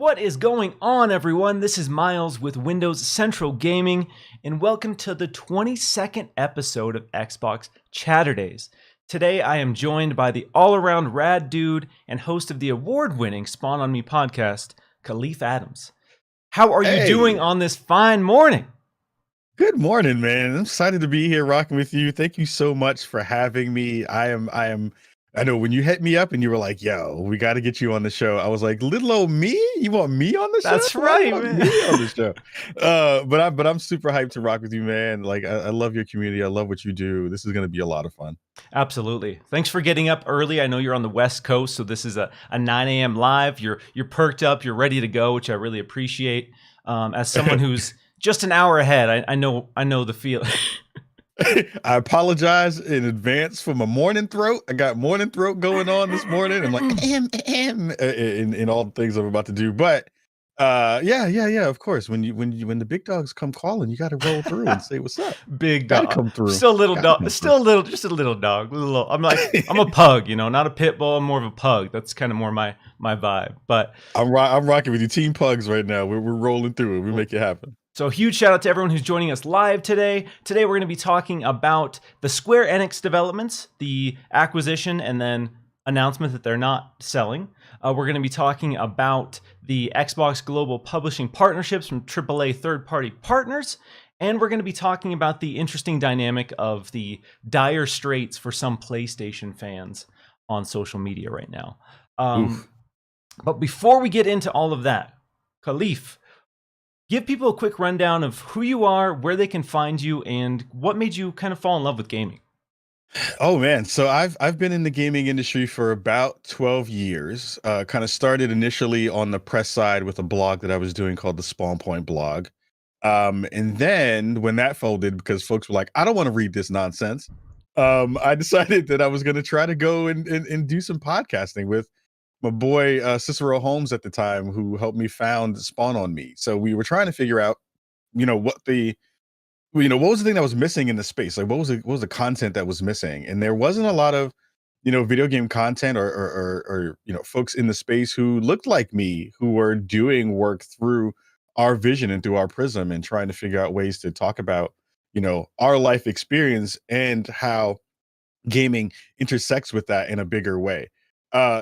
What is going on, everyone? This is Miles with Windows Central Gaming, and welcome to the 22nd episode of Xbox Chaturdays. Today, I am joined by the all-around rad dude and host of the award-winning Spawn on Me podcast, Kahlief Adams. How are you doing on this fine morning? Good morning, man. I'm excited to be here rocking with you. Thank you so much for having me. I know when you hit me up and you were like, yo, we got to get you on the show. I was like, little old me? You want me on the show? That's right, man. Me on the show. But I'm super hyped to rock with you, man. Like, I love your community. I love what you do. This is going to be a lot of fun. Absolutely. Thanks for getting up early. I know you're on the West Coast, so this is a 9 a.m. live. You're perked up. You're ready to go, which I really appreciate. As someone who's just an hour ahead, I know the feeling. I apologize in advance for my morning throat. I got morning throat going on this morning. I'm like, in all the things I'm about to do. But yeah. Of course, when the big dogs come calling, you got to roll through and say what's up. Big dog, come through. Still a little dog, just a little dog. I'm a pug, not a pit bull. I'm more of a pug. That's kind of more my vibe. But I'm rocking with you, team pugs right now. We're rolling through it. We make it happen. So a huge shout out to everyone who's joining us live today. Today we're going to be talking about the Square Enix developments, the acquisition and then announcement that they're not selling. We're going to be talking about the Xbox Global Publishing partnerships from AAA third-party partners. And we're going to be talking about the interesting dynamic of the dire straits for some PlayStation fans on social media right now. But before we get into all of that, Kahlief, give people a quick rundown of who you are, where they can find you, and what made you kind of fall in love with gaming. Oh man, so I've been in the gaming industry for about 12 years. Kind of started initially on the press side with a blog that I was doing called the Spawn Point blog. And then when that folded, because folks were like, I don't want to read this nonsense, I decided that I was going to try to go and do some podcasting with my boy Cicero Holmes at the time, who helped me found Spawn on Me. So we were trying to figure out, what was the thing that was missing in the space? Like, what was the content that was missing? And there wasn't a lot of, video game content or folks in the space who looked like me, who were doing work through our vision and through our prism and trying to figure out ways to talk about, our life experience and how gaming intersects with that in a bigger way.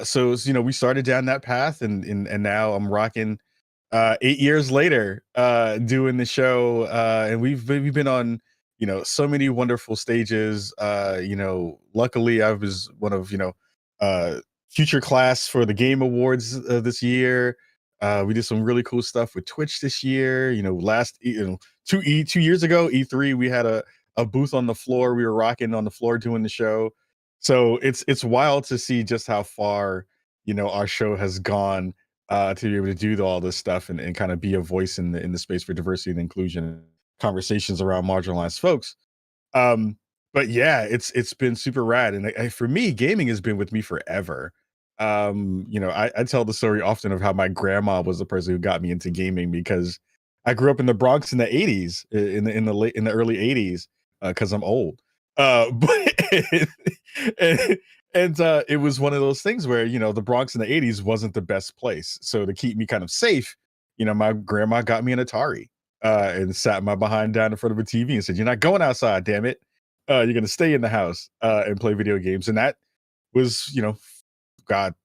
So we started down that path and now I'm rocking 8 years later doing the show, and we've been on so many wonderful stages. Luckily I was one of future class for the Game Awards this year. We did some really cool stuff with Twitch this year. 2 years ago, E3, we had a booth on the floor. We were rocking on the floor doing the show. So it's wild to see just how far, our show has gone to be able to do all this stuff and kind of be a voice in the space for diversity and inclusion conversations around marginalized folks. But yeah, it's been super rad. And for me, gaming has been with me forever. I tell the story often of how my grandma was the person who got me into gaming, because I grew up in the Bronx in the 80s, in the early 80s, because I'm old. But it was one of those things where the Bronx in the 80s wasn't the best place, so to keep me kind of safe, my grandma got me an Atari and sat my behind down in front of a TV and said, you're not going outside, damn it, you're gonna stay in the house and play video games. And that was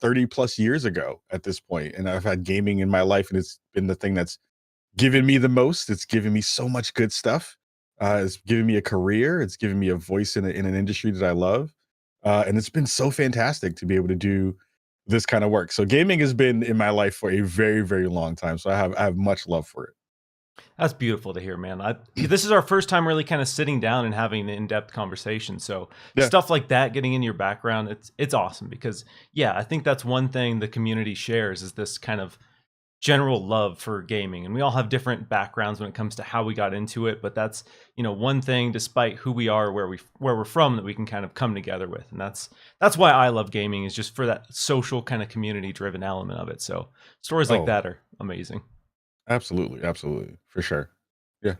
30 plus years ago at this point, and I've had gaming in my life, and it's been the thing that's given me the most. It's given me so much good stuff. It's given me a career. It's given me a voice in an industry that I love. And it's been so fantastic to be able to do this kind of work. So gaming has been in my life for a very, very long time. So I have much love for it. That's beautiful to hear, man. This is our first time really kind of sitting down and having an in-depth conversation. So stuff like that, getting in your background, it's awesome, because I think that's one thing the community shares, is this kind of general love for gaming. And we all have different backgrounds when it comes to how we got into it, but that's one thing, despite who we are, where we're from, that we can kind of come together with. And that's why I love gaming, is just for that social kind of community driven element of it. So stories like that are amazing. Absolutely for sure. Yeah.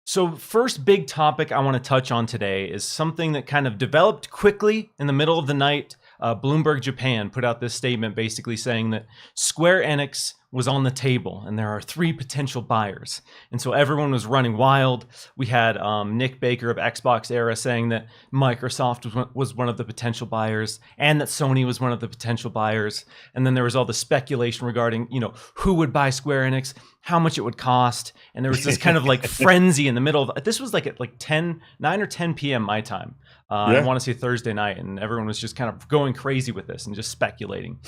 So first big topic I want to touch on today is something that kind of developed quickly in the middle of the night. Bloomberg Japan put out this statement basically saying that Square Enix was on the table, and there are 3 potential buyers. And so everyone was running wild. We had Nick Baker of Xbox Era saying that Microsoft was one of the potential buyers, and that Sony was one of the potential buyers. And then there was all the speculation regarding, who would buy Square Enix, how much it would cost, and there was this kind of like frenzy in the middle of this was like at 9 or 10 p.m. my time. I want to say Thursday night, and everyone was just kind of going crazy with this and just speculating.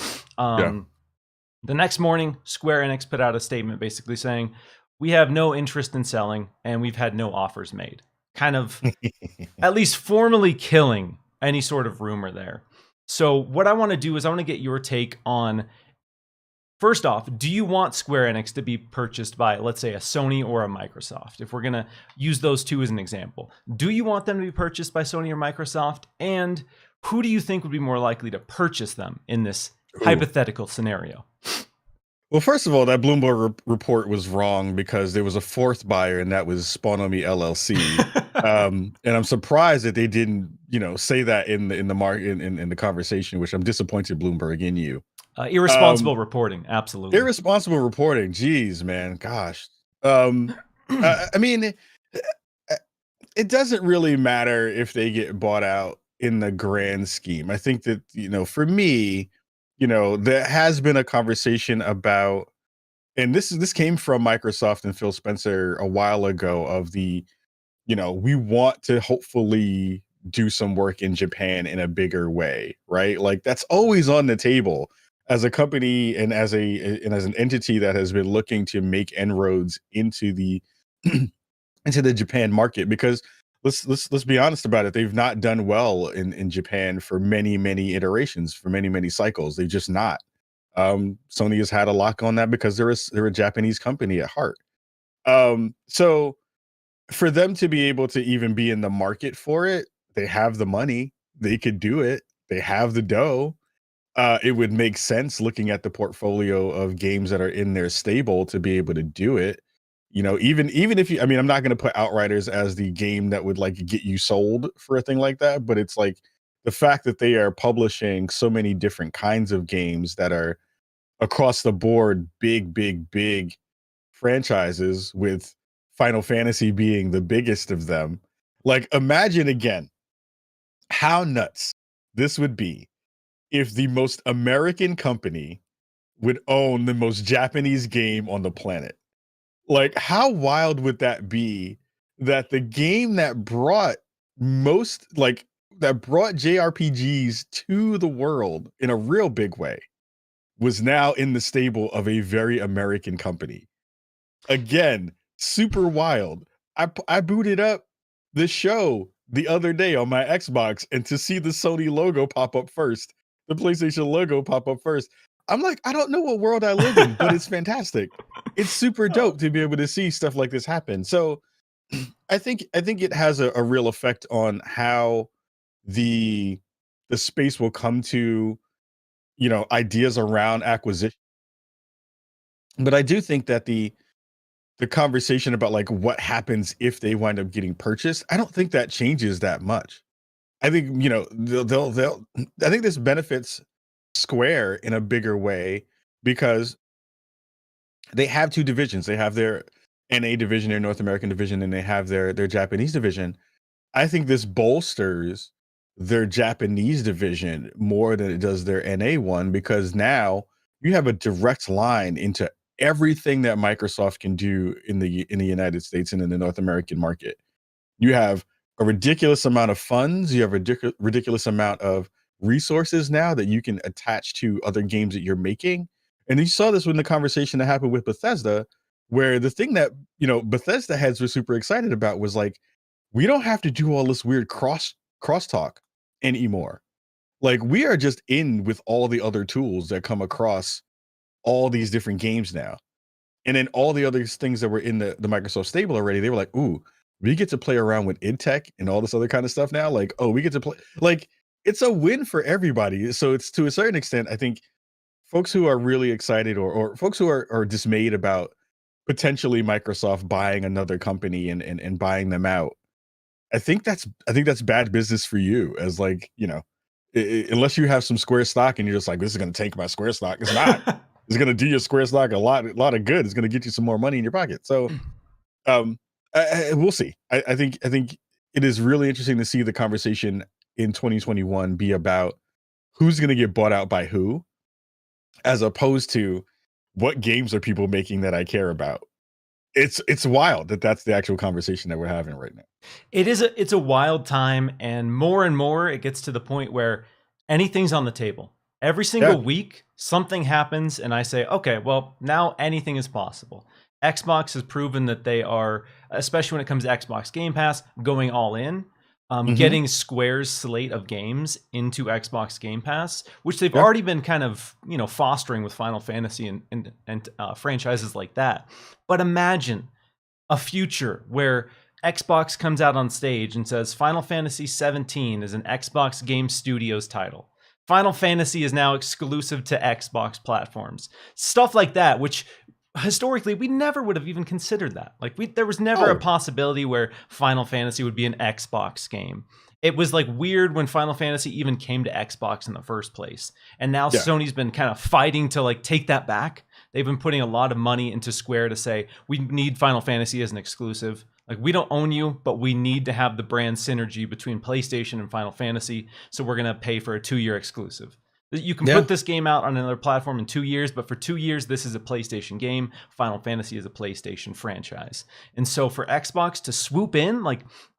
The next morning, Square Enix put out a statement basically saying, we have no interest in selling, and we've had no offers made. Kind of at least formally killing any sort of rumor there. So what I want to do is I want to get your take on, first off, do you want Square Enix to be purchased by, let's say, a Sony or a Microsoft? If we're going to use those two as an example. Do you want them to be purchased by Sony or Microsoft? And who do you think would be more likely to purchase them in this hypothetical scenario? Well, first of all, that Bloomberg report was wrong because there was a 4th buyer, and that was Spawnomi LLC. And I'm surprised that they didn't, say that in the market in the conversation, which I'm disappointed, Bloomberg, in you. Irresponsible reporting, absolutely. Irresponsible reporting. Geez, man, gosh. I mean, it doesn't really matter if they get bought out in the grand scheme. I think that for me, there has been a conversation about, and this came from Microsoft and Phil Spencer a while ago, of the, we want to hopefully do some work in Japan in a bigger way, right? Like that's always on the table as a company and as an entity that has been looking to make inroads into the into the Japan market, because let's be honest about it. They've not done well in Japan for many iterations, for many cycles. They've just not. Sony has had a lock on that because they're a Japanese company at heart. So for them to be able to even be in the market for it, they have the money. They could do it. They have the dough. It would make sense, looking at the portfolio of games that are in their stable, to be able to do it. Even if you, I'm not going to put Outriders as the game that would like get you sold for a thing like that, but it's like the fact that they are publishing so many different kinds of games that are across the board, big franchises, with Final Fantasy being the biggest of them. Like, imagine again how nuts this would be if the most American company would own the most Japanese game on the planet. Like, how wild would that be, that the game that brought JRPGs to the world in a real big way was now in the stable of a very American company? Again, super wild. I booted up the show the other day on my Xbox, and to see the Sony logo pop up first, the PlayStation logo pop up first, I'm like, I don't know what world I live in, but it's fantastic. It's super dope to be able to see stuff like this happen. So I think it has a real effect on how the space will come to, ideas around acquisition. But I do think that the conversation about like what happens if they wind up getting purchased, I don't think that changes that much. I think, they'll I think this benefits Square in a bigger way, because they have 2 divisions. They have their NA division, their North American division, and they have their Japanese division. I think this bolsters their Japanese division more than it does their NA one, because now you have a direct line into everything that Microsoft can do in the United States and in the North American market. You have a ridiculous amount of funds. You have a ridiculous amount of resources now that you can attach to other games that you're making. And you saw this when the conversation that happened with Bethesda, where the thing that, Bethesda heads were super excited about was like, we don't have to do all this weird crosstalk anymore. Like, we are just in with all the other tools that come across all these different games now. And then all the other things that were in the Microsoft stable already, they were like, ooh, we get to play around with InTech and all this other kind of stuff now. Like, oh, we get to play. Like, it's a win for everybody. So it's, to a certain extent, I think folks who are really excited, or folks who are dismayed about potentially Microsoft buying another company and buying them out, I think that's bad business for you, as like, unless you have some Square stock and you're just like, this is going to tank my Square stock. It's not. is going to do your Square stock a lot of good. It's going to get you some more money in your pocket. So um, we'll see. I think it is really interesting to see the conversation in 2021 be about who's going to get bought out by who, as opposed to what games are people making that I care about. It's wild that that's the actual conversation that we're having right now. It's a wild time, and more it gets to the point where anything's on the table. Every single week, something happens, and I say, okay, well, now anything is possible. Xbox has proven that they are, especially when it comes to Xbox Game Pass, going all in. Getting Square's slate of games into Xbox Game Pass, which they've already been kind of, fostering with Final Fantasy and franchises like that. But imagine a future where Xbox comes out on stage and says Final Fantasy 17 is an Xbox Game Studios title. Final Fantasy is now exclusive to Xbox platforms. Stuff like that, which historically we never would have even considered that. There was never a possibility where Final Fantasy would be an Xbox game. It was weird when Final Fantasy even came to Xbox in the first place. And now Sony's been kind of fighting to take that back. They've been putting a lot of money into Square to say, we need Final Fantasy as an exclusive. We don't own you, but we need to have the brand synergy between PlayStation and Final Fantasy. So we're going to pay for a 2-year exclusive. You can put this game out on another platform in 2 years, but for 2 years, this is a PlayStation game. Final Fantasy is a PlayStation franchise. And so for Xbox to swoop in,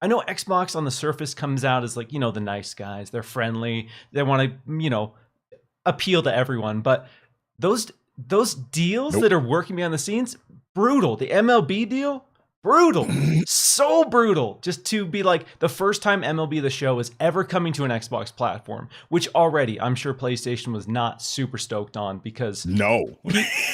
I know Xbox on the surface comes out as the nice guys. They're friendly. They want to, appeal to everyone. But those deals that are working behind the scenes, brutal. The MLB deal, brutal. So brutal. Just to be the first time MLB The Show is ever coming to an Xbox platform, which already I'm sure PlayStation was not super stoked on, because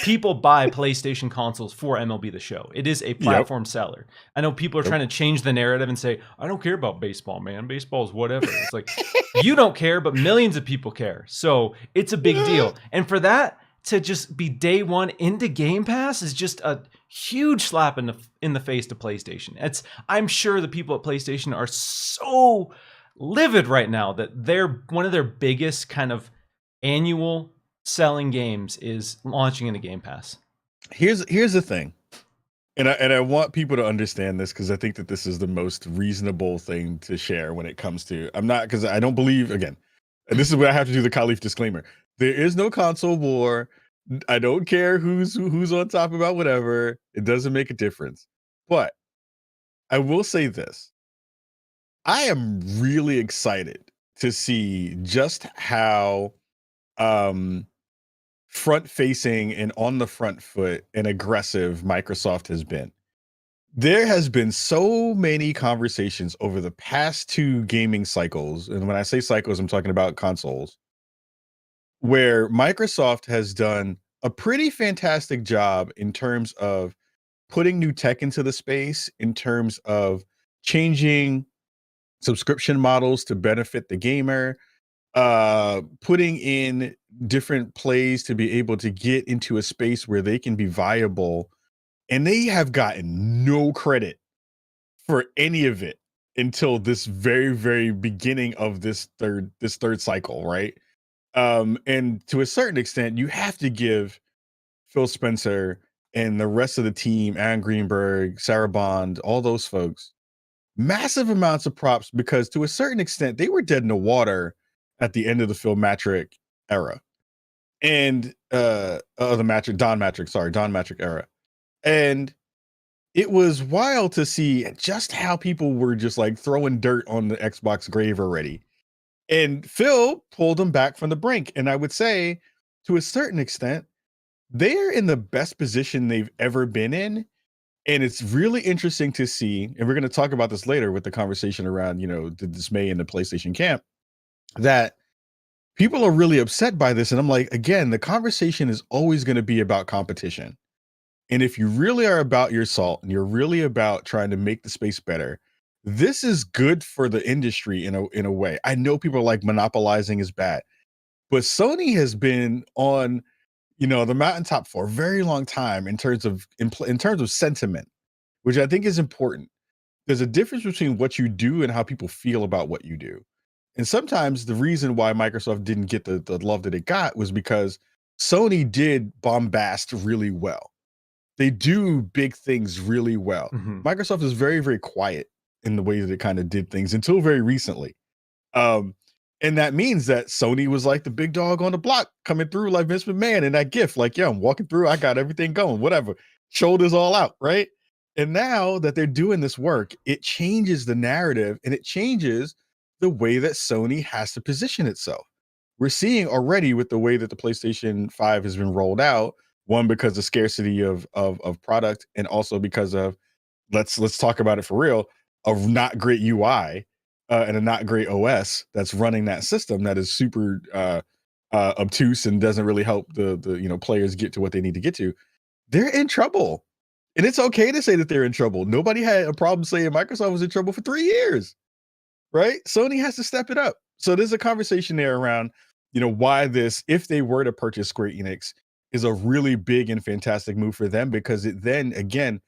people buy PlayStation consoles for MLB The Show. It is a platform seller. I know people are trying to change the narrative and say, I don't care about baseball, man. Baseball's whatever. It's you don't care, but millions of people care. So it's a big deal. And for that to just be day one into Game Pass is just a huge slap in the face to PlayStation. I'm sure the people at PlayStation are so livid right now that one of their biggest kind of annual selling games is launching into Game Pass. Here's the thing. And I want people to understand this, because I think that this is the most reasonable thing to share when it comes to, because I don't believe, again, and this is where I have to do the Kahlief disclaimer. There is no console war. I don't care who's on top about whatever. It doesn't make a difference. But I will say this. I am really excited to see just how front-facing and on the front foot and aggressive Microsoft has been. There has been so many conversations over the past 2 gaming cycles, and when I say cycles, I'm talking about consoles, where Microsoft has done a pretty fantastic job in terms of putting new tech into the space, in terms of changing subscription models to benefit the gamer, putting in different plays to be able to get into a space where they can be viable. And they have gotten no credit for any of it until this very, very beginning of this third cycle, right? And to a certain extent, you have to give Phil Spencer and the rest of the team, Aaron Greenberg, Sarah Bond, all those folks, massive amounts of props, because to a certain extent, they were dead in the water at the end of the Phil Matrick era. And Don Matrick era. And it was wild to see just how people were just throwing dirt on the Xbox grave already. And Phil pulled them back from the brink. And I would say, to a certain extent, they're in the best position they've ever been in. And it's really interesting to see, and we're going to talk about this later with the conversation around, the dismay in the PlayStation camp, that people are really upset by this. And I'm again, the conversation is always going to be about competition. And if you really are about your salt and you're really about trying to make the space better, this is good for the industry in a way. I know people are monopolizing is bad, but Sony has been on, the mountaintop for a very long time in terms of sentiment, which I think is important. There's a difference between what you do and how people feel about what you do. And sometimes the reason why Microsoft didn't get the love that it got was because Sony did bombast really well. They do big things really well. Mhm. Microsoft is very, very quiet in the way that it kind of did things until very recently. Um, and that means that Sony was like the big dog on the block coming through like Vince McMahon in that gift. Like, yeah, I'm walking through, I got everything going, whatever. Shoulders all out, right? And now that they're doing this work, it changes the narrative and it changes the way that Sony has to position itself. We're seeing already with the way that the PlayStation 5 has been rolled out, one because of scarcity of product, and also because of let's talk about it for real, of not great UI and a not great OS that's running that system that is super obtuse and doesn't really help the players get to what they need to get to. They're in trouble. And it's okay to say that they're in trouble. Nobody had a problem saying Microsoft was in trouble for 3 years, right? Sony has to step it up. So there's a conversation there around, why this, if they were to purchase Square Enix, is a really big and fantastic move for them, because it then again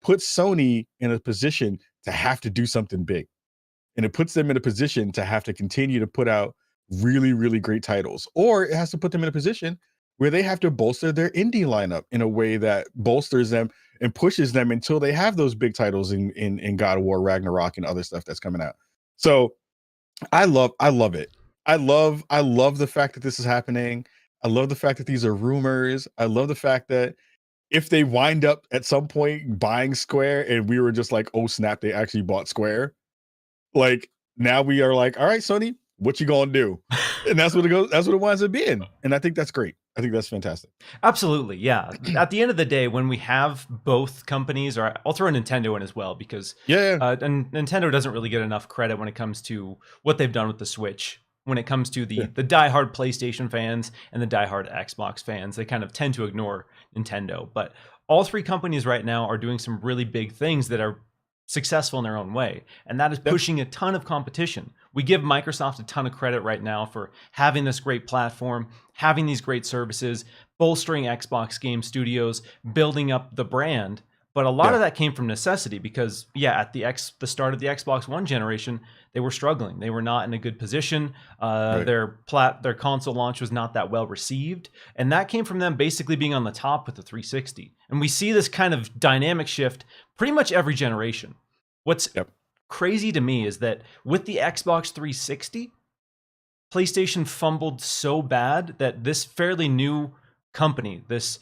puts Sony in a position to have to do something big. And it puts them in a position to have to continue to put out really, really great titles. Or it has to put them in a position where they have to bolster their indie lineup in a way that bolsters them and pushes them until they have those big titles in God of War, Ragnarok, and other stuff that's coming out. So I love it. I love the fact that this is happening. I love the fact that these are rumors. I love the fact that if they wind up at some point buying Square and we were just like, oh snap, they actually bought Square. Like now we are like, all right, Sony, what you gonna do? And that's what it goes. That's what it winds up being. And I think that's great. I think that's fantastic. Absolutely, yeah. At the end of the day, when we have both companies, or I'll throw Nintendo in as well, because and Nintendo doesn't really get enough credit when it comes to what they've done with the Switch. When it comes to the diehard PlayStation fans and the diehard Xbox fans, they kind of tend to ignore Nintendo. But all three companies right now are doing some really big things that are successful in their own way, and that is pushing a ton of competition. We give Microsoft a ton of credit right now for having this great platform, having these great services, bolstering Xbox game studios, building up the brand. But a lot of that came from necessity, because at the start of the Xbox One generation, they were struggling. They were not in a good position. Their console launch was not that well received, and that came from them basically being on the top with the 360. And we see this kind of dynamic shift pretty much every generation. What's crazy to me is that with the Xbox 360, PlayStation fumbled so bad that this fairly new company, this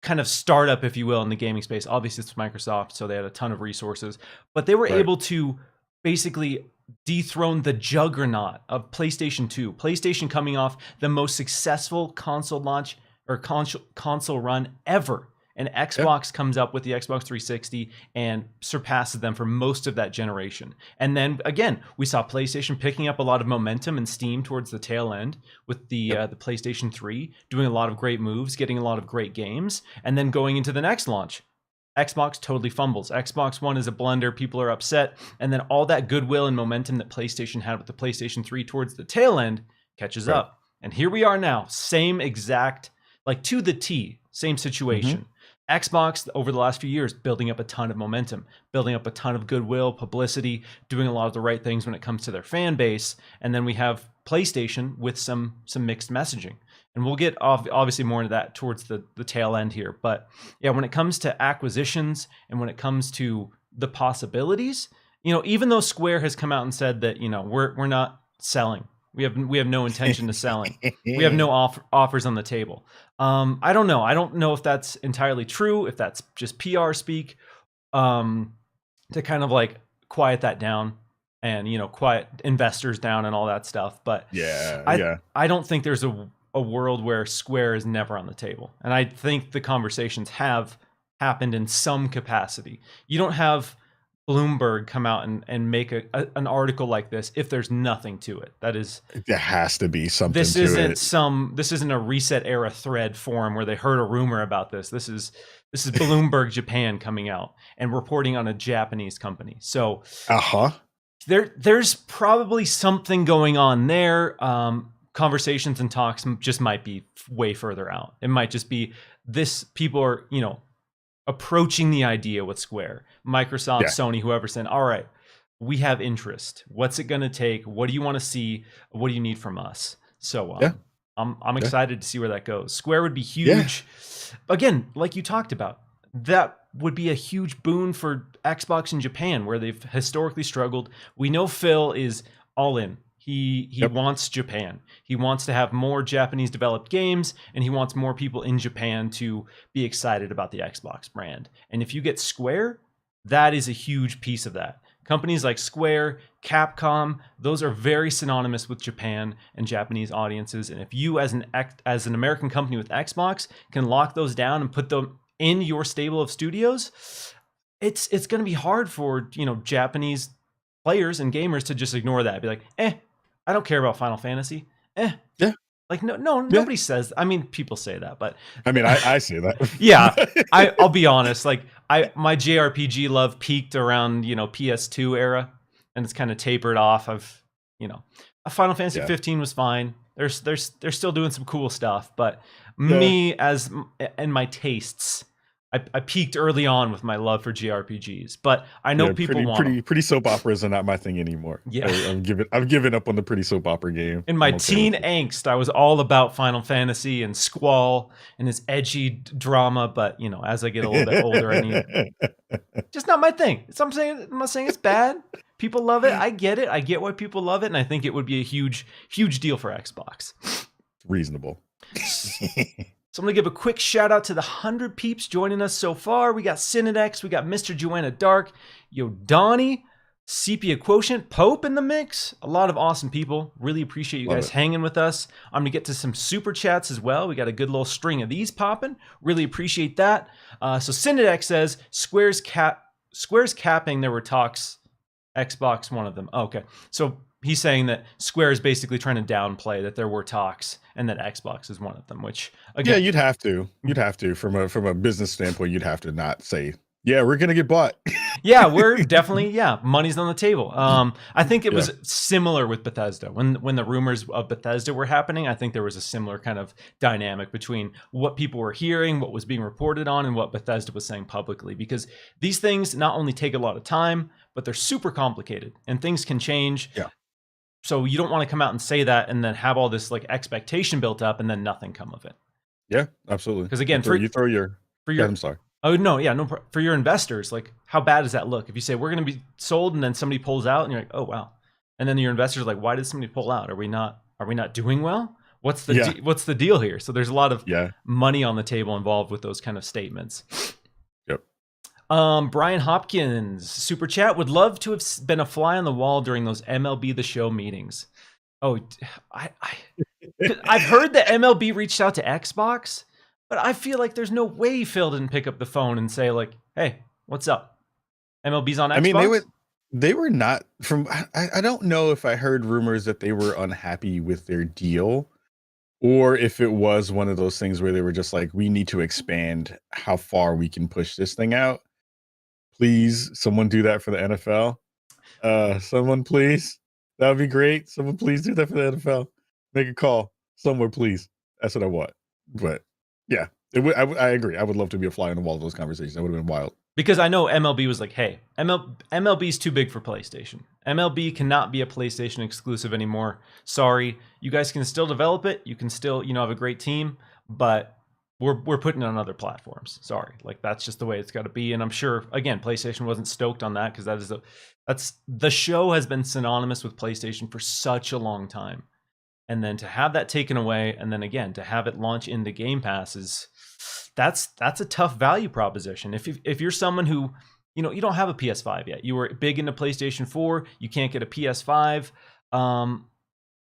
kind of startup, if you will, in the gaming space. Obviously, it's Microsoft, so they had a ton of resources, but they were able to basically dethrone the juggernaut of PlayStation 2. PlayStation coming off the most successful console launch or console run ever. And Xbox comes up with the Xbox 360 and surpasses them for most of that generation. And then again, we saw PlayStation picking up a lot of momentum and steam towards the tail end with the PlayStation 3, doing a lot of great moves, getting a lot of great games, and then going into the next launch. Xbox totally fumbles. Xbox One is a blunder. People are upset. And then all that goodwill and momentum that PlayStation had with the PlayStation 3 towards the tail end catches up. And here we are now, same exact, like to the T, same situation. Xbox, over the last few years, building up a ton of momentum, building up a ton of goodwill, publicity, doing a lot of the right things when it comes to their fan base. And then we have PlayStation with some mixed messaging. And we'll get obviously more into that towards the tail end here. But yeah, when it comes to acquisitions and when it comes to the possibilities, even though Square has come out and said that, we're not selling. We have no intention of selling. We have no offers on the table. I don't know. I don't know if that's entirely true, if that's just PR speak, to kind of like quiet that down and, quiet investors down and all that stuff. But I don't think there's a world where Square is never on the table. And I think the conversations have happened in some capacity. You don't have Bloomberg come out and make an article like this if there's nothing to it. That is, there has to be something. This isn't a Reset Era thread forum where they heard a rumor about this. This is Bloomberg Japan coming out and reporting on a Japanese company. So there's probably something going on there. Conversations and talks just might be way further out. It might just be this. People are approaching the idea with Square, Microsoft, Sony, whoever, saying, all right, we have interest. What's it going to take? What do you want to see? What do you need from us? So I'm excited to see where that goes. Square would be Yeah. huge. Again, like you talked about, that would be a huge boon for Xbox in Japan, where they've historically struggled. We know Phil is all in. He Yep. wants Japan. He wants to have more Japanese developed games, and he wants more people in Japan to be excited about the Xbox brand. And if you get Square, that is a huge piece of that. Companies like Square, Capcom, those are very synonymous with Japan and Japanese audiences. And if you, as an American company with Xbox, can lock those down and put them in your stable of studios, it's going to be hard for, Japanese players and gamers to just ignore that. Be like, I don't care about Final Fantasy. Yeah. Like nobody says. I mean, people say that, but I mean, I say that. yeah, I'll be honest. Like my JRPG love peaked around PS2 era, and it's kind of tapered off. A Final Fantasy 15 was fine. They're still doing some cool stuff, but me and my tastes, I peaked early on with my love for JRPGs. But I know people want pretty soap operas are not my thing anymore. Yeah, I've given up on the pretty soap opera game. In my teen angst, I was all about Final Fantasy and Squall and his edgy drama. But as I get a little bit older, I need just not my thing. I'm not saying it's bad. People love it. I get it. I get why people love it, and I think it would be a huge deal for Xbox. Reasonable. So I'm going to give a quick shout out to the 100 peeps joining us so far. We got Synodex, we got Mr. Joanna Dark, Yo Donnie, Sepia Quotient, Pope in the mix. A lot of awesome people. Really appreciate you guys hanging with us. I'm going to get to some super chats as well. We got a good little string of these popping. Really appreciate that. So Synodex says, Square's capping, there were talks, Xbox one of them. Oh, okay. So he's saying that Square is basically trying to downplay that there were talks and that Xbox is one of them, which again, you'd have to from a business standpoint, you'd have to not say, yeah, we're going to get bought. Yeah, we're definitely, money's on the table. I think it was similar with Bethesda. When the rumors of Bethesda were happening, I think there was a similar kind of dynamic between what people were hearing, what was being reported on, and what Bethesda was saying publicly. Because these things not only take a lot of time, but they're super complicated and things can change. Yeah. So you don't want to come out and say that and then have all this like expectation built up and then nothing come of it. Yeah, absolutely. Because again, for your I'm sorry. Oh no, yeah, no. For your investors, like how bad does that look? If you say we're going to be sold and then somebody pulls out and you're like, oh wow, and then your investors are like, why did somebody pull out? Are we not doing well? What's the deal here? So there's a lot of money on the table involved with those kind of statements. Yep. Brian Hopkins, super chat, would love to have been a fly on the wall during those MLB The Show meetings. Oh, I've heard that MLB reached out to Xbox, but I feel like there's no way Phil didn't pick up the phone and say like, hey, what's up? MLB's on Xbox? I mean, they were not from, I don't know if I heard rumors that they were unhappy with their deal, or if it was one of those things where they were just like, we need to expand how far we can push this thing out. Please, someone do that for the NFL. Someone, please. That would be great. Someone, please do that for the NFL. Make a call somewhere, please. That's what I want. But yeah, I agree. I would love to be a fly on the wall of those conversations. That would have been wild. Because I know MLB was like, hey, MLB's too big for PlayStation. MLB cannot be a PlayStation exclusive anymore. Sorry. You guys can still develop it. You can still, have a great team, but we're putting it on other platforms. Sorry. Like that's just the way it's got to be. And I'm sure, again, PlayStation wasn't stoked on that because the show has been synonymous with PlayStation for such a long time. And then to have that taken away, and then again to have it launch into Game Pass that's a tough value proposition. If you're someone who, you don't have a PS5 yet, you were big into PlayStation 4, you can't get a PS5,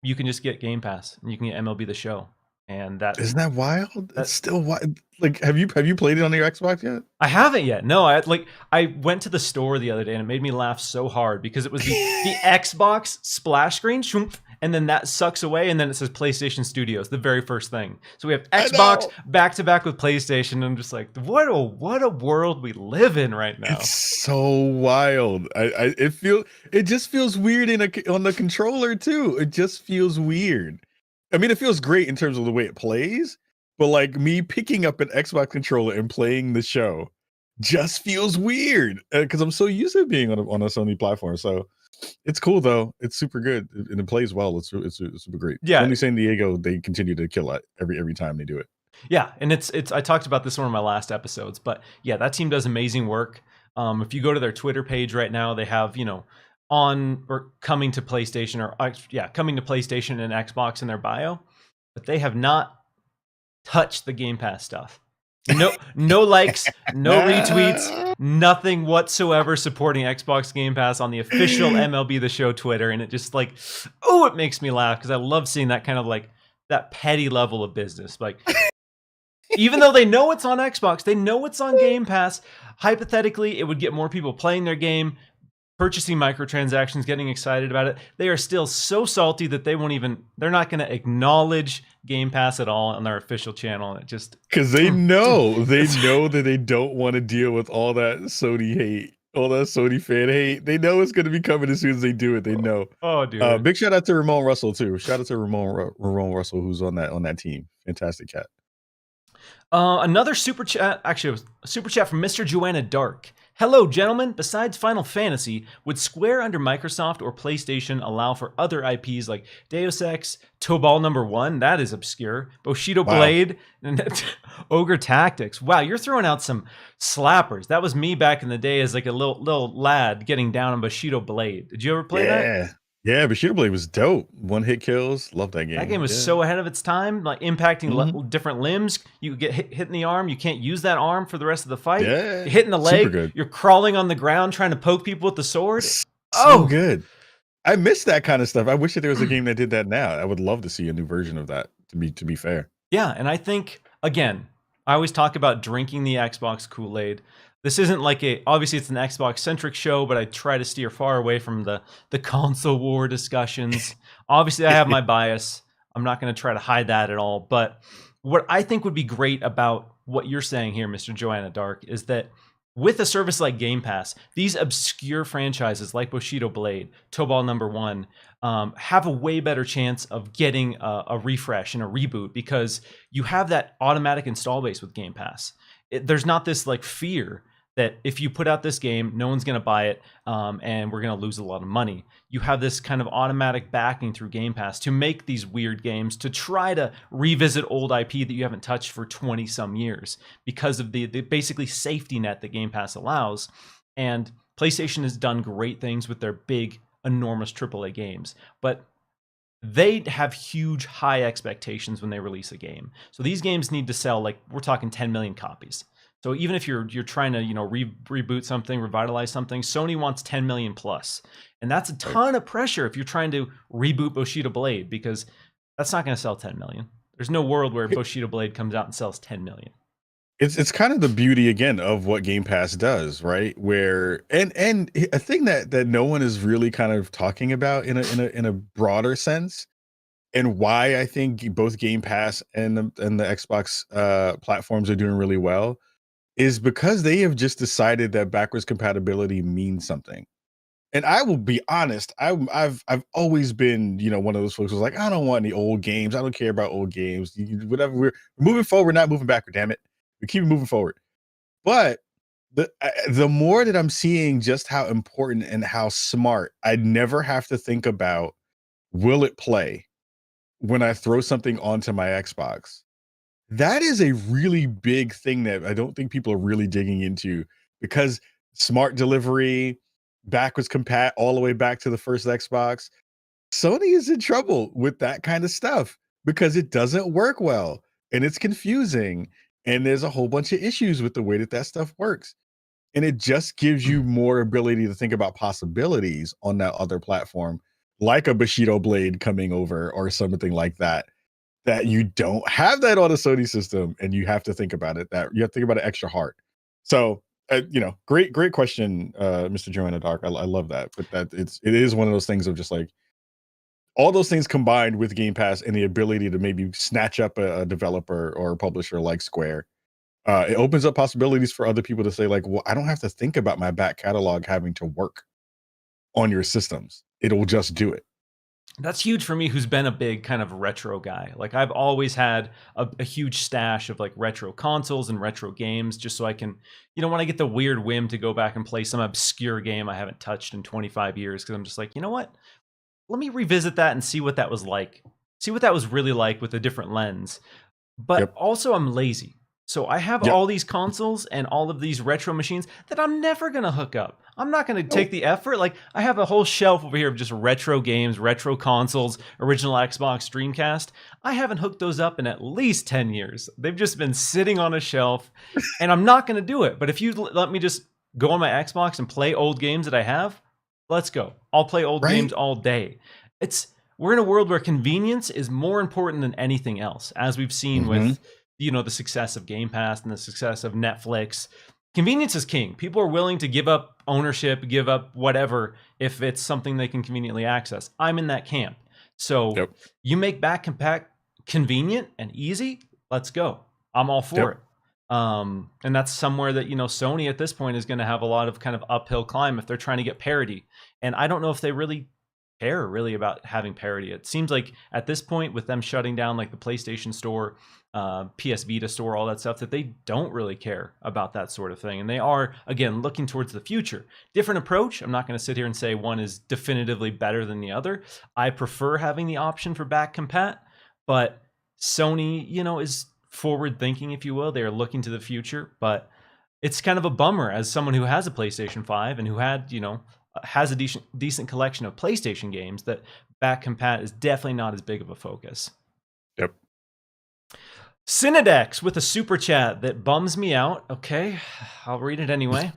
you can just get Game Pass and you can get MLB The Show. And that isn't that wild? That's still wild. Like, have you played it on your Xbox yet? I haven't yet. No, I went to the store the other day and it made me laugh so hard because it was the Xbox splash screen, and then that sucks away, and then it says PlayStation Studios, the very first thing. So we have Xbox back to back with PlayStation. I'm just like, what a world we live in right now. It's so wild. It just feels weird on the controller too. It just feels weird. I mean, it feels great in terms of the way it plays, but like me picking up an Xbox controller and playing the show just feels weird because I'm so used to being on a Sony platform. So It's cool though. It's super good and it plays well. It's super great. Yeah, Sony San Diego, they continue to kill it every time they do it. yeah, and it's I talked about this in one of my last episodes, but yeah, that team does amazing work. If you go to their Twitter page right now, they have on or coming to PlayStation coming to PlayStation and Xbox in their bio, but they have not touched the Game Pass stuff. No likes, no retweets, nothing whatsoever supporting Xbox Game Pass on the official MLB The Show Twitter, and it just it makes me laugh because I love seeing that kind of that petty level of business. Even though they know it's on Xbox, they know it's on Game Pass. Hypothetically, it would get more people playing their game, purchasing microtransactions, getting excited about it. They are still so salty that they're not going to acknowledge Game Pass at all on their official channel. And it just because they know that they don't want to deal with all that Sony hate, all that Sony fan hate. They know it's going to be coming as soon as they do it. They know. Oh, dude! Big shout out to Ramon Russell too. Shout out to Ramon Russell, who's on that team. Fantastic cat. Another super chat, actually, it was a super chat from Mr. Joanna Dark. Hello, gentlemen. Besides Final Fantasy, would Square under Microsoft or PlayStation allow for other IPs like Deus Ex, Tobal Number 1? That is obscure. Bushido Blade, and Ogre Tactics. Wow, you're throwing out some slappers. That was me back in the day as a little lad getting down on Bushido Blade. Did you ever play that? Yeah, Bushido Blade was dope. One hit kills. Love that game. That game was so ahead of its time, impacting different limbs. You get hit in the arm. You can't use that arm for the rest of the fight. Yeah, you're hitting the leg. Good. You're crawling on the ground trying to poke people with the sword. So good. I miss that kind of stuff. I wish that there was a game that did that now. I would love to see a new version of that, to be fair. Yeah, and I think, again, I always talk about drinking the Xbox Kool-Aid. This isn't obviously it's an Xbox-centric show, but I try to steer far away from the console war discussions. Obviously, I have my bias. I'm not going to try to hide that at all. But what I think would be great about what you're saying here, Mr. Joanna Dark, is that with a service like Game Pass, these obscure franchises like Bushido Blade, Tobal Number 1, have a way better chance of getting a refresh and a reboot because you have that automatic install base with Game Pass. There's not this fear that if you put out this game, no one's going to buy it, and we're going to lose a lot of money. You have this kind of automatic backing through Game Pass to make these weird games, to try to revisit old IP that you haven't touched for 20-some years because of the basically safety net that Game Pass allows. And PlayStation has done great things with their big, enormous AAA games, but they have huge, high expectations when they release a game. So these games need to sell, we're talking 10 million copies. So even if you're trying to reboot something, revitalize something, Sony wants 10 million plus, and that's a ton of pressure if you're trying to reboot Bushido Blade because that's not going to sell 10 million. There's no world where Bushido Blade comes out and sells 10 million. It's kind of the beauty again of what Game Pass does, right? Where and a thing that no one is really kind of talking about in a broader sense, and why I think both Game Pass and the Xbox platforms are doing really well, is because they have just decided that backwards compatibility means something. And I will be honest, I've always been, one of those folks who's like, I don't want any old games. I don't care about old games. Whatever, we're moving forward, we're not moving backward, damn it. We keep moving forward. But the more that I'm seeing just how important and how smart, I never have to think about, will it play when I throw something onto my Xbox? That is a really big thing that I don't think people are really digging into, because smart delivery, backwards compat all the way back to the first Xbox, Sony is in trouble with that kind of stuff because it doesn't work well and it's confusing and there's a whole bunch of issues with the way that stuff works. And it just gives you more ability to think about possibilities on that other platform, like a Bushido Blade coming over or something like that you don't have that on a Sony system, and you have to think about it. That you have to think about it extra hard. So, great question, Mr. Joanna Dark. I love that, but it is one of those things of just all those things combined with Game Pass and the ability to maybe snatch up a developer or a publisher like Square. It opens up possibilities for other people to say well, I don't have to think about my back catalog having to work on your systems. It'll just do it. that's huge for me, who's been a big kind of retro guy. Like I've always had a huge stash of like retro consoles and retro games, just so I can, when I get the weird whim to go back and play some obscure game I haven't touched in 25 years, because I'm just like, you know what? Let me revisit that and see what that was like. See what that was really like with a different lens. But also I'm lazy. So I have all these consoles and all of these retro machines that I'm never going to hook up. I'm not going to take the effort. Like I have a whole shelf over here of just retro games, retro consoles, original Xbox, Dreamcast. I haven't hooked those up in at least 10 years. They've just been sitting on a shelf and I'm not going to do it. But if you let me just go on my Xbox and play old games that I have, let's go. I'll play old games all day. We're in a world where convenience is more important than anything else, as we've seen with the success of Game Pass and the success of Netflix. Convenience is king. People are willing to give up ownership, give up whatever, if it's something they can conveniently access. I'm in that camp. So you make back compact convenient and easy, let's go. I'm all for it. And that's somewhere that, Sony at this point is going to have a lot of kind of uphill climb if they're trying to get parity. And I don't know if they really care about having parity. It seems like at this point, with them shutting down like the PlayStation Store, PS Vita Store, all that stuff, that they don't really care about that sort of thing. And they are, again, looking towards the future. Different approach. I'm not going to sit here and say one is definitively better than the other. I prefer having the option for back compat, but Sony, is forward thinking, if you will. They are looking to the future, but it's kind of a bummer as someone who has a PlayStation 5 and who had, has a decent collection of PlayStation games, that back compat is definitely not as big of a focus. Synodex with a super chat that bums me out. Okay, I'll read it anyway.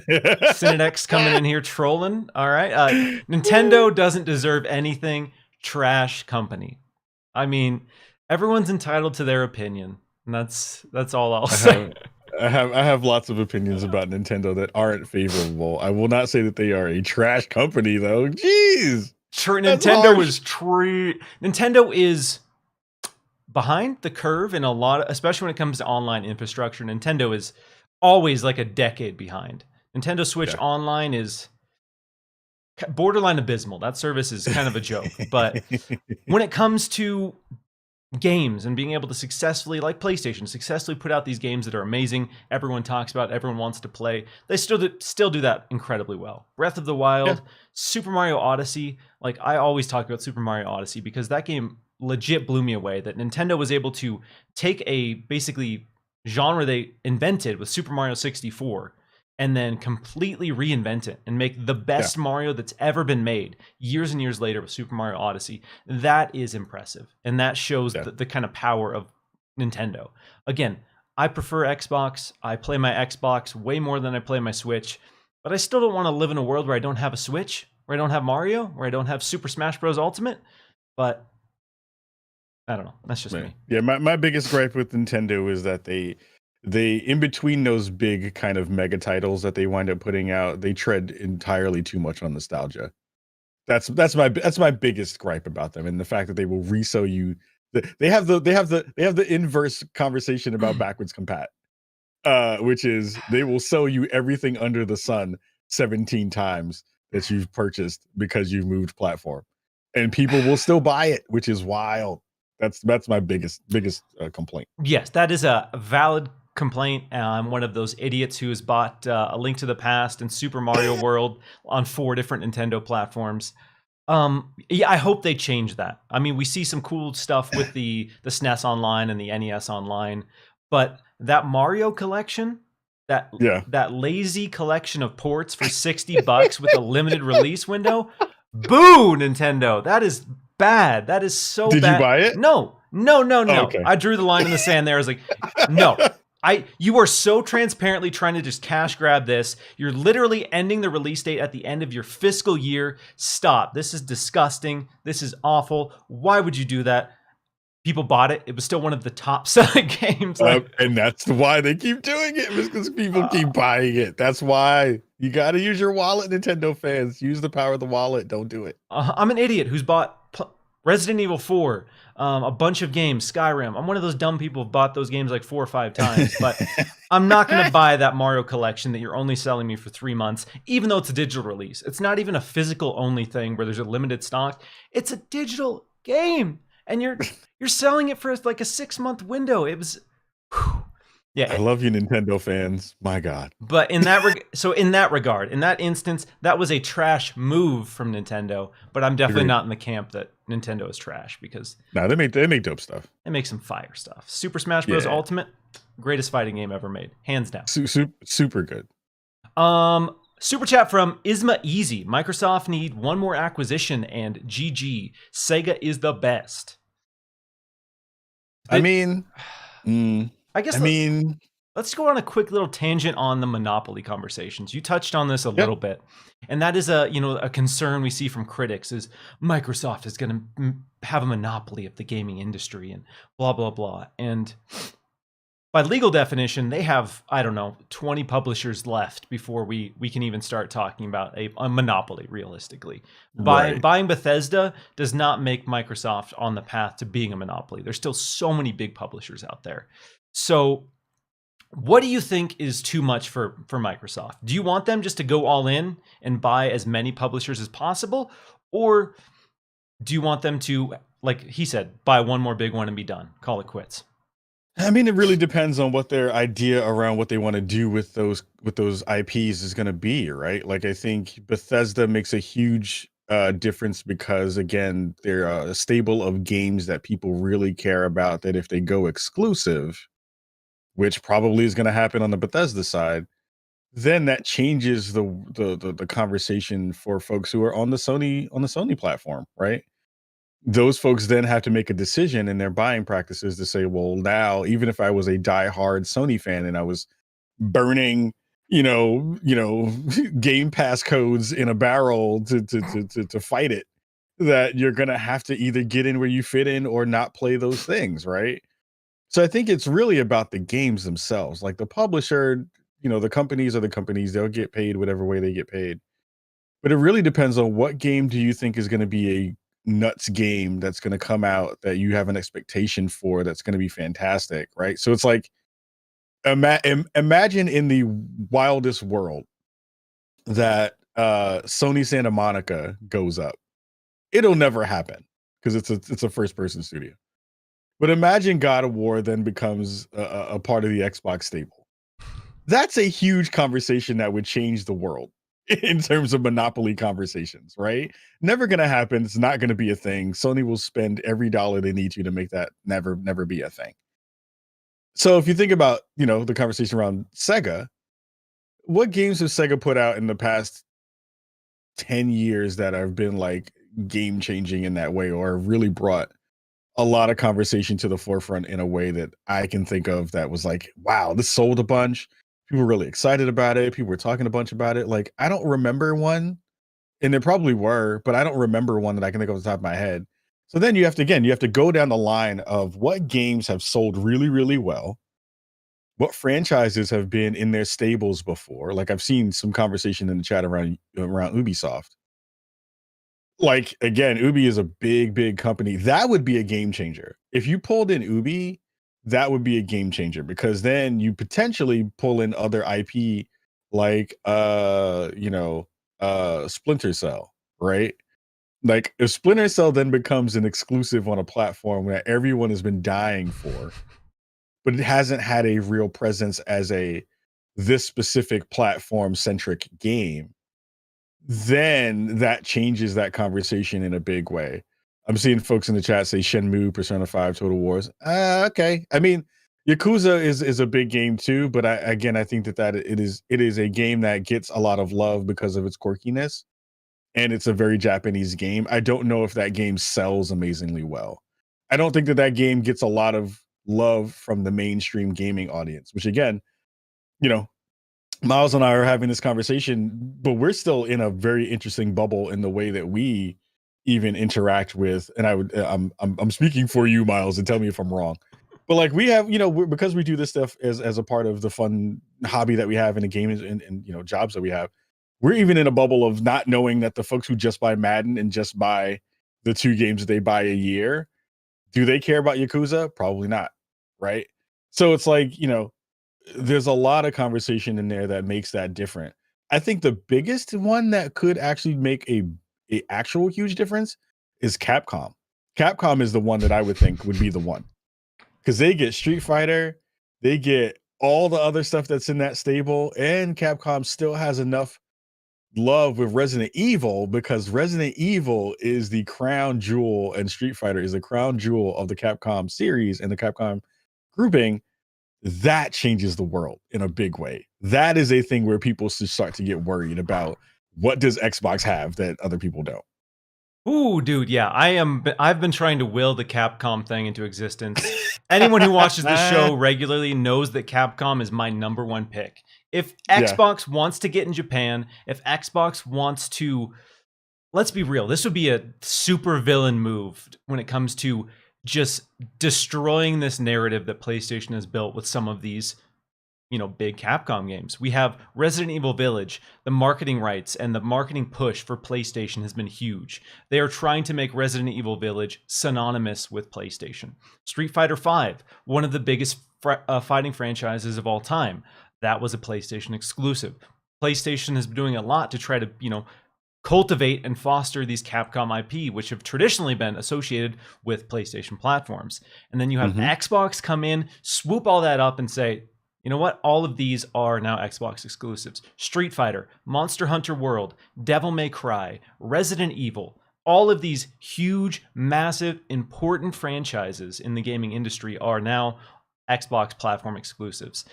Synodex coming in here trolling. All right. Nintendo doesn't deserve anything. Trash company. I mean, everyone's entitled to their opinion. And that's all I'll say. I have lots of opinions about Nintendo that aren't favorable. I will not say that they are a trash company, though. Jeez. Nintendo is behind the curve in a lot, especially when it comes to online infrastructure. Nintendo is always like a decade behind. Nintendo Switch Online is borderline abysmal. That service is kind of a joke. But when it comes to games and being able to successfully, like PlayStation, successfully put out these games that are amazing, everyone talks about, everyone wants to play, they still do that incredibly well. Breath of the Wild, Super Mario Odyssey. Like I always talk about Super Mario Odyssey because that game legit blew me away, that Nintendo was able to take a basically genre they invented with Super Mario 64 and then completely reinvent it and make the best Mario that's ever been made years and years later with Super Mario Odyssey. That is impressive. And that shows the kind of power of Nintendo. Again, I prefer Xbox. I play my Xbox way more than I play my Switch, but I still don't want to live in a world where I don't have a Switch, where I don't have Mario, where I don't have Super Smash Bros. Ultimate. But I don't know. That's just me. Yeah, my biggest gripe with Nintendo is that they in between those big kind of mega titles that they wind up putting out, they tread entirely too much on nostalgia. That's my biggest gripe about them, and the fact that they will resell you. They have the inverse conversation about backwards compat, which is they will sell you everything under the sun 17 times that you've purchased because you've moved platform, and people will still buy it, which is wild. That's my biggest complaint. Yes, that is a valid complaint. I'm one of those idiots who has bought A Link to the Past and Super Mario World on 4 different Nintendo platforms. I hope they change that. I mean, we see some cool stuff with the SNES Online and the NES Online, but that Mario collection, that lazy collection of ports for $60 with a limited release window, boo, Nintendo. That is bad. That is so bad. Did you buy it? No. Okay. I drew the line in the sand there. I was like, no. You are so transparently trying to just cash grab this. You're literally ending the release date at the end of your fiscal year. Stop. This is disgusting. This is awful. Why would you do that? People bought it. It was still one of the top selling games. And that's why they keep doing it, because people keep buying it. That's why you got to use your wallet, Nintendo fans. Use the power of the wallet. Don't do it. I'm an idiot who's bought Resident Evil 4, a bunch of games, Skyrim. I'm one of those dumb people who bought those games like 4 or 5 times, but I'm not going to buy that Mario collection that you're only selling me for 3 months, even though it's a digital release. It's not even a physical only thing where there's a limited stock. It's a digital game, and you're selling it for like a 6-month window. It was, yeah. I love you, Nintendo fans. My God. But in that in that instance, that was a trash move from Nintendo. But I'm definitely not in the camp that Nintendo is trash, because no, they make dope stuff. They make some fire stuff. Super Smash Bros. Ultimate, greatest fighting game ever made, hands down. Super good. Super chat from Isma Easy. Microsoft need one more acquisition and GG. Sega is the best. I mean, let's go on a quick little tangent on the monopoly conversations. You touched on this a little bit, and that is a concern we see from critics is Microsoft is going to have a monopoly of the gaming industry and blah, blah, blah. And by legal definition, they have, 20 publishers left before we can even start talking about a monopoly, realistically. Buying Bethesda does not make Microsoft on the path to being a monopoly. There's still so many big publishers out there. So what do you think is too much for Microsoft? Do you want them just to go all in and buy as many publishers as possible? Or do you want them to, like he said, buy one more big one and be done, call it quits? I mean, it really depends on what their idea around what they want to do with those IPs is going to be, right? Like, I think Bethesda makes a huge difference because, again, they're a stable of games that people really care about, that if they go exclusive, which probably is going to happen on the Bethesda side, then that changes the conversation for folks who are on the Sony platform, right? Those folks then have to make a decision in their buying practices to say, well, now, even if I was a diehard Sony fan and I was burning, Game Pass codes in a barrel to fight it, that you're going to have to either get in where you fit in or not play those things, right? So I think it's really about the games themselves. Like the publisher, the companies are the companies, they'll get paid whatever way they get paid. But it really depends on what game do you think is going to be a nuts game that's going to come out that you have an expectation for, that's going to be fantastic, right? So it's like, imagine in the wildest world that Sony Santa Monica goes up. It'll never happen because it's a first person studio. But imagine God of War then becomes a part of the Xbox stable. That's a huge conversation that would change the world in terms of monopoly conversations, right? Never going to happen. It's not going to be a thing. Sony will spend every dollar they need to make that never be a thing. So if you think about, the conversation around Sega, what games have Sega put out in the past 10 years that have been like game changing in that way, or really brought a lot of conversation to the forefront in a way that I can think of that was like, wow, this sold a bunch. People were really excited about it. People were talking a bunch about it. Like, I don't remember one, and there probably were, but I don't remember one that I can think of off the top of my head. So then you have to go down the line of what games have sold really, really well. What franchises have been in their stables before? Like, I've seen some conversation in the chat around Ubisoft. Like, again, Ubi is a big company. That would be a game changer. If you pulled in Ubi, that would be a game changer, because then you potentially pull in other IP like Splinter Cell, right? Like, if Splinter Cell then becomes an exclusive on a platform that everyone has been dying for, but it hasn't had a real presence as this specific platform centric game, then that changes that conversation in a big way. I'm seeing folks in the chat say Shenmue, Persona 5, Total Wars. Okay. I mean, Yakuza is a big game too, but I think that it is a game that gets a lot of love because of its quirkiness, and it's a very Japanese game. I don't know if that game sells amazingly well. I don't think that game gets a lot of love from the mainstream gaming audience, which, again, Miles and I are having this conversation, but we're still in a very interesting bubble in the way that we even interact with. And I'm speaking for you, Miles, and tell me if I'm wrong. But like, we have, because we do this stuff as a part of the fun hobby that we have in the games and jobs that we have, we're even in a bubble of not knowing that the folks who just buy Madden and just buy the 2 games that they buy a year. Do they care about Yakuza? Probably not, right? So it's like, there's a lot of conversation in there that makes that different. I think the biggest one that could actually make a actual huge difference is Capcom. Capcom is the one that I would think would be the one, because they get Street Fighter, they get all the other stuff that's in that stable, and Capcom still has enough love with Resident Evil, because Resident Evil is the crown jewel and Street Fighter is the crown jewel of the Capcom series and the Capcom grouping. That changes the world in a big way. That is a thing where people should start to get worried about, what does Xbox have that other people don't. Ooh, dude, yeah, I've been trying to will the Capcom thing into existence. Anyone who watches the show regularly knows that Capcom is my number one pick. If Xbox wants to get in Japan, if Xbox wants to, let's be real, this would be a super villain move when it comes to just destroying this narrative that PlayStation has built with some of these, big Capcom games. We have Resident Evil Village. The marketing rights and the marketing push for PlayStation has been huge. They are trying to make Resident Evil Village synonymous with PlayStation. Street Fighter V, one of the biggest fighting franchises of all time. That was a PlayStation exclusive. PlayStation has been doing a lot to try to, cultivate and foster these Capcom IP, which have traditionally been associated with PlayStation platforms. And then you have Xbox come in, swoop all that up and say, you know what? All of these are now Xbox exclusives. Street Fighter, Monster Hunter World, Devil May Cry, Resident Evil, all of these huge, massive, important franchises in the gaming industry are now Xbox platform exclusives.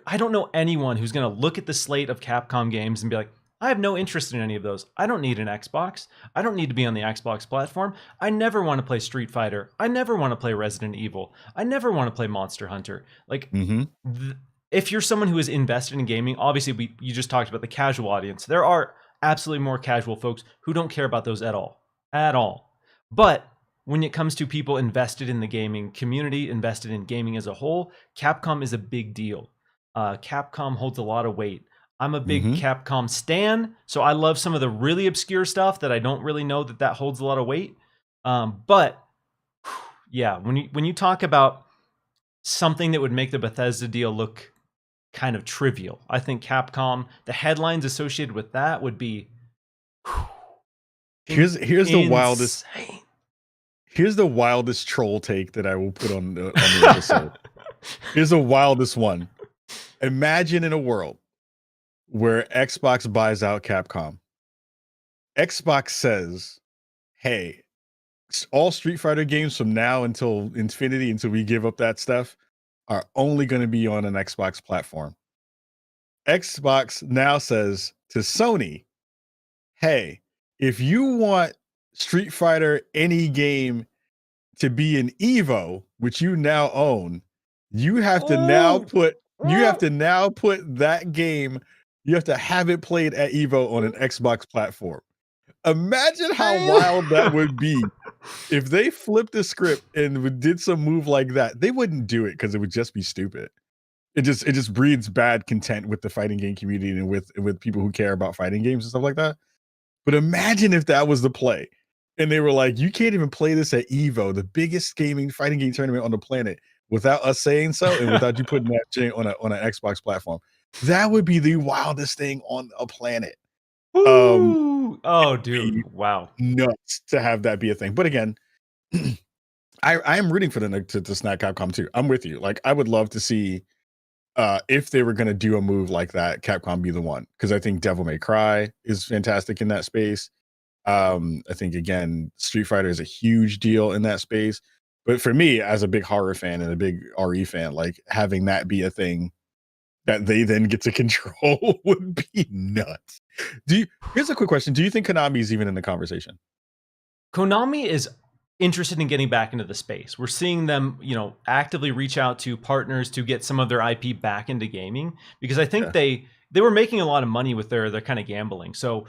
I don't know anyone who's going to look at the slate of Capcom games and be like, I have no interest in any of those. I don't need an Xbox. I don't need to be on the Xbox platform. I never want to play Street Fighter. I never want to play Resident Evil. I never want to play Monster Hunter. Like, if you're someone who is invested in gaming, obviously you just talked about the casual audience. There are absolutely more casual folks who don't care about those at all. At all. But when it comes to people invested in the gaming community, invested in gaming as a whole, Capcom is a big deal. Capcom holds a lot of weight. I'm a big Capcom stan, so I love some of the really obscure stuff that I don't really know that holds a lot of weight. But yeah, when you talk about something that would make the Bethesda deal look kind of trivial, I think Capcom, the headlines associated with that would be here's the wildest. Here's the wildest troll take that I will put on the episode. Here's the wildest one. Imagine in a world where Xbox buys out Capcom. Xbox says, hey, all Street Fighter games from now until infinity, until we give up that stuff, are only going to be on an Xbox platform. Xbox now says to Sony, hey, if you want Street Fighter any game to be an Evo, which you now own, you have to now put that game, you have to have it played at Evo on an Xbox platform. Imagine how wild that would be if they flipped the script and did some move like that. They wouldn't do it because it would just be stupid. It just breeds bad content with the fighting game community and with people who care about fighting games and stuff like that. But imagine if that was the play and they were like, you can't even play this at Evo, the biggest fighting game tournament on the planet, without us saying so and without you putting that on an Xbox platform. That would be the wildest thing on a planet. Oh, dude, wow, nuts to have that be a thing. But again, I am rooting for them to snap Capcom too. I'm with you. Like, I would love to see if they were going to do a move like that, Capcom be the one, because I think Devil May Cry is fantastic in that space. I think, again, Street Fighter is a huge deal in that space. But for me, as a big horror fan and a big RE fan, like, having that be a thing that they then get to control would be nuts. Here's a quick question. Do you think Konami is even in the conversation? Konami is interested in getting back into the space. We're seeing them, actively reach out to partners to get some of their IP back into gaming, because I think they were making a lot of money with their kind of gambling. So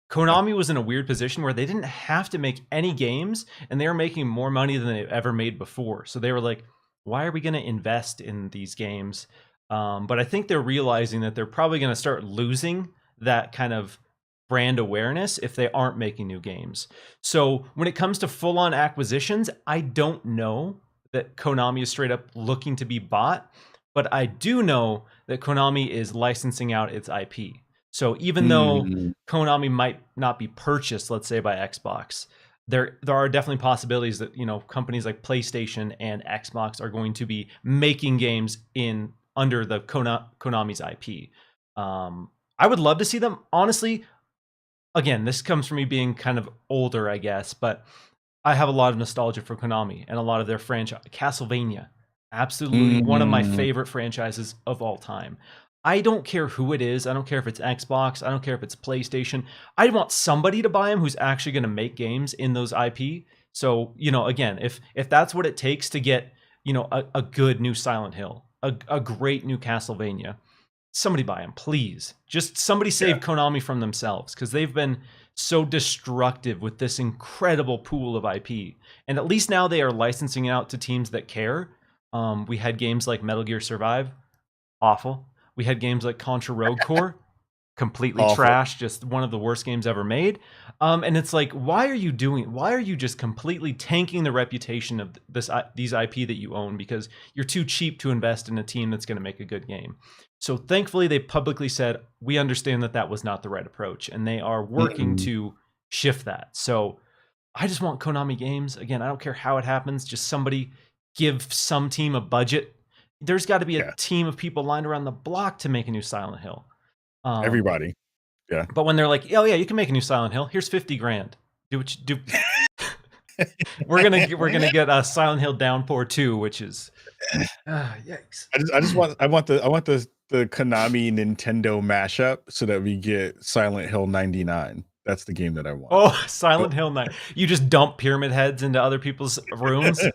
Konami was in a weird position where they didn't have to make any games, and they were making more money than they've ever made before. So they were like, why are we going to invest in these games? But I think they're realizing that they're probably going to start losing that kind of brand awareness if they aren't making new games. So when it comes to full-on acquisitions, I don't know that Konami is straight up looking to be bought, but I do know that Konami is licensing out its IP. So even though Konami might not be purchased, let's say by Xbox, there are definitely possibilities that, you know, companies like PlayStation and Xbox are going to be making games in under the Konami's IP. I would love to see them. Honestly, again, this comes from me being kind of older, I guess, but I have a lot of nostalgia for Konami and a lot of their franchise. Castlevania, absolutely one of my favorite franchises of all time. I don't care who it is. I don't care if it's Xbox. I don't care if it's PlayStation. I want somebody to buy them who's actually going to make games in those IP. So, you know, again, if that's what it takes to get, you know, a good new Silent Hill, a great new Castlevania, somebody buy them, please. Just somebody save Konami from themselves, because they've been so destructive with this incredible pool of IP. And at least now they are licensing it out to teams that care. We had games like Metal Gear Survive, awful. We had games like Contra Rogue Core, completely trash, just one of the worst games ever made. And it's like, why are you just completely tanking the reputation of these IP that you own because you're too cheap to invest in a team that's going to make a good game? So thankfully, they publicly said, we understand that was not the right approach, and they are working to shift that. So I just want Konami games. Again, I don't care how it happens. Just somebody give some team a budget. There's got to be a team of people lined around the block to make a new Silent Hill. Everybody. Yeah. But when they're like, oh yeah, you can make a new Silent Hill. Here's $50,000. Do what you do. we're gonna get a Silent Hill Downpour 2, which is yikes. I want the Konami Nintendo mashup so that we get Silent Hill 99. That's the game that I want. Oh, Silent Hill 9. You just dump pyramid heads into other people's rooms.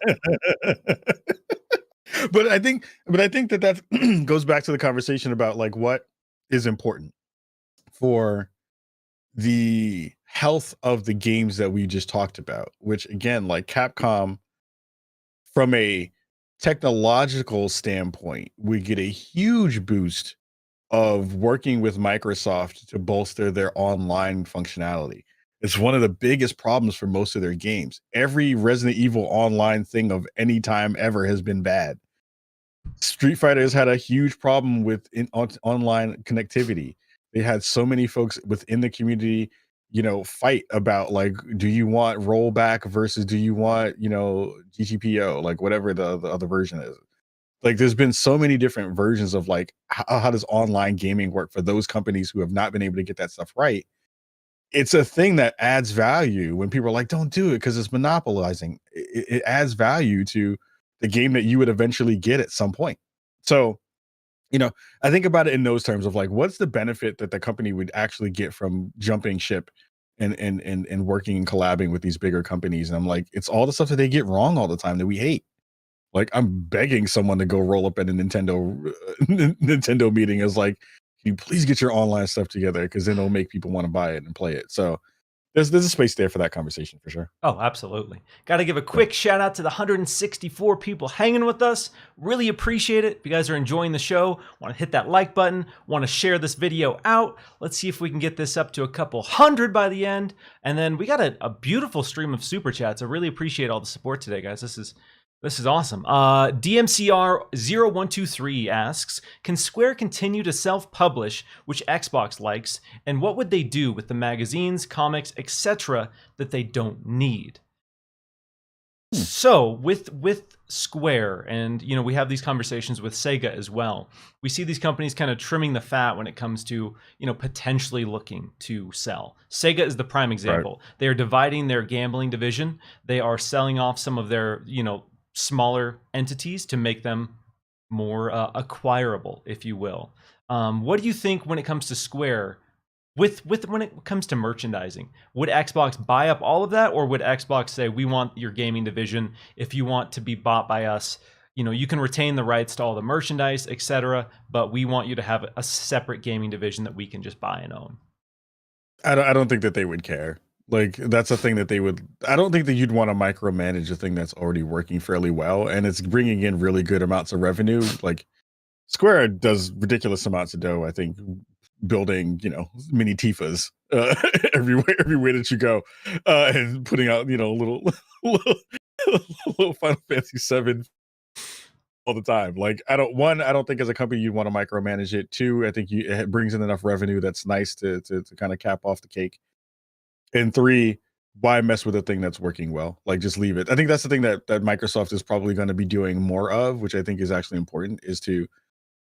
But I think that goes back to the conversation about like what is important for the health of the games that we just talked about, which again, like Capcom, from a technological standpoint, we get a huge boost of working with Microsoft to bolster their online functionality. It's one of the biggest problems for most of their games. Every Resident Evil online thing of any time ever has been bad. Street Fighter has had a huge problem with online connectivity. They had so many folks within the community, you know, fight about like, do you want rollback versus do you want, you know, GTPO, like whatever the other version is. Like there's been so many different versions of like how does online gaming work for those companies who have not been able to get that stuff right. It's a thing that adds value when people are like, don't do it because it's monopolizing. It adds value to the game that you would eventually get at some point. So, you know, I think about it in those terms of like, what's the benefit that the company would actually get from jumping ship and working and collabing with these bigger companies? And I'm like, it's all the stuff that they get wrong all the time that we hate. Like, I'm begging someone to go roll up at a Nintendo meeting as like, can you please get your online stuff together? Because then it'll make people want to buy it and play it. So there's a space there for that conversation for sure. Oh, absolutely. Got to give a quick shout out to the 164 people hanging with us. Really appreciate it. If you guys are enjoying the show, want to hit that like button, want to share this video out. Let's see if we can get this up to a couple hundred by the end. And then we got a beautiful stream of super chats. I really appreciate all the support today, guys. This is awesome. DMCR0123 asks, can Square continue to self-publish, which Xbox likes, and what would they do with the magazines, comics, etc. that they don't need? So with Square, and you know, we have these conversations with Sega as well. We see these companies kind of trimming the fat when it comes to, you know, potentially looking to sell. Sega is the prime example. Right. They are dividing their gambling division. They are selling off some of their, you know, smaller entities to make them more acquirable, if you will. What do you think when it comes to Square? When it comes to merchandising, would Xbox buy up all of that, or would Xbox say, we want your gaming division, if you want to be bought by us, you know, you can retain the rights to all the merchandise, etc., but we want you to have a separate gaming division that we can just buy and own? I don't think that they would care. Like, that's a thing that they would, I don't think that you'd want to micromanage a thing that's already working fairly well and it's bringing in really good amounts of revenue. Like, Square does ridiculous amounts of dough, I think, building, mini Tifas everywhere that you go, and putting out, little, little Final Fantasy 7 all the time. Like, I don't think as a company you want to micromanage it. Two, I think it brings in enough revenue that's nice to kind of cap off the cake. And three, why mess with a thing that's working well? Like, just leave it. I think that's the thing that Microsoft is probably going to be doing more of, which I think is actually important, is to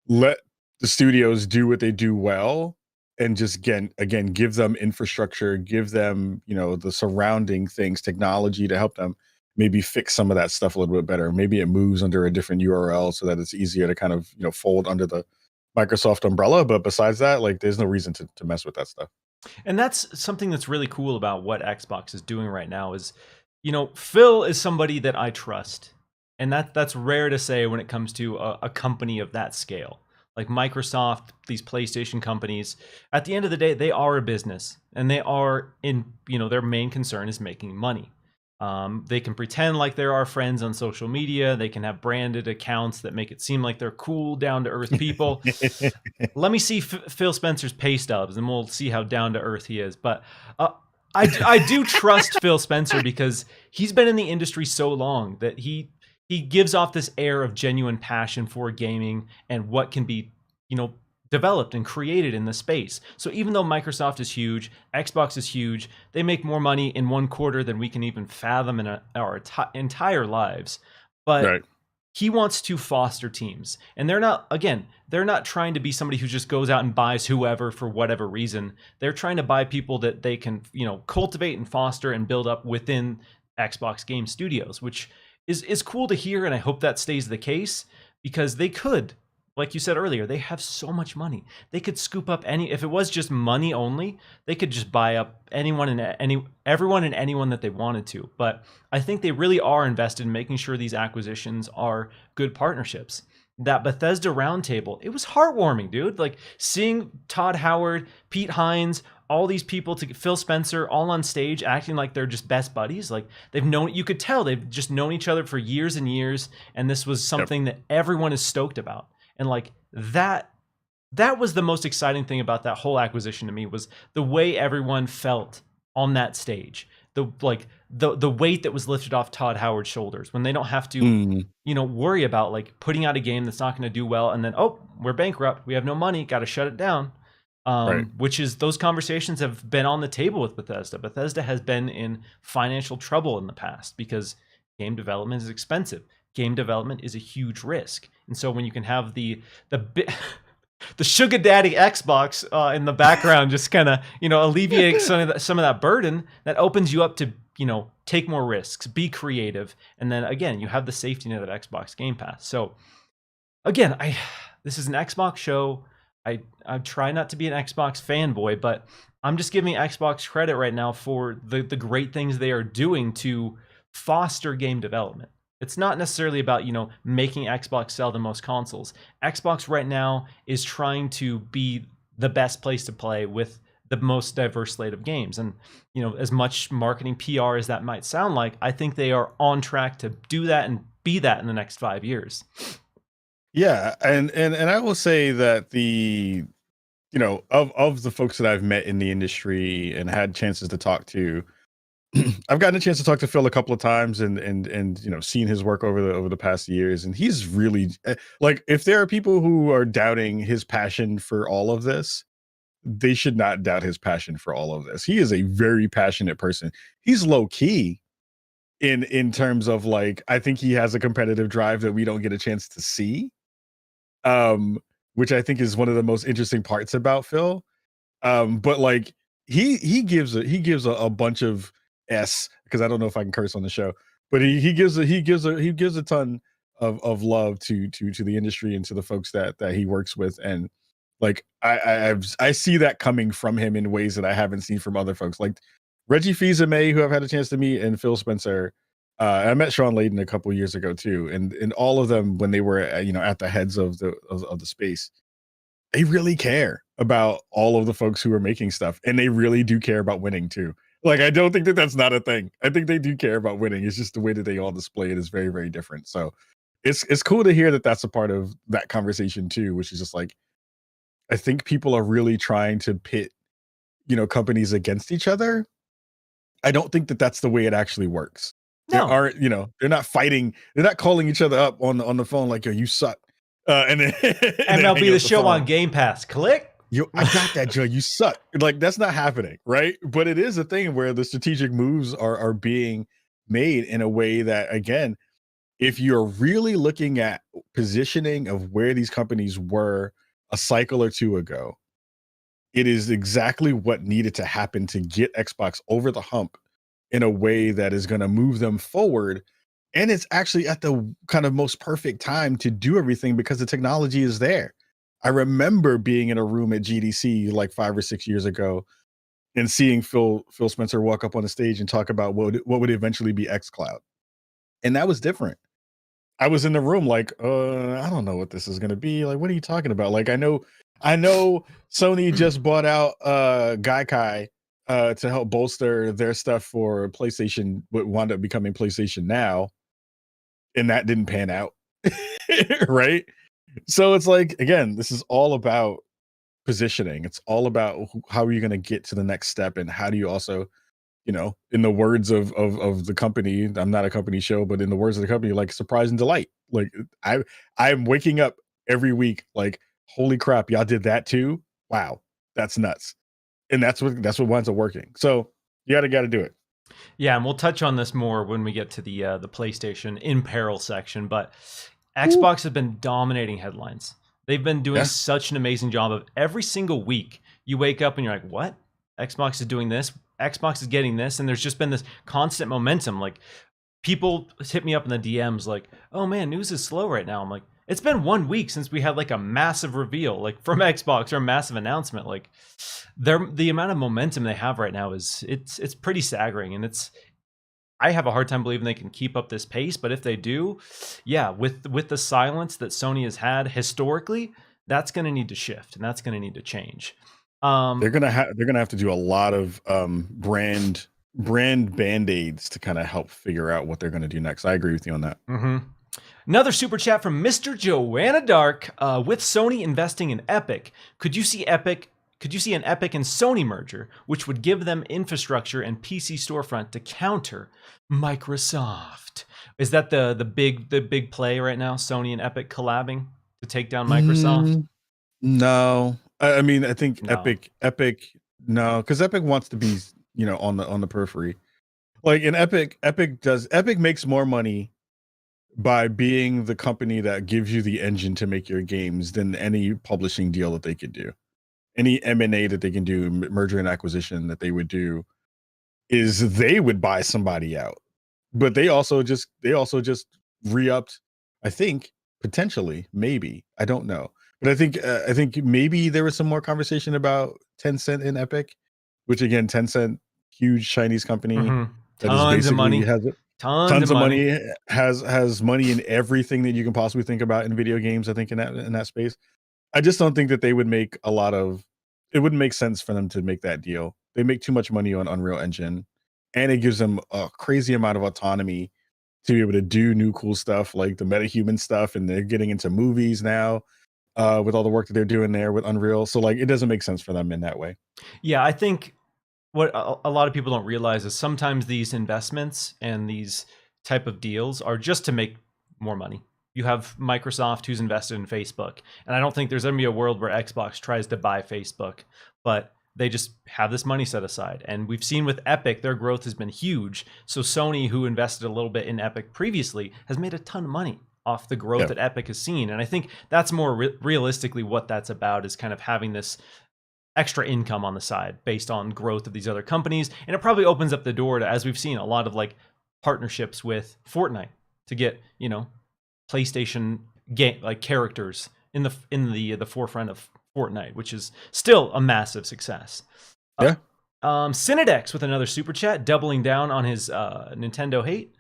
let the studios do what they do well, and just again give them infrastructure, give them, the surrounding things, technology, to help them maybe fix some of that stuff a little bit better. Maybe it moves under a different URL so that it's easier to kind of, fold under the Microsoft umbrella. But besides that, like, there's no reason to mess with that stuff. And that's something that's really cool about what Xbox is doing right now is, Phil is somebody that I trust. And that's rare to say when it comes to a company of that scale. Like Microsoft, these PlayStation companies, at the end of the day, they are a business, and they are their main concern is making money. They can pretend like they're our friends on social media. They can have branded accounts that make it seem like they're cool, down to earth people. Let me see Phil Spencer's pay stubs, and we'll see how down to earth he is. But I do trust Phil Spencer because he's been in the industry so long that he gives off this air of genuine passion for gaming and what can be, developed and created in the space. So even though Microsoft is huge, Xbox is huge, they make more money in one quarter than we can even fathom in our entire lives. But right. He wants to foster teams. And they're not trying to be somebody who just goes out and buys whoever for whatever reason. They're trying to buy people that they can, cultivate and foster and build up within Xbox Game Studios, which is cool to hear. And I hope that stays the case, because they could, like you said earlier, they have so much money. They could scoop up if it was just money only, they could just buy up everyone and anyone that they wanted to. But I think they really are invested in making sure these acquisitions are good partnerships. That Bethesda roundtable, it was heartwarming, dude. Like seeing Todd Howard, Pete Hines, all these people, to Phil Spencer, all on stage acting like they're just best buddies. Like you could tell they've just known each other for years and years. And this was something that everyone is stoked about. And like that was the most exciting thing about that whole acquisition to me, was the way everyone felt on that stage. The weight that was lifted off Todd Howard's shoulders when they don't have to, worry about like putting out a game that's not going to do well, and then, oh, we're bankrupt, we have no money, got to shut it down. Right. Which is, those conversations have been on the table with Bethesda. Bethesda has been in financial trouble in the past because game development is expensive. Game development is a huge risk. And so when you can have the sugar daddy Xbox in the background, just kind of, alleviate some of that burden, that opens you up to, take more risks, be creative. And then again, you have the safety net of Xbox Game Pass. So again, this is an Xbox show. I try not to be an Xbox fanboy, but I'm just giving Xbox credit right now for the great things they are doing to foster game development. It's not necessarily about, making Xbox sell the most consoles. Xbox right now is trying to be the best place to play with the most diverse slate of games. And, as much marketing PR as that might sound like, I think they are on track to do that and be that in the next 5 years. Yeah. And I will say that of the folks that I've met in the industry and had chances to talk to, I've gotten a chance to talk to Phil a couple of times and seen his work over the past years, and he's really, like, if there are people who are doubting his passion for all of this, they should not doubt his passion for all of this. He is a very passionate person. He's low key in terms of, like, I think he has a competitive drive that we don't get a chance to see, which I think is one of the most interesting parts about Phil. But like he gives a bunch of because I don't know if I can curse on the show, but he gives a ton of love to the industry and to the folks that he works with. And like I see that coming from him in ways that I haven't seen from other folks, like Reggie Fils-Aimé, who I've had a chance to meet, and Phil Spencer. I met Sean Layden a couple years ago too, and all of them, when they were at the heads of the space, they really care about all of the folks who are making stuff, and they really do care about winning too. Like, I don't think that's not a thing. I think they do care about winning. It's just the way that they all display it is very, very different. So it's cool to hear that that's a part of that conversation too, which is just like, I think people are really trying to pit, companies against each other. I don't think that that's the way it actually works. There No. aren't, they're not fighting. They're not calling each other up on the phone like, yo, you suck. And then, and then hang MLB The up the Show phone. on Game Pass. Click. Yo, I got that, Joe. You suck. Like, that's not happening, right? But it is a thing where the strategic moves are being made in a way that, again, if you're really looking at positioning of where these companies were a cycle or two ago, it is exactly what needed to happen to get Xbox over the hump in a way that is going to move them forward. And it's actually at the kind of most perfect time to do everything because the technology is there. I remember being in a room at GDC like 5 or 6 years ago and seeing Phil Spencer walk up on the stage and talk about what would eventually be xCloud. And that was different. I was in the room like, I don't know what this is going to be. Like, what are you talking about? Like, I know Sony just bought out Gaikai to help bolster their stuff for PlayStation, what wound up becoming PlayStation Now, and that didn't pan out. Right? So it's like, again, this is all about positioning. It's all about how are you going to get to the next step, and how do you also, in the words of the company, I'm not a company show, but in the words of the company, like, surprise and delight. Like, I'm waking up every week like, holy crap, y'all did that too. Wow, that's nuts. And that's what winds up working. So you gotta do it. Yeah, and we'll touch on this more when we get to the PlayStation in Peril section. But Xbox has been dominating headlines. They've been doing such an amazing job of every single week. You wake up and you're like, what? Xbox is doing this. Xbox is getting this. And there's just been this constant momentum. Like, people hit me up in the DMs like, oh man, news is slow right now. I'm like, it's been 1 week since we had like a massive reveal, like from Xbox, or a massive announcement. Like, the amount of momentum they have right now is it's pretty staggering. And I have a hard time believing they can keep up this pace, but if they do, yeah, with the silence that Sony has had historically, that's going to need to shift, and that's going to need to change. They're gonna have to do a lot of brand band-aids to kind of help figure out what they're going to do next. I agree with you on that. Mm-hmm. Another super chat from Mr. Joanna Dark. With Sony investing in Epic, could you see an Epic and Sony merger, which would give them infrastructure and PC storefront to counter Microsoft? Is that the big play right now? Sony and Epic collabing to take down Microsoft? No, I mean, I think No. Epic, no, because Epic wants to be, on the periphery. Like, in Epic makes more money by being the company that gives you the engine to make your games than any publishing deal that they could do. Any M&A that they can do, merger and acquisition that they would do, is they would buy somebody out. But they also just re-upped, I think, potentially, maybe, I don't know. But I think maybe there was some more conversation about Tencent in Epic, which, again, Tencent, huge Chinese company, Mm-hmm. that is Tons of money. has tons of money, has money in everything that you can possibly think about in video games. I think in that space, I just don't think that they would make it wouldn't make sense for them to make that deal. They make too much money on Unreal Engine, and it gives them a crazy amount of autonomy to be able to do new cool stuff like the metahuman stuff, and they're getting into movies now with all the work that they're doing there with Unreal. So, like, it doesn't make sense for them in that way. Yeah, I think what a lot of people don't realize is sometimes these investments and these type of deals are just to make more money. You have Microsoft, who's invested in Facebook, and I don't think there's going to be a world where Xbox tries to buy Facebook, but they just have this money set aside. And we've seen with Epic, their growth has been huge. So Sony, who invested a little bit in Epic previously, has made a ton of money off the growth that Epic has seen. And I think that's more realistically what that's about, is kind of having this extra income on the side based on growth of these other companies. And it probably opens up the door to, as we've seen, a lot of like partnerships with Fortnite to get, PlayStation game like characters in the forefront of Fortnite, which is still a massive success. Yeah. Cinedex with another super chat, doubling down on his Nintendo hate.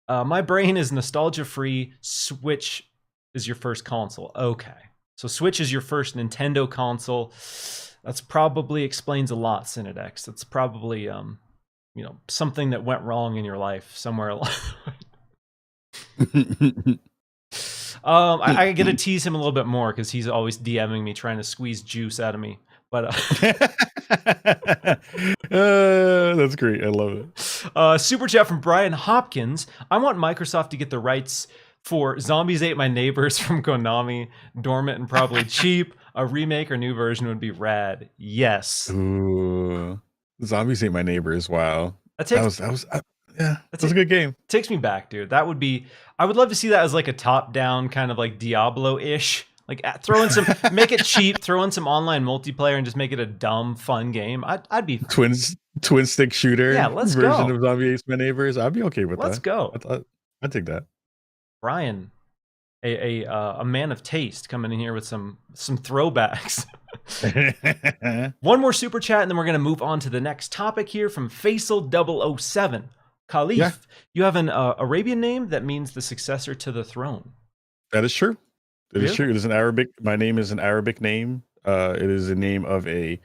My brain is nostalgia free. Switch is your first console. Okay, so Switch is your first Nintendo console. That's probably explains a lot, Cinedex. That's probably something that went wrong in your life somewhere along. I get to tease him a little bit more because he's always DMing me trying to squeeze juice out of me. But that's great. I love it. Super chat from Brian Hopkins. I want Microsoft to get the rights for Zombies Ate My Neighbors from Konami, dormant and probably cheap. A remake or new version would be rad. Yes. Ooh, Zombies Ate My Neighbors. Wow. Yeah, that's a good game. Takes me back, dude. That would be. I would love to see that as like a top-down kind of like Diablo-ish. Like throw in some, make it cheap, throw in some online multiplayer, and just make it a dumb, fun game. I'd be twin stick shooter. Yeah, let's version go. of Zombie Ate My Neighbors. I'd be okay with Let's that. go. I'd take that. Brian, a man of taste, coming in here with some throwbacks. One more super chat, and then we're going to move on to the next topic here from Faisal007. Kahlief, you have an Arabian name that means the successor to the throne. That is true. It is true. It is an Arabic. My name is an Arabic name. It is the name of a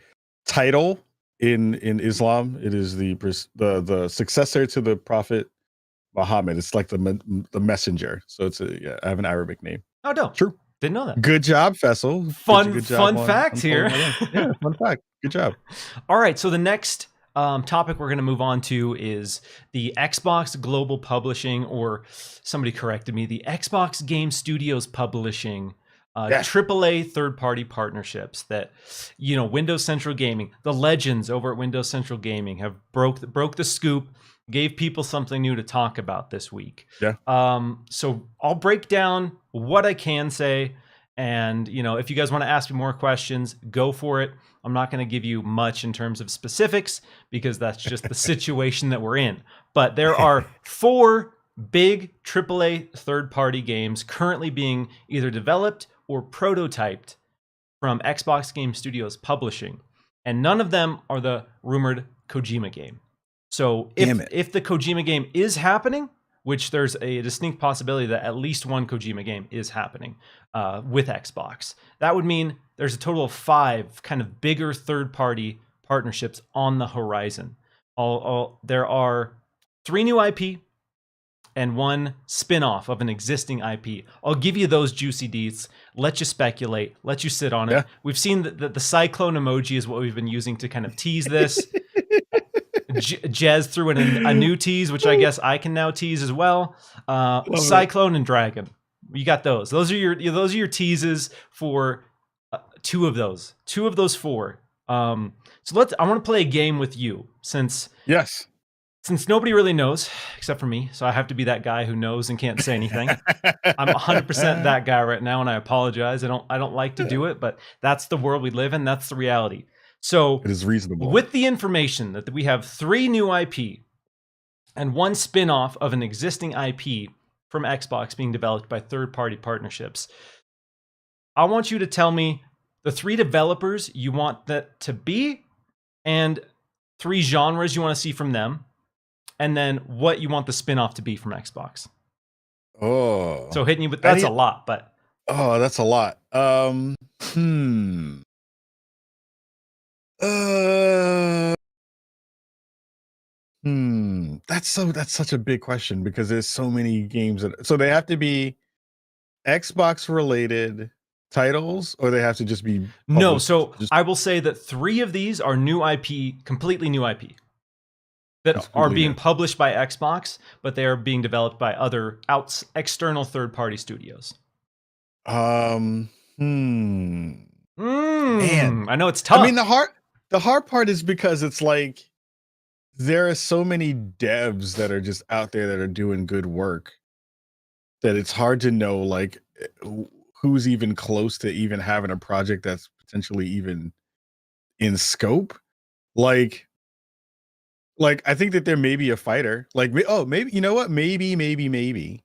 title in Islam. It is the successor to the Prophet Muhammad. It's like the messenger. So I have an Arabic name. Oh, no. True. Didn't know that. Good job, Faisal. Fun fact here. Yeah, fun fact. Good job. All right. So the next topic we're going to move on to is the Xbox Global Publishing, or somebody corrected me, the Xbox Game Studios Publishing, AAA third-party partnerships that, Windows Central Gaming, the legends over at Windows Central Gaming have broke the scoop, gave people something new to talk about this week. Yeah. So I'll break down what I can say, and if you guys want to ask me more questions, go for it. I'm not going to give you much in terms of specifics because that's just the situation that we're in. But there are 4 big AAA third-party games currently being either developed or prototyped from Xbox Game Studios Publishing, and none of them are the rumored Kojima game. So if the Kojima game is happening, which there's a distinct possibility that at least one Kojima game is happening with Xbox, that would mean there's a total of 5 kind of bigger third-party partnerships on the horizon. There are 3 new IP and 1 spin-off of an existing IP. I'll give you those juicy deets, let you speculate, let you sit on it. Yeah. We've seen the cyclone emoji is what we've been using to kind of tease this. Jez threw in a new tease, which I guess I can now tease as well. Cyclone and Dragon. You got those. Those are your teases for 2 of those. 2 of those 4. I want to play a game with you since nobody really knows except for me. So I have to be that guy who knows and can't say anything. I'm 100% that guy right now, and I apologize. I don't like to do it, but that's the world we live in. That's the reality. So it is reasonable. With the information that we have 3 new IP and 1 spin-off of an existing IP from Xbox being developed by third-party partnerships, I want you to tell me the 3 developers you want that to be and 3 genres you want to see from them, and then what you want the spin-off to be from Xbox. Oh. So hitting you with that's a lot, but that's a lot. That's such a big question because there's so many games so they have to be Xbox related titles, or they have to just be no. So I will say that 3 of these are new IP, completely new IP that are being published by Xbox, but they are being developed by other external third-party studios. Man, I know it's tough. I mean, the hard part is because it's like there are so many devs that are just out there that are doing good work that it's hard to know like who's even close to even having a project that's potentially even in scope. Like I think that there may be a fighter. Like, maybe you know what? Maybe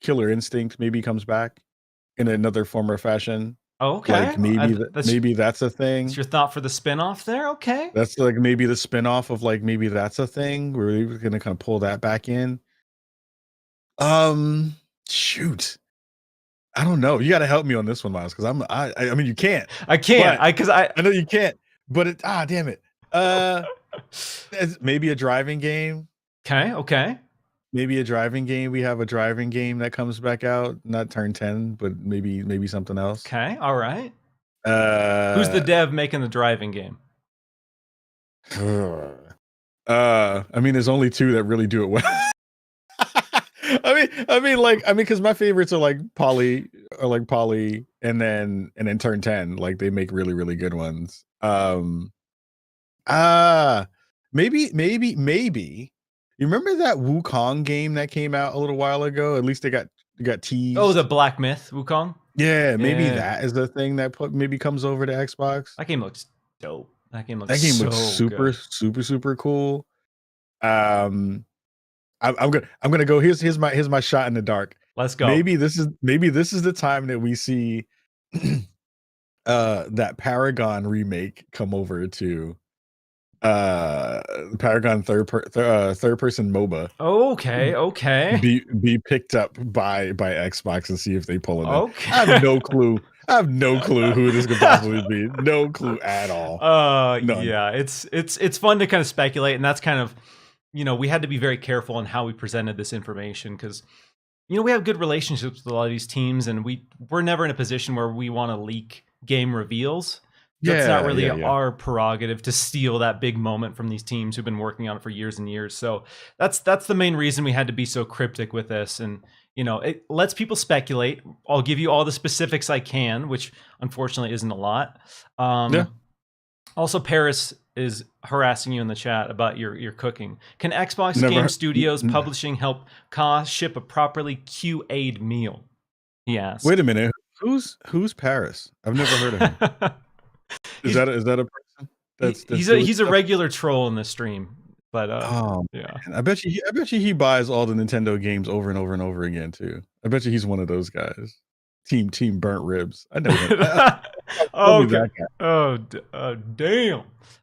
Killer Instinct maybe comes back in another form or fashion. Oh, okay. Like maybe that's a thing. That's your thought for the spinoff there? Okay. That's like maybe the spinoff of like maybe that's a thing. We're gonna kind of pull that back in. Shoot. I don't know. You gotta help me on this one, Miles, because I mean you can't. I can't. I know you can't, but damn it. Maybe a driving game. Okay. maybe a driving game. We have a driving game that comes back out, not Turn 10, but maybe something else. Okay, all right. Who's the Uh, dev making the driving game? I mean, there's only two that really do it well. Because my favorites are like Poly, and then Turn 10. Like they make really, really good ones. Maybe. You remember that Wukong game that came out a little while ago? At least they got teased. Oh, the Black Myth Wukong. Yeah, maybe that is the thing that maybe comes over to Xbox. That game looks dope. That game looks super, good. super cool. I'm gonna go. Here's my shot in the dark. Let's go. Maybe this is the time that we see that Paragon remake come over to Paragon third person MOBA. Okay. Be picked up by Xbox and see if they pull it. Okay. I have no clue. Who this could possibly be. No clue at all. None. Yeah, it's fun to kind of speculate, and that's kind of, we had to be very careful on how we presented this information because, we have good relationships with a lot of these teams, and we're never in a position where we want to leak game reveals. That's not really our prerogative to steal that big moment from these teams who've been working on it for years and years. So that's the main reason we had to be so cryptic with this. And, it lets people speculate. I'll give you all the specifics I can, which unfortunately isn't a lot. Also, Paris is harassing you in the chat about your cooking. Can Xbox Game Studios Publishing help Ka ship a properly QA'd meal? He asked. Wait a minute. Who's Paris? I've never heard of him. Is that a person? He's a regular troll in the stream, but yeah. Man, I bet you he buys all the Nintendo games over and over and over again too. I bet you he's one of those guys. Team burnt ribs. I know him. Okay. Damn.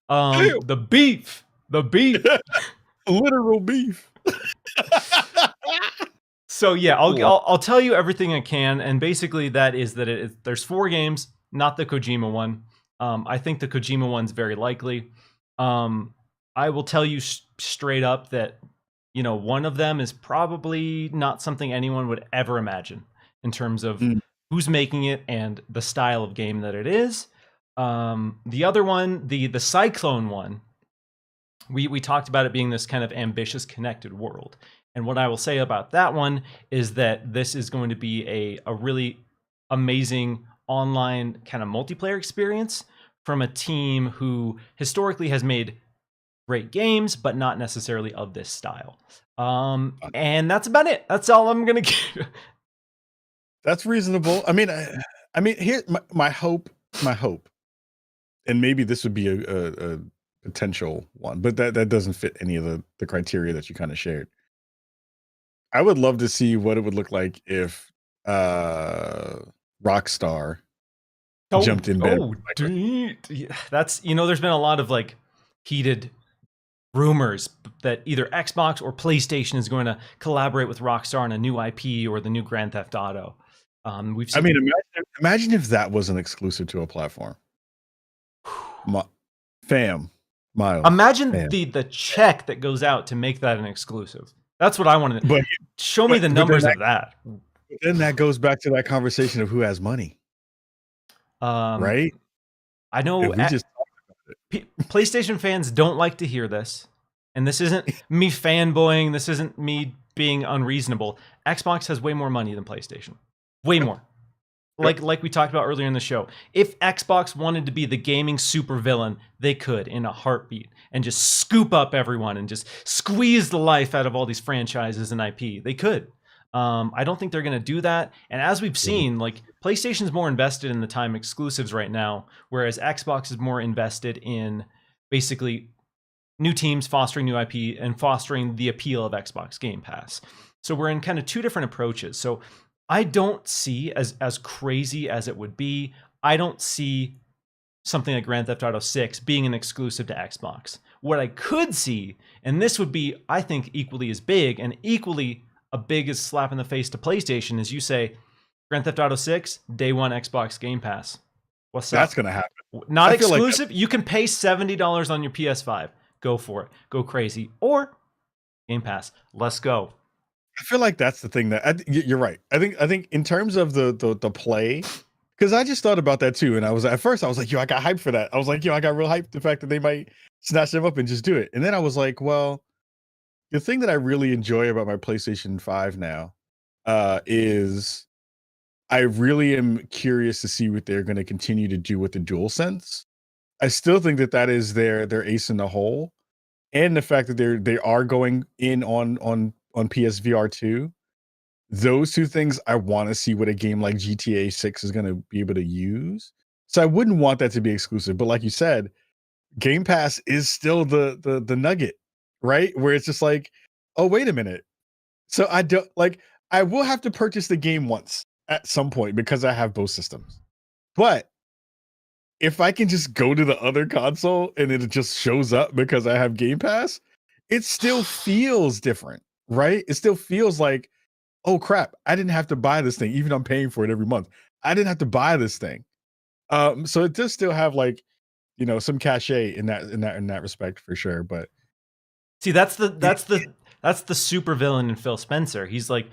The beef. Literal beef. So yeah, I'll tell you everything I can, and basically that is that there's 4 games, not the Kojima one. I think the Kojima one's very likely. I will tell you straight up that, one of them is probably not something anyone would ever imagine in terms of who's making it and the style of game that it is. The other one, the Cyclone one, we talked about it being this kind of ambitious connected world. And what I will say about that one is that this is going to be a really amazing online kind of multiplayer experience from a team who historically has made great games, but not necessarily of this style. And that's about it. That's all I'm going to give. That's reasonable. I mean, here my hope, and maybe this would be a potential one, but that doesn't fit any of the criteria that you kind of shared. I would love to see what it would look like if Rockstar jumped in bed. That's, there's been a lot of like heated rumors that either Xbox or PlayStation is going to collaborate with Rockstar on a new IP or the new Grand Theft Auto. We've seen. Imagine if that was an exclusive to a platform. Miles. Imagine the check that goes out to make that an exclusive. That's what I want to. But show me the numbers of that. Then that goes back to that conversation of who has money. Right? I know PlayStation fans don't like to hear this, and this isn't me fanboying. This isn't me being unreasonable. Xbox has way more money than PlayStation. Way more. Like we talked about earlier in the show. If Xbox wanted to be the gaming supervillain, they could in a heartbeat and just scoop up everyone and just squeeze the life out of all these franchises and IP. They could. I don't think they're going to do that. And as we've seen, like PlayStation's more invested in the time exclusives right now, whereas Xbox is more invested in basically new teams fostering new IP and fostering the appeal of Xbox Game Pass. So we're in kind of 2 different approaches. So I don't see, as crazy as it would be, I don't see something like Grand Theft Auto 6 being an exclusive to Xbox. What I could see, and this would be, I think, equally as big and equally a big as slap in the face to PlayStation, is you say, Grand Theft Auto 6, day one Xbox Game Pass. What's up? That's going to happen. Not exclusive. You can pay $70 on your PS5. Go for it. Go crazy. Or Game Pass. Let's go. I feel like that's the thing that you're right. I think in terms of the play, because I just thought about that too, and I was at first I was like, yo, I got hyped for that. I was like, yo, I got real hyped the fact that they might snatch them up and just do it. And then I was like, well, the thing that I really enjoy about my PlayStation 5 now is I really am curious to see what they're going to continue to do with the DualSense. I still think that that is their ace in the hole, and the fact that they are going in on PSVR 2. Those two things I want to see what a game like GTA 6 is going to be able to use. So I wouldn't want that to be exclusive, but like you said, Game Pass is still the nugget, right? Where it's just like, oh, wait a minute. So I don't like I will have to purchase the game once at some point because I have both systems. But if I can just go to the other console and it just shows up because I have Game Pass, it still feels different, right? It still feels like, oh crap, I didn't have to buy this thing, even though I'm paying for it every month. I didn't have to buy this thing. So it does still have like, some cachet in that respect for sure. But See, that's the super villain in Phil Spencer. He's like,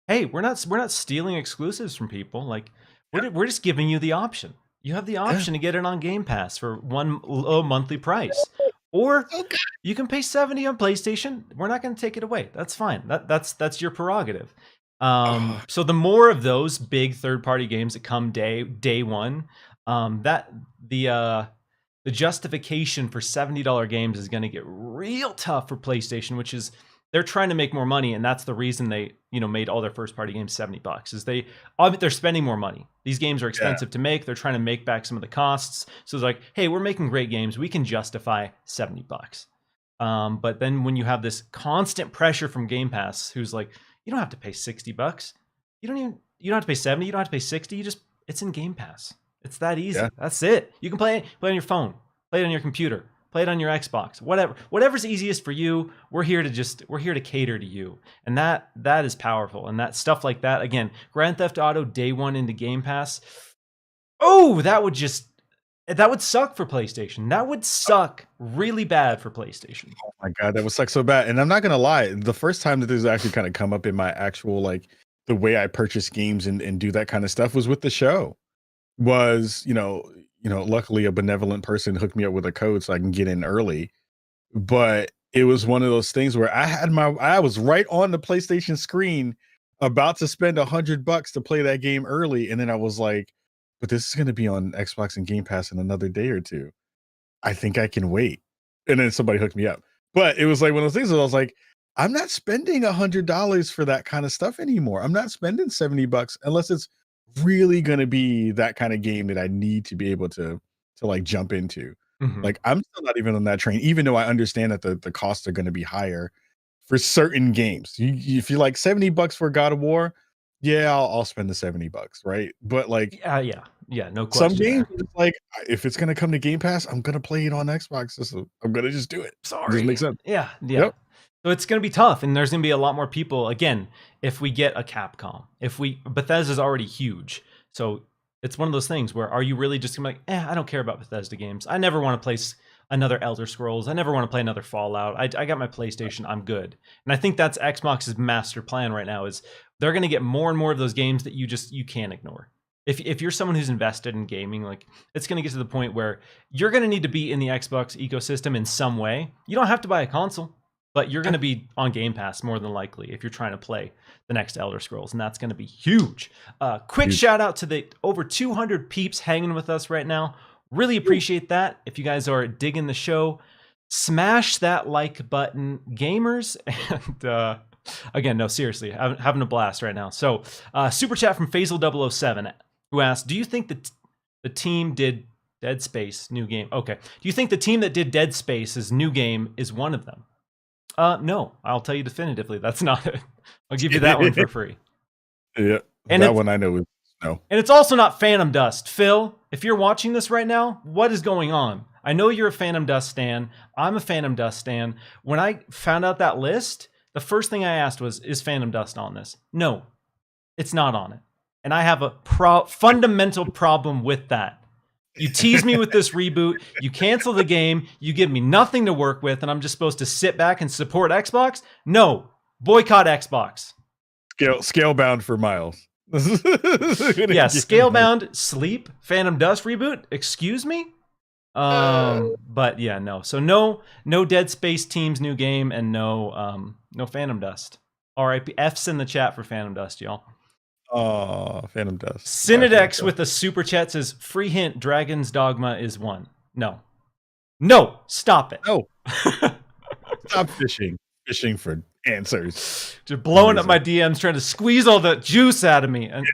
hey, we're not stealing exclusives from people. Like, we're just giving you the option. You have the option to get it on Game Pass for one low monthly price, or you can pay $70 on PlayStation. We're not going to take it away. That's fine. That's your prerogative. So the more of those big third-party games that come day one, that the justification for $70 games is going to get real tough for PlayStation, which is they're trying to make more money, and that's the reason they made all their first-party games $70. Is they're spending more money. These games are expensive to make. They're trying to make back some of the costs. So it's like, hey, we're making great games. We can justify $70. But then when you have this constant pressure from Game Pass, who's like, you don't have to pay $60. You don't have to pay 70. You don't have to pay 60. It's in Game Pass. It's that easy. Yeah. That's it. You can play it on your phone, play it on your computer, play it on your Xbox, whatever's easiest for you. We're here to cater to you. And that is powerful. And that stuff like that, again, Grand Theft Auto day one into Game Pass. Oh, that would suck for PlayStation. That would suck really bad for PlayStation. Oh my God, that would suck so bad. And I'm not going to lie. The first time that this actually kind of come up in my actual, like the way I purchase games and do that kind of stuff was with the show. Was luckily a benevolent person hooked me up with a code so I can get in early. But it was one of those things where I was right on the PlayStation screen about to spend $100 to play that game early, and then I was like, but this is going to be on Xbox and Game Pass in another day or two. I think I can wait. And then somebody hooked me up. But it was like one of those things where I was like, I'm not spending $100 for that kind of stuff anymore. I'm not spending $70 unless it's really going to be that kind of game that I need to be able to like jump into. Mm-hmm. Like I'm still not even on that train, even though I understand that the costs are going to be higher for certain games. If you're like $70 for God of War, yeah, I'll spend the $70, right? But like, yeah, no question. Some games, like if it's going to come to Game Pass, I'm going to play it on Xbox. So I'm going to just do it. Sorry, it doesn't make sense. Yeah. Yep. So it's going to be tough, and there's going to be a lot more people. Again, if we get a Capcom, Bethesda's already huge, so it's one of those things where are you really just going to be like, I don't care about Bethesda games. I never want to play another Elder Scrolls. I never want to play another Fallout. I got my PlayStation. I'm good. And I think that's Xbox's master plan right now is they're going to get more and more of those games that you can't ignore. If you're someone who's invested in gaming, like it's going to get to the point where you're going to need to be in the Xbox ecosystem in some way. You don't have to buy a console. But you're going to be on Game Pass more than likely if you're trying to play the next Elder Scrolls, and that's going to be huge. Quick shout out to the over 200 peeps hanging with us right now. Really appreciate that. If you guys are digging the show, smash that like button, gamers. And again, no, seriously, I'm having a blast right now. So super chat from Faisal007 who asked, do you think that the team did Dead Space new game? Okay. Do you think the team that did Dead Space's new game is one of them? No, I'll tell you definitively that's not it. I'll give you that one for free. Yeah, and that one I know is no. And it's also not Phantom Dust. Phil, if you're watching this right now, what is going on? I know you're a Phantom Dust stan. I'm a Phantom Dust stan. When I found out that list, the first thing I asked was, is Phantom Dust on this? No, it's not on it. And I have a fundamental problem with that. You tease me with this reboot, you cancel the game, you give me nothing to work with, and I'm just supposed to sit back and support Xbox? No, boycott Xbox. Scalebound for Miles. Yeah, Scalebound, Sleep, Phantom Dust reboot. Excuse me. But yeah, no. So no Dead Space Team's new game, and no Phantom Dust. R.I.P. F's in the chat for Phantom Dust, y'all. Oh, Phantom Dust. Synodex with a super chat says, free hint, Dragon's Dogma is one. No, stop it. No. Stop fishing for answers. Just blowing up my DMs, trying to squeeze all the juice out of me. And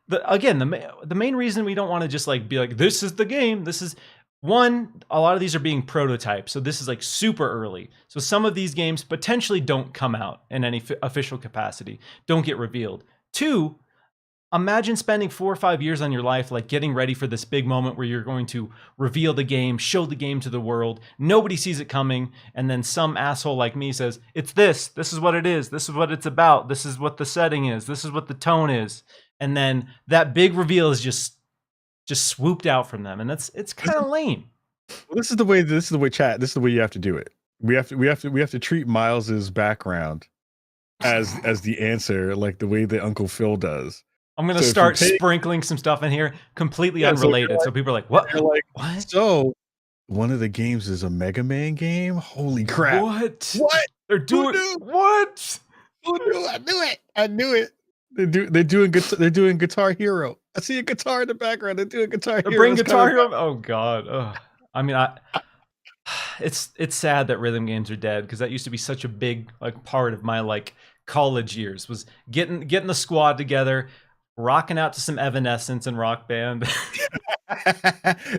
the main reason we don't want to just like be like, this is the game. This is one, a lot of these are being prototypes. So this is like super early. So some of these games potentially don't come out in any official capacity, don't get revealed. Two, imagine spending 4 or 5 years on your life, like getting ready for this big moment where you're going to reveal the game, show the game to the world. Nobody sees it coming. And then some asshole like me says, it's this is what it is. This is what it's about. This is what the setting is. This is what the tone is. And then that big reveal is just swooped out from them. And it's kind of lame. Well, this is the way chat. This is the way you have to do it. We have to treat Miles's background as the answer, like the way that Uncle Phil does. I'm going to start sprinkling some stuff in here, completely unrelated. So people are like, what? Like, what? So one of the games is a Mega Man game? Holy crap. What? They're doing what? Who knew? I knew it. They're doing Guitar Hero. I see a guitar in the background. They're doing Guitar Hero. Bring Guitar Hero. Oh God. Ugh. I mean, it's sad that rhythm games are dead, because that used to be such a big like part of my like college years, was getting the squad together, rocking out to some Evanescence and Rock Band.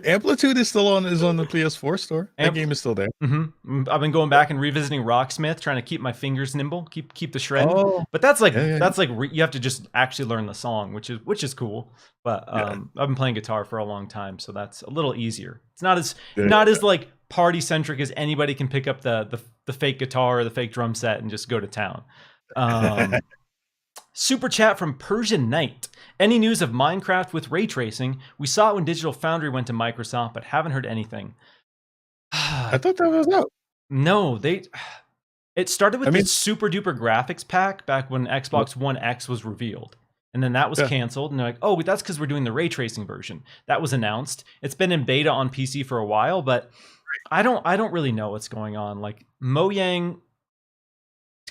Amplitude is on the PS4 store. That game is still there. Mm-hmm. I've been going back and revisiting Rocksmith, trying to keep my fingers nimble, keep the shred. Oh, but that's like you have to just actually learn the song, which is cool. But I've been playing guitar for a long time, so that's a little easier. It's not as like party centric as anybody can pick up the fake guitar or the fake drum set and just go to town. Super chat from Persian Knight. Any news of Minecraft with ray tracing? We saw it when Digital Foundry went to Microsoft, but haven't heard anything. I thought that was out. No, it started with this super duper graphics pack back when Xbox One X was revealed. And then that was canceled. And they're like, oh, that's because we're doing the ray tracing version. That was announced. It's been in beta on PC for a while, but I don't really know what's going on. Like Mojang,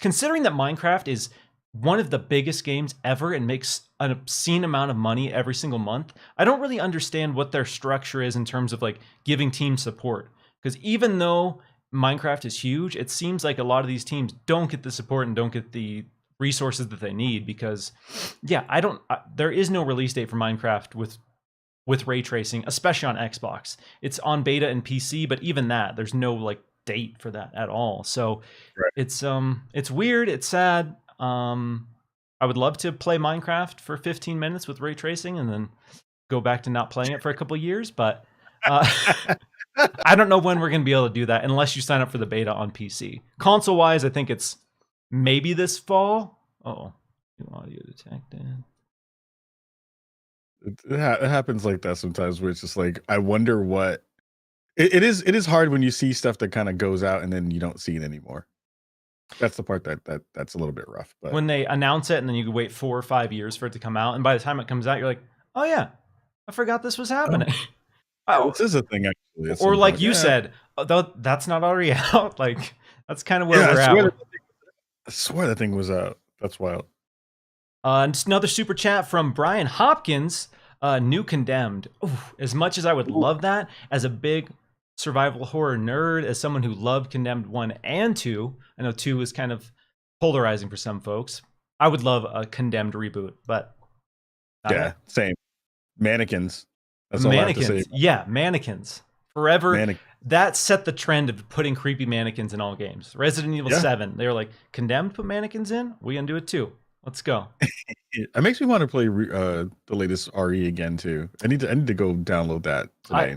considering that Minecraft is one of the biggest games ever and makes an obscene amount of money every single month, I don't really understand what their structure is in terms of like giving team support. Because even though Minecraft is huge, it seems like a lot of these teams don't get the support and don't get the resources that they need, because there is no release date for Minecraft with ray tracing, especially on Xbox. It's on beta and PC, but even that, there's no like date for that at all. So it's weird, it's sad. I would love to play Minecraft for 15 minutes with ray tracing and then go back to not playing it for a couple of years, but I don't know when we're going to be able to do that unless you sign up for the beta on PC. Console wise, I think it's maybe this fall. Oh, audio detected. It happens like that sometimes, where it's just like, I wonder what it is hard when you see stuff that kind of goes out and then you don't see it anymore. That's the part that's a little bit rough. But when they announce it and then you wait 4 or 5 years for it to come out, and by the time it comes out, you're like, oh yeah, I forgot this was happening. Oh, this is a thing actually. Or like you said, that's not already out. Like that's kind of where we're at. I swear that thing was out. That's wild. And just another super chat from Brian Hopkins. New Condemned. Ooh, as much as I would love that, as a big survival horror nerd, as someone who loved Condemned 1 and 2, I know 2 is kind of polarizing for some folks. I would love a Condemned reboot, but same. Mannequins. That's all I have to say. Yeah, mannequins. Forever. That set the trend of putting creepy mannequins in all games. Resident Evil 7, they were like, Condemned put mannequins in? We gonna do it too. Let's go. It makes me want to play the latest RE again too. I need to go download that today.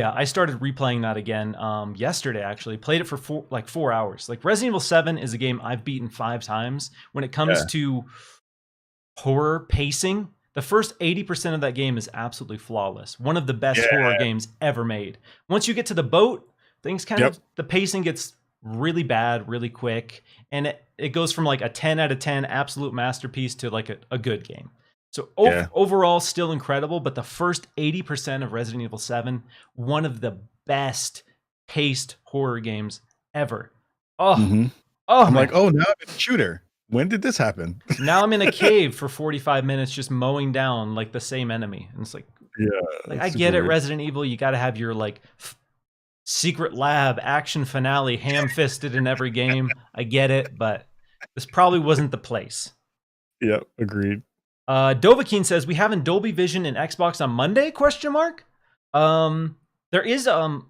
I started replaying that again yesterday. Actually, played it for 4 hours. Like Resident Evil 7 is a game I've beaten 5 times. When it comes to horror pacing, the first 80% of that game is absolutely flawless. One of the best horror games ever made. Once you get to the boat, things kind of the pacing gets really bad, really quick, and it goes from like a 10 out of 10 absolute masterpiece to like a good game. So Yeah. overall, still incredible, but the first 80% of Resident Evil 7, one of the best paced horror games ever. Oh, hmm oh I'm man. like, oh, now I'm in a shooter. When did this happen? Now I'm in a cave for 45 minutes just mowing down like the same enemy. And it's like Yeah, I that's get super it, weird. Resident Evil, you got to have your like secret lab action finale ham-fisted in every game. I get it, but this probably wasn't the place. Yep, agreed. Dovahkiin says we have in Dolby Vision in Xbox on Monday? Question mark. There is who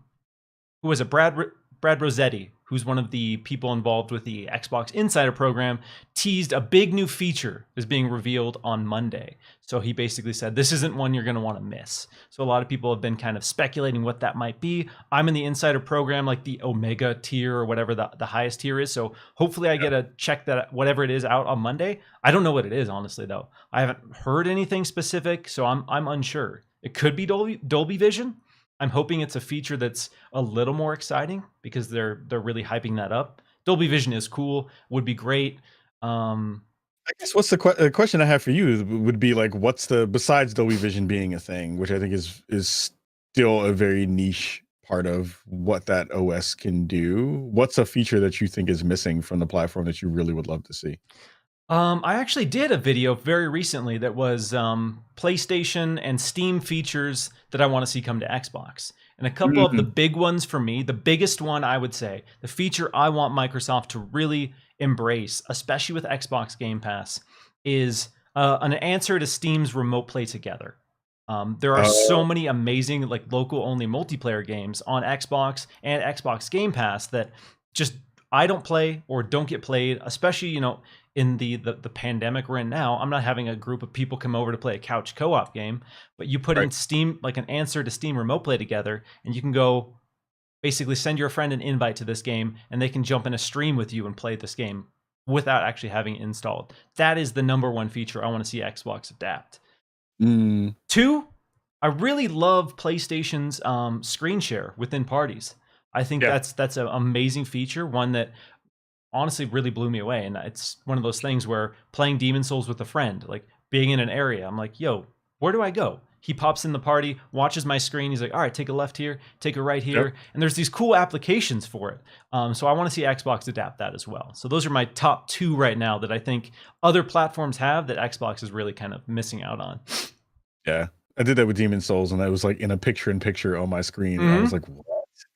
was it? Brad Rossetti, who's one of the people involved with the Xbox Insider program, teased a big new feature is being revealed on Monday. So he basically said, this isn't one you're going to want to miss. So a lot of people have been kind of speculating what that might be. I'm in the Insider program, like the Omega tier or whatever the highest tier is. So hopefully I get to check that, whatever it is, out on Monday. I don't know what it is, honestly, though. I haven't heard anything specific, so I'm unsure. It could be Dolby Vision. I'm hoping it's a feature that's a little more exciting because they're really hyping that up. Dolby Vision is cool, would be great. I guess what's the question I have for you would be like, what's the, besides Dolby Vision being a thing, which I think is still a very niche part of what that OS can do. What's a feature that you think is missing from the platform that you really would love to see? I actually did a video very recently that was PlayStation and Steam features that I want to see come to Xbox. And a couple of the big ones for me, the biggest one I would say, the feature I want Microsoft to really embrace, especially with Xbox Game Pass, is an answer to Steam's Remote Play Together. There are so many amazing like local only multiplayer games on Xbox and Xbox Game Pass that just I don't play or don't get played, especially, in the pandemic we're in now. I'm not having a group of people come over to play a couch co-op game, but you put in Steam, like an answer to Steam Remote Play Together, and you can go basically send your friend an invite to this game and they can jump in a stream with you and play this game without actually having it installed. That is the number one feature I want to see Xbox adapt. 2, I really love PlayStation's screen share within parties. I think that's an amazing feature, one that honestly really blew me away. And it's one of those things where playing Demon Souls with a friend, like being in an area, I'm like, yo, where do I go? He pops in the party, watches my screen. He's like, all right, take a left here, take a right here. And there's these cool applications for it. So I want to see Xbox adapt that as well. So those are my top 2 right now that I think other platforms have that Xbox is really kind of missing out on. Yeah. I did that with Demon Souls, and I was like in a picture-in-picture on my screen. And I was like, what?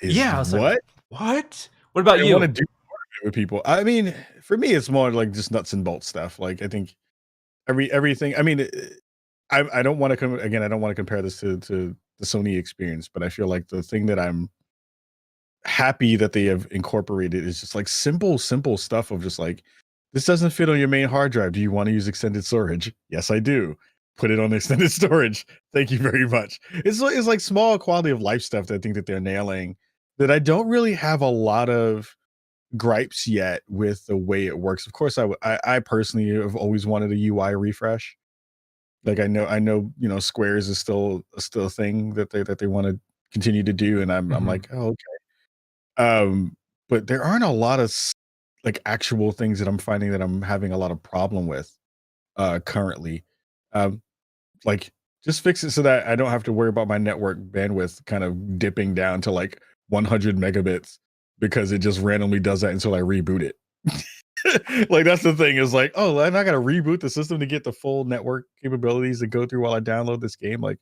I was what? like, what? What about you? I want to do with people. I mean, for me, it's more like just nuts and bolts stuff. Like I think everything. I mean, I don't want to again. I don't want to compare this to the Sony experience, but I feel like the thing that I'm happy that they have incorporated is just like simple stuff of just like, this doesn't fit on your main hard drive. Do you want to use extended storage? Yes, I do. Put it on extended storage. Thank you very much. It's like small quality of life stuff that I think that they're nailing, that I don't really have a lot of gripes yet with the way it works. Of course, I personally have always wanted a UI refresh. Like I know, Squares is still a thing that they want to continue to do, and I'm like, oh, okay. But there aren't a lot of like actual things that I'm finding that I'm having a lot of problem with currently. Like just fix it so that I don't have to worry about my network bandwidth kind of dipping down to like 100 megabits because it just randomly does that until I reboot it. Like that's the thing, is like, oh, and I gotta reboot the system to get the full network capabilities to go through while I download this game. Like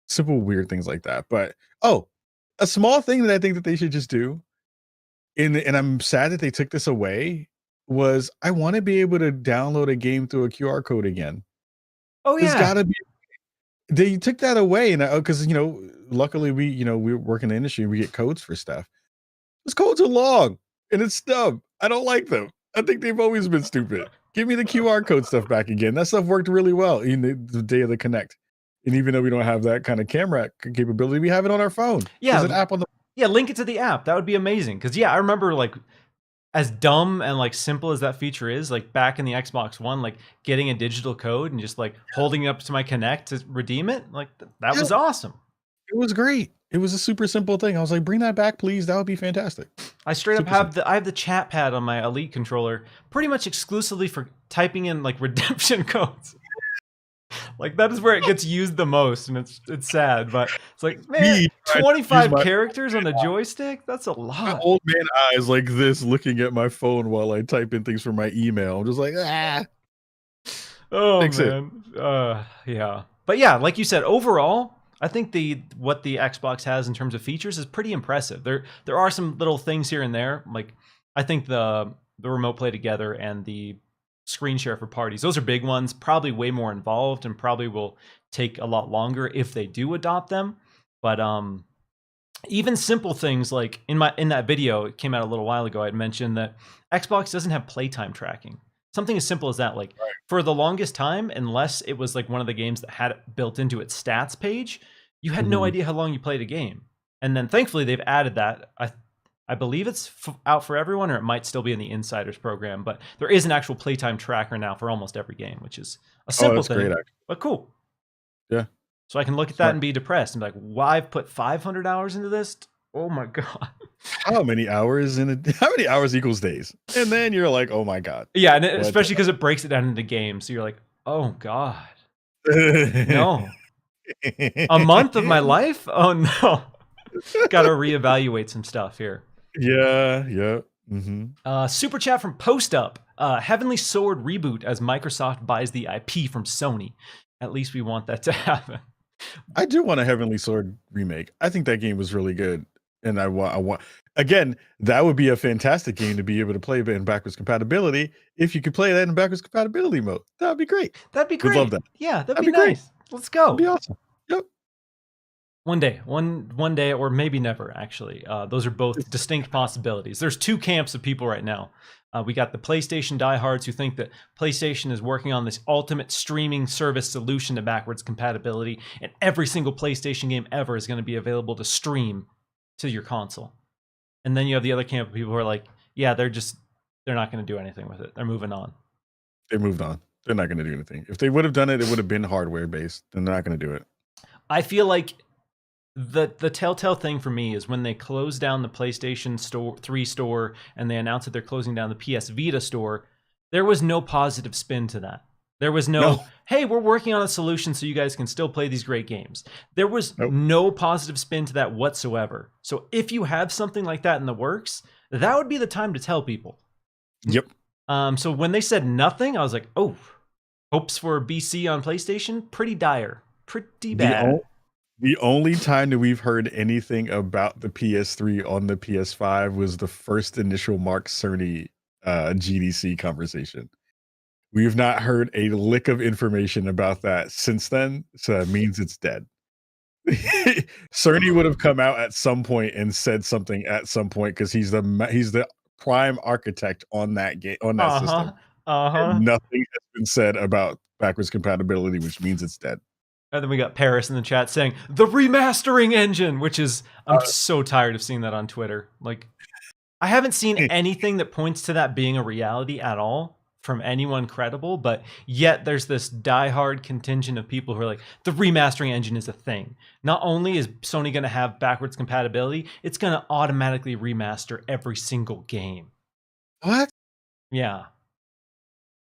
simple weird things like that. But a small thing that I think that they should just do, and I'm sad that they took this away, was I want to be able to download a game through a QR code again. Oh yeah, there's gotta be. They took that away, and because luckily we work in the industry and we get codes for stuff. Those codes are long and it's dumb. I don't like them. I think they've always been stupid. Give me the QR code stuff back again. That stuff worked really well in the day of the Connect. And even though we don't have that kind of camera capability, we have it on our phone. Yeah, there's an app on the. Yeah, link it to the app. That would be amazing. Because I remember like, as dumb and like simple as that feature is, like back in the Xbox One, like getting a digital code and just like holding it up to my Connect to redeem it, like that was awesome. It was great. It was a super simple thing. I was like, bring that back, please. That would be fantastic. I straight up Super simple. I have the chat pad on my Elite controller pretty much exclusively for typing in like redemption codes. Like that is where it gets used the most, and it's sad, but it's like, man, 25 characters on a joystick? That's a lot. My old man eyes like this looking at my phone while I type in things for my email. I'm just like, ah. Oh man. Yeah. But yeah, like you said, overall, I think what the Xbox has in terms of features is pretty impressive. There are some little things here and there. Like I think the remote play together and the screen share for parties, those are big ones, probably way more involved and probably will take a lot longer if they do adopt them. But even simple things like in that video, it came out a little while ago, I'd mentioned that Xbox doesn't have playtime tracking. Something as simple as that, like for the longest time, unless it was like one of the games that had it built into its stats page, you had no idea how long you played a game. And then thankfully they've added that. I believe it's out for everyone, or it might still be in the Insiders program, but there is an actual playtime tracker now for almost every game, which is a simple thing, great, but cool. Yeah. So I can look at that and be depressed and be like, well, I've put 500 hours into this. Oh my God. How many hours equals days? And then you're like, oh my God. Yeah, and especially because it breaks it down into games. So you're like, oh God. No. A month of my life? Oh no. Got to reevaluate some stuff here. Yeah. Super chat from Post Up. Heavenly Sword reboot as Microsoft buys the IP from Sony. At least we want that to happen. I do want a Heavenly Sword remake. I think that game was really good. And I want again, that would be a fantastic game to be able to play in backwards compatibility. If you could play that in backwards compatibility mode, that would be great. That'd be great. Would love that. Yeah, that'd be nice. Great. Let's go. That'd be awesome. Yep. One day, or maybe never, actually. Those are both distinct possibilities. There's two camps of people right now. We got the PlayStation diehards who think that PlayStation is working on this ultimate streaming service solution to backwards compatibility, and every single PlayStation game ever is going to be available to stream to your console. And then you have the other camp of people who are like, yeah, they're not going to do anything with it. They're moving on. They moved on. They're not going to do anything. If they would have done it, it would have been hardware based. Then they're not going to do it. I feel like the telltale thing for me is when they close down the PlayStation 3 store and they announced that they're closing down the PS Vita store, there was no positive spin to that. There was no, hey, we're working on a solution so you guys can still play these great games. There was no positive spin to that whatsoever. So if you have something like that in the works, that would be the time to tell people. Yep. So when they said nothing, I was like, oh, hopes for BC on PlayStation? Pretty dire. Pretty bad. The only time that we've heard anything about the PS3 on the PS5 was the first initial Mark Cerny GDC conversation. We've not heard a lick of information about that since then, so that means it's dead. Cerny would have come out at some point and said something at some point because he's the prime architect on that game, on that system. And nothing has been said about backwards compatibility, which means it's dead. And then we got Paris in the chat saying the remastering engine, which is, I'm so tired of seeing that on Twitter. Like, I haven't seen anything that points to that being a reality at all from anyone credible, but yet there's this diehard contingent of people who are like, the remastering engine is a thing. Not only is Sony going to have backwards compatibility, it's going to automatically remaster every single game. What? Yeah.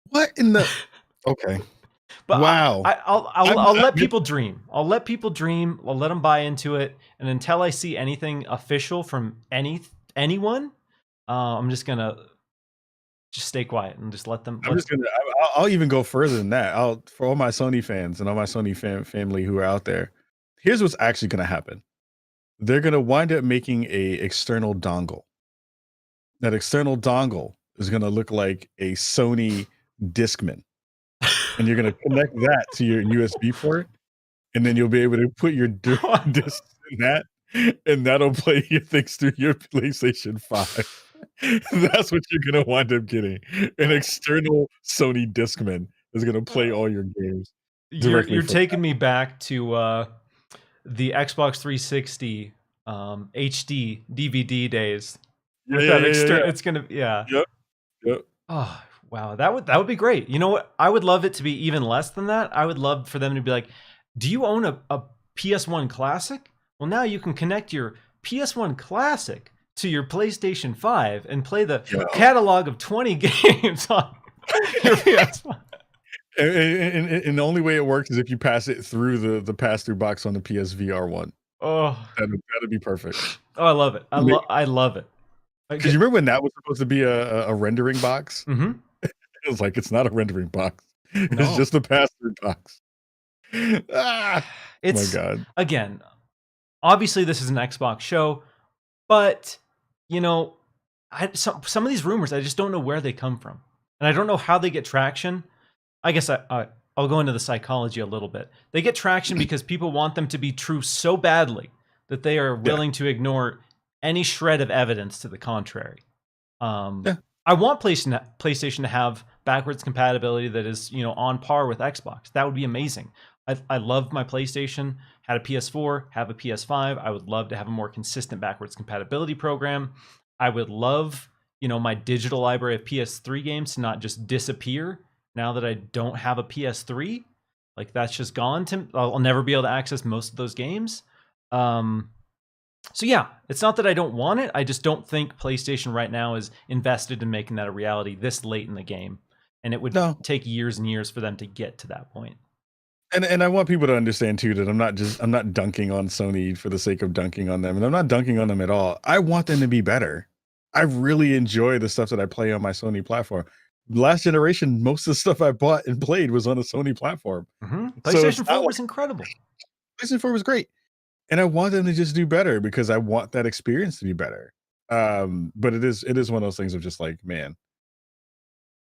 What in the... Okay. But wow. I'll let people dream. I'll let people dream. I'll let them buy into it. And until I see anything official from anyone, I'm just going to stay quiet and just let them. I'll even go further than that. For all my Sony fans and all my Sony family who are out there, here's what's actually going to happen. They're going to wind up making a external dongle. That external dongle is going to look like a Sony Discman. And you're going to connect that to your USB port. And then you'll be able to put your disc in that. And that'll play your things through your PlayStation 5. That's what you're going to wind up getting. An external Sony Discman is going to play all your games. You're taking me back to the Xbox 360 HD DVD days. It's going to, Yep. Oh, wow. That would be great. You know what? I would love it to be even less than that. I would love for them to be like, do you own a PS1 Classic? Well, now you can connect your PS1 Classic to your PlayStation 5 and play the catalog of 20 games on your PS1. And the only way it works is if you pass it through the pass-through box on the PSVR one. Oh, that'd be perfect. Oh, I love it. I love it. Because you remember when that was supposed to be a rendering box? Mm-hmm. It was like, it's not a rendering box. It's just a pass-through box. It's, my God. Again, obviously this is an Xbox show, but you know, some of these rumors, I just don't know where they come from, and I don't know how they get traction. I guess I'll go into the psychology a little bit. They get traction because people want them to be true so badly that they are willing to ignore any shred of evidence to the contrary. I want PlayStation to have backwards compatibility that is, you know, on par with Xbox. That would be amazing. I love my PlayStation, had a PS4, have a PS5. I would love to have a more consistent backwards compatibility program. I would love, you know, my digital library of PS3 games to not just disappear now that I don't have a PS3. Like, that's just gone. I'll never be able to access most of those games. So yeah, it's not that I don't want it. I just don't think PlayStation right now is invested in making that a reality this late in the game. And it would take years and years for them to get to that point. And I want people to understand too that I'm not dunking on Sony for the sake of dunking on them. And I'm not dunking on them at all. I want them to be better. I really enjoy the stuff that I play on my Sony platform. Last generation, most of the stuff I bought and played was on a Sony platform. Mm-hmm. PlayStation 4 was incredible. PlayStation 4 was great. And I want them to just do better because I want that experience to be better. But it is one of those things of just like, man,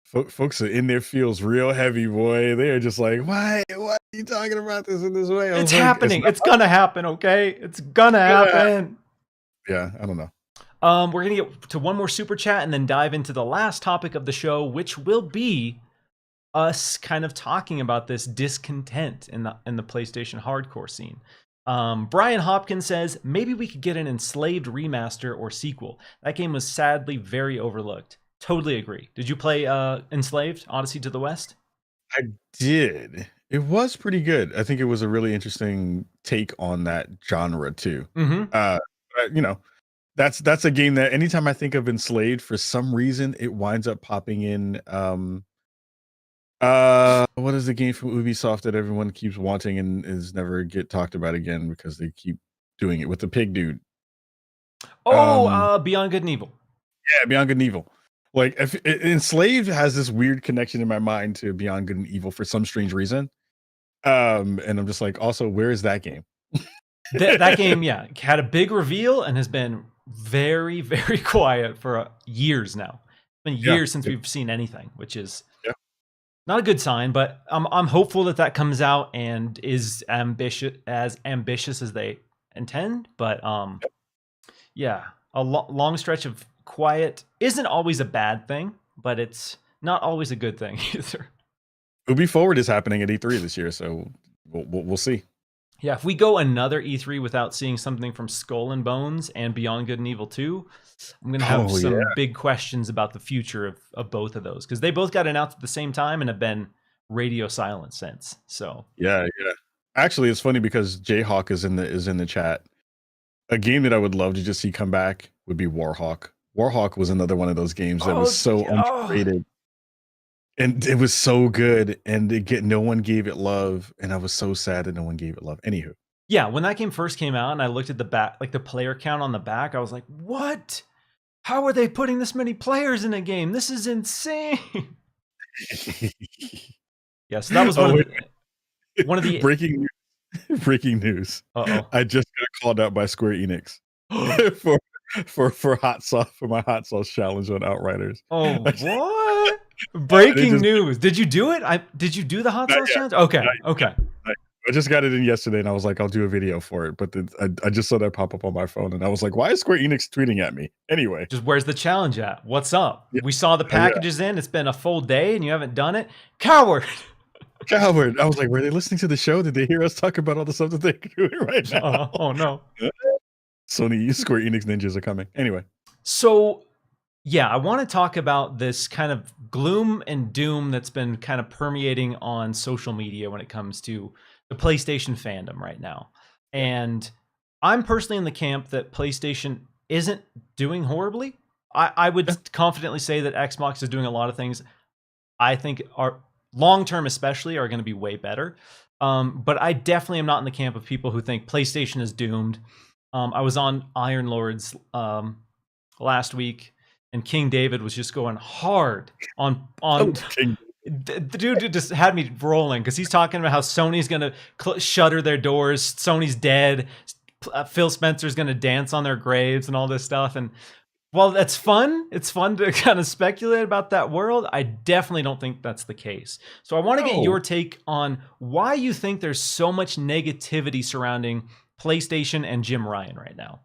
folks are in their feels real heavy, boy. They are just like, why are you talking about this in this way? It's happening. It's gonna happen, okay? It's gonna happen. Yeah, I don't know. We're gonna get to one more super chat and then dive into the last topic of the show, which will be us kind of talking about this discontent in the PlayStation hardcore scene. Brian Hopkins says, maybe we could get an Enslaved remaster or sequel. That game was sadly very overlooked. Totally agree. Did you play Enslaved, Odyssey to the West? I did. It was pretty good. I think it was a really interesting take on that genre too. Mm-hmm. You know, that's a game that anytime I think of Enslaved, for some reason, it winds up popping in what is the game from Ubisoft that everyone keeps wanting and is never get talked about again because they keep doing it with the pig dude? Beyond Good and Evil. Yeah, Beyond Good and Evil. Like, Enslaved has this weird connection in my mind to Beyond Good and Evil for some strange reason. And I'm just like, also, where is that game? that game, yeah, had a big reveal and has been very, very quiet for years now. It's been years since we've seen anything, which is not a good sign, but I'm hopeful that comes out and is ambitious as they intend. But yeah, a long stretch of quiet isn't always a bad thing, but it's not always a good thing either. Ubi Forward is happening at E3 this year, so we'll see. Yeah, if we go another E3 without seeing something from Skull and Bones and Beyond Good and Evil 2, I'm going to have some big questions about the future of both of those, because they both got announced at the same time and have been radio silent since. So yeah. Actually, it's funny because Jayhawk is in the chat. A game that I would love to just see come back would be Warhawk. Warhawk was another one of those games that was so underrated. And it was so good, and no one gave it love, and I was so sad that no one gave it love. Anywho. Yeah, when that game first came out and I looked at the back, like the player count on the back, I was like, what? How are they putting this many players in a game? This is insane. Yeah, so that was one of the breaking news. Uh-oh. I just got called out by Square Enix for hot sauce, for my hot sauce challenge on Outriders. Oh, what? Breaking news. Did you do it? Did you do the hot sauce challenge? Okay. I just got it in yesterday and I was like, I'll do a video for it. But I just saw that pop up on my phone and I was like, why is Square Enix tweeting at me? Anyway. Just where's the challenge at? What's up? Yeah. We saw the packages in. It's been a full day and you haven't done it? Coward. I was like, were they listening to the show? Did they hear us talk about all the stuff that they're doing right now? Oh no. Sony Square Enix ninjas are coming. Anyway. So yeah, I want to talk about this kind of gloom and doom that's been kind of permeating on social media when it comes to the PlayStation fandom right now. And I'm personally in the camp that PlayStation isn't doing horribly. I would confidently say that Xbox is doing a lot of things I think are long term, especially, are going to be way better. But I definitely am not in the camp of people who think PlayStation is doomed. I was on Iron Lords last week, and King David was just going hard on the dude just had me rolling because he's talking about how Sony's gonna shutter their doors, Sony's dead, Phil Spencer's gonna dance on their graves and all this stuff. And while that's fun, it's fun to kind of speculate about that world, I definitely don't think that's the case. So I want to get your take on why you think there's so much negativity surrounding PlayStation and Jim Ryan right now.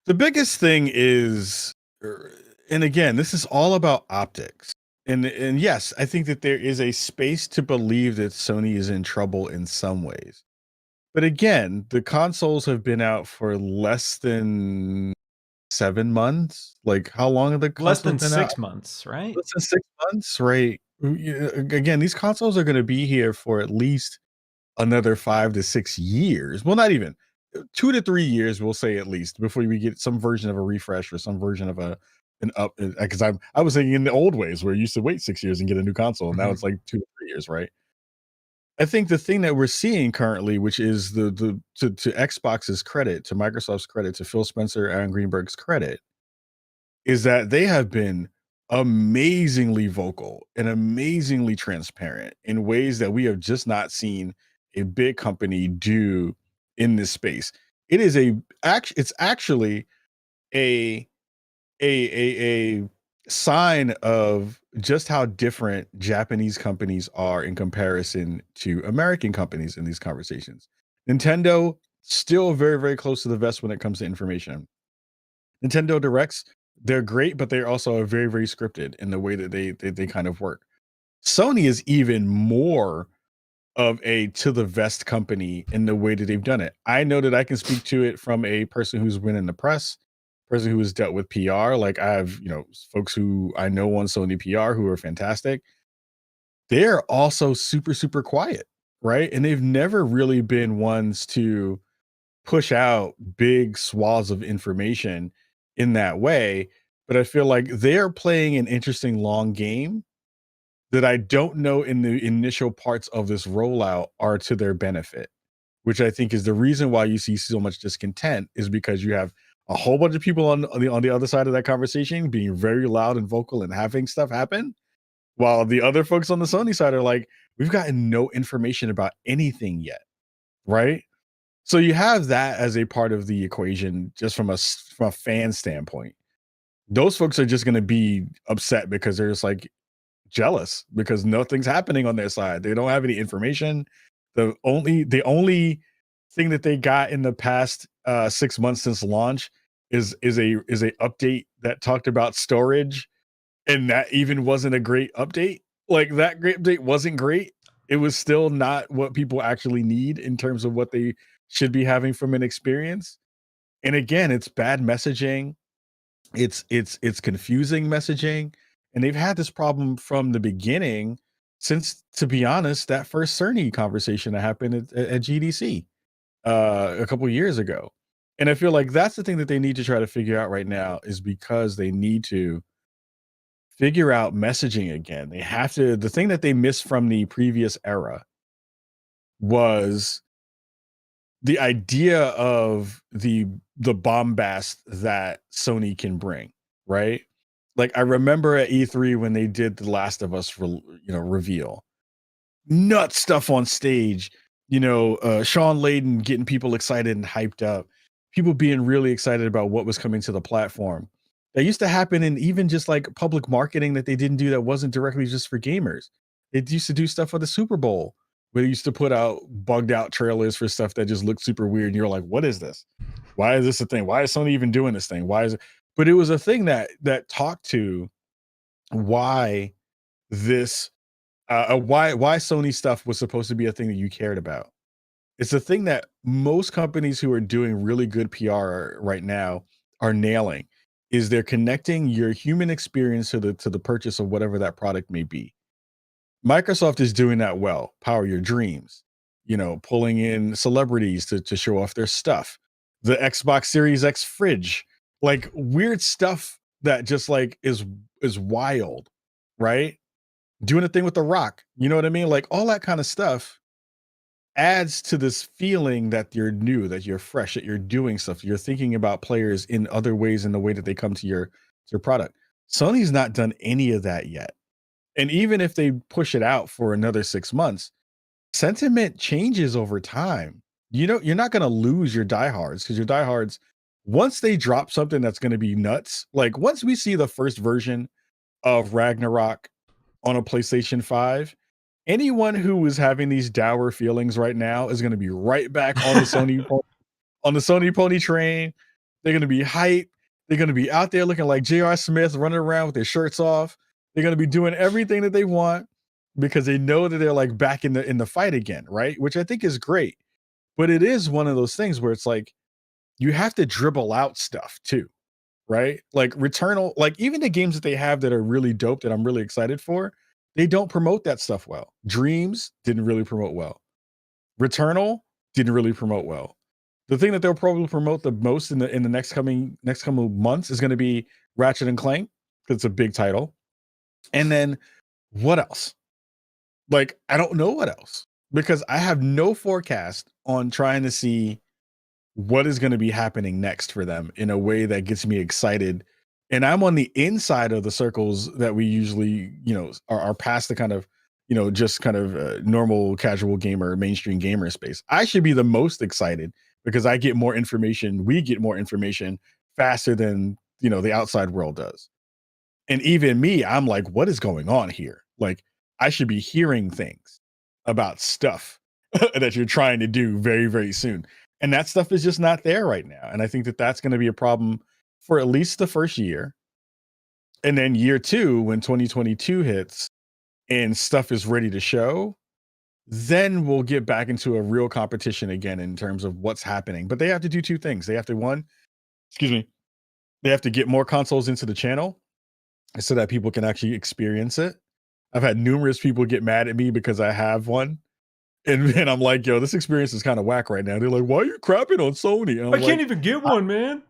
The biggest thing is, and again, this is all about optics. And yes, I think that there is a space to believe that Sony is in trouble in some ways. But again, the consoles have been out for less than 7 months. Like, how long have the consoles Less than been 6 out? months, right? Less than 6 months, right? Again, these consoles are going to be here for at least another 5 to 6 years. Well, not even 2 to 3 years, we'll say, at least, before we get some version of a refresh or some version of an up. Because I was thinking in the old ways where you used to wait 6 years and get a new console, and now it's like 2 to 3 years, right? I think the thing that we're seeing currently, which is to Xbox's credit, to Microsoft's credit, to Phil Spencer and Greenberg's credit, is that they have been amazingly vocal and amazingly transparent in ways that we have just not seen a big company do in this space. It's actually a a sign of just how different Japanese companies are in comparison to American companies in these conversations. Nintendo still very, very close to the vest when it comes to information. Nintendo Directs, they're great, but they're also very, very scripted in the way that they kind of work. Sony is even more of a to the vest company in the way that they've done it. I know that I can speak to it from a person who's been in the press, person who has dealt with PR. Like, I have, folks who I know on Sony PR who are fantastic. They're also super, super quiet, right? And they've never really been ones to push out big swaths of information in that way. But I feel like they're playing an interesting long game that I don't know in the initial parts of this rollout are to their benefit, which I think is the reason why you see so much discontent, is because you have a whole bunch of people on the other side of that conversation being very loud and vocal and having stuff happen, while the other folks on the Sony side are like, we've gotten no information about anything yet, right? So you have that as a part of the equation, just from a fan standpoint. Those folks are just going to be upset because they're just like jealous because nothing's happening on their side. They don't have any information. The only thing that they got in the past 6 months since launch is a update that talked about storage, and that even wasn't a great update. Like, that great update wasn't great. It was still not what people actually need in terms of what they should be having from an experience. And again, it's bad messaging. It's confusing messaging, and they've had this problem from the beginning since, to be honest, that first Cerny conversation that happened at GDC a couple years ago. And I feel like that's the thing that they need to try to figure out right now, is because they need to figure out messaging again. They have to. The thing that they missed from the previous era was the idea of the bombast that Sony can bring, right? Like, I remember at E3 when they did the Last of Us reveal. Nut stuff on stage, Sean Layden getting people excited and hyped up, people being really excited about what was coming to the platform. That used to happen in even just like public marketing that they didn't do, that wasn't directly just for gamers. They used to do stuff for the Super Bowl, where they used to put out bugged out trailers for stuff that just looked super weird. And you're like, what is this? Why is this a thing? Why is Sony even doing this thing? Why is it? But it was a thing that talked to why this why Sony stuff was supposed to be a thing that you cared about. It's a thing that most companies who are doing really good PR right now are nailing, is they're connecting your human experience to the purchase of whatever that product may be. Microsoft is doing that well. Power Your Dreams, pulling in celebrities to show off their stuff. the Xbox Series X fridge, like weird stuff that just like is wild, right? Doing a thing with the Rock, you know what I mean? Like all that kind of stuff adds to this feeling that you're new, that you're fresh, that you're doing stuff, you're thinking about players in other ways in the way that they come to your product. Sony's not done any of that yet. And even if they push it out for another 6 months, sentiment changes over time. You know, you're not going to lose your diehards, because your diehards, once they drop something that's going to be nuts, like once we see the first version of Ragnarok on a PlayStation 5, anyone who is having these dour feelings right now is going to be right back on the Sony pony train. They're going to be hype. They're going to be out there looking like J.R. Smith, running around with their shirts off. They're going to be doing everything that they want because they know that they're like back in the fight again, right? Which I think is great. But it is one of those things where it's like you have to dribble out stuff too, right? Like Returnal, like even the games that they have that are really dope that I'm really excited for, they don't promote that stuff well. Dreams didn't really promote well. Returnal didn't really promote well. The thing that they'll probably promote the most in the next coming months is going to be Ratchet and Clank, because it's a big title. And then what else? Like, I don't know what else, because I have no forecast on trying to see what is going to be happening next for them in a way that gets me excited. And I'm on the inside of the circles that we usually, you know, are past the kind of, you know, just kind of normal casual gamer, mainstream gamer space. I should be the most excited because I get more information. We get more information faster than, you know, the outside world does. And even me, I'm like, what is going on here? Like, I should be hearing things about stuff that you're trying to do very, very soon. And that stuff is just not there right now. And I think that that's going to be a problem for at least the first year. And then year two, when 2022 hits and stuff is ready to show, then we'll get back into a real competition again in terms of what's happening. But they have to do two things. They have to, they have to get more consoles into the channel so that people can actually experience it. I've had numerous people get mad at me because I have one. And I'm like, yo, this experience is kind of whack right now. They're like, why are you crapping on Sony? And I can't even get one, man.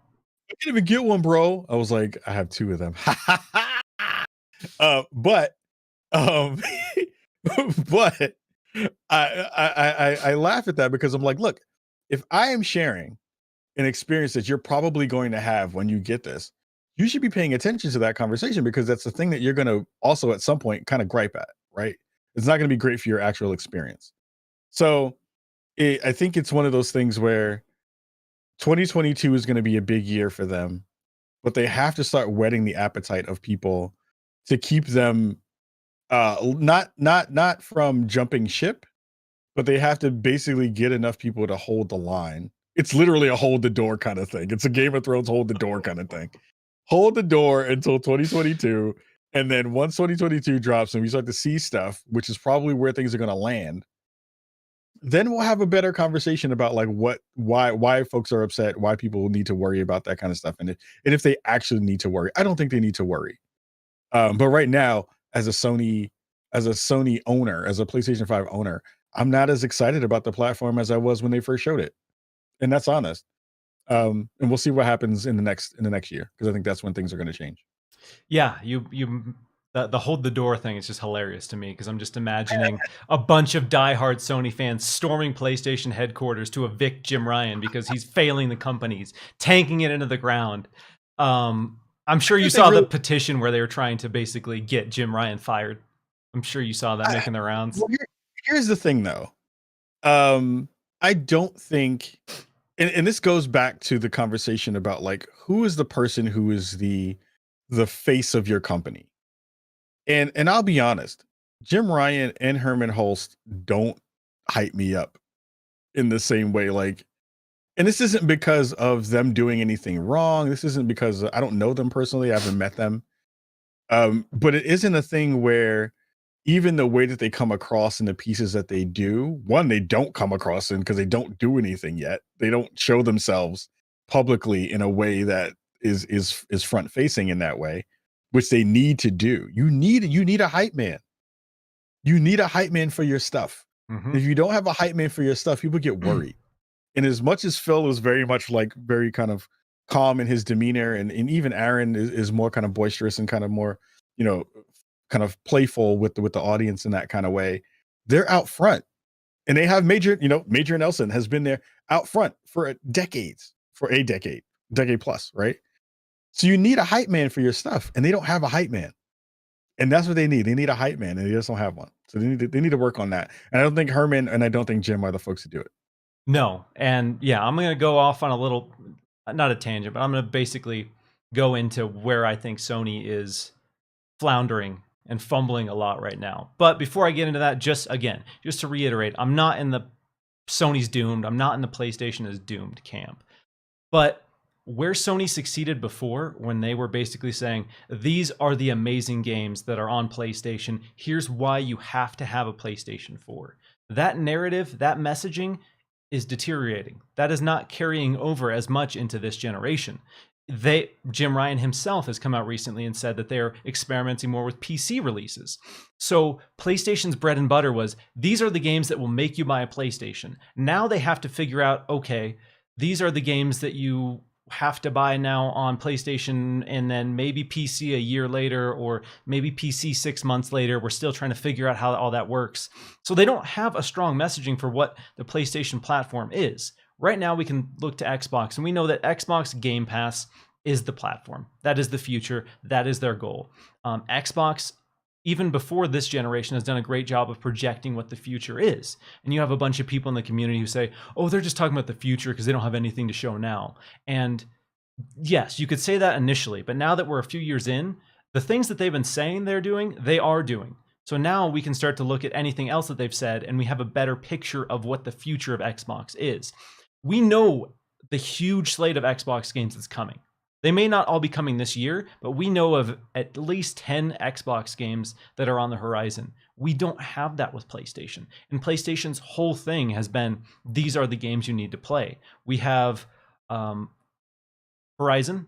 I can't even get one, bro. I was like, I have two of them. But but I laugh at that because I'm like, look, if I am sharing an experience that you're probably going to have when you get this, you should be paying attention to that conversation, because that's the thing that you're going to also at some point kind of gripe at, right? It's not going to be great for your actual experience. So I think it's one of those things where 2022 is going to be a big year for them, but they have to start whetting the appetite of people to keep them not from jumping ship, but they have to basically get enough people to hold the line. It's literally a hold the door kind of thing. It's a Game of Thrones hold the door kind of thing. Hold the door until 2022. And then once 2022 drops and we start to see stuff, which is probably where things are going to land, then we'll have a better conversation about like why folks are upset, why people need to worry about that kind of stuff. And if they actually need to worry. I don't think they need to worry. But right now, as a Sony owner, as a PlayStation 5 owner, I'm not as excited about the platform as I was when they first showed it. And that's honest. And we'll see what happens in the next year, because I think that's when things are going to change. Yeah, the hold the door thing is just hilarious to me, because I'm just imagining a bunch of diehard Sony fans storming PlayStation headquarters to evict Jim Ryan because he's failing the companies, tanking it into the ground. I'm sure you saw the petition where they were trying to basically get Jim Ryan fired. I'm sure you saw that making the rounds. Well, here's the thing, though. I don't think, and this goes back to the conversation about like who is the person who is the face of your company. And I'll be honest, Jim Ryan and Herman Hulst don't hype me up in the same way. Like, and this isn't because of them doing anything wrong. This isn't because I don't know them personally. I haven't met them. But it isn't a thing where even the way that they come across in the pieces that they do, one, they don't come across in because they don't do anything yet. They don't show themselves publicly in a way that is front facing in that way, which they need to do. You need a hype man. You need a hype man for your stuff. Mm-hmm. If you don't have a hype man for your stuff, people get worried. And as much as Phil was very much like very kind of calm in his demeanor, and even Aaron is more kind of boisterous and kind of more, you know, kind of playful with the audience in that kind of way. They're out front, and they have Major Nelson has been there out front for decades, decade plus, right? So you need a hype man for your stuff, and they don't have a hype man. And that's what they need. They need a hype man, and they just don't have one. So they need to work on that. And I don't think Herman and I don't think Jim are the folks to do it. No. And yeah, I'm going to go off on a little, not a tangent, but I'm going to basically go into where I think Sony is floundering and fumbling a lot right now. But before I get into that, just to reiterate, I'm not in the Sony's doomed. I'm not in the PlayStation is doomed camp. But where Sony succeeded before, when they were basically saying, these are the amazing games that are on PlayStation, here's why you have to have a PlayStation 4. That narrative, that messaging is deteriorating. That is not carrying over as much into this generation. Jim Ryan himself has come out recently and said that they're experimenting more with PC releases. So PlayStation's bread and butter was, these are the games that will make you buy a PlayStation. Now they have to figure out, okay, these are the games that you have to buy now on PlayStation, and then maybe PC a year later, or maybe PC 6 months later. We're still trying to figure out how all that works. So they don't have a strong messaging for what the PlayStation platform is. Right now we can look to Xbox, and we know that Xbox Game Pass is the platform. That is the future. That is their goal. Xbox, even before this generation, has done a great job of projecting what the future is. And you have a bunch of people in the community who say, oh, they're just talking about the future because they don't have anything to show now. And yes, you could say that initially, but now that we're a few years in, the things that they've been saying they're doing, they are doing. So now we can start to look at anything else that they've said, and we have a better picture of what the future of Xbox is. We know the huge slate of Xbox games that's coming. They may not all be coming this year, but we know of at least 10 Xbox games that are on the horizon. We don't have that with PlayStation. And PlayStation's whole thing has been, these are the games you need to play. We have Horizon,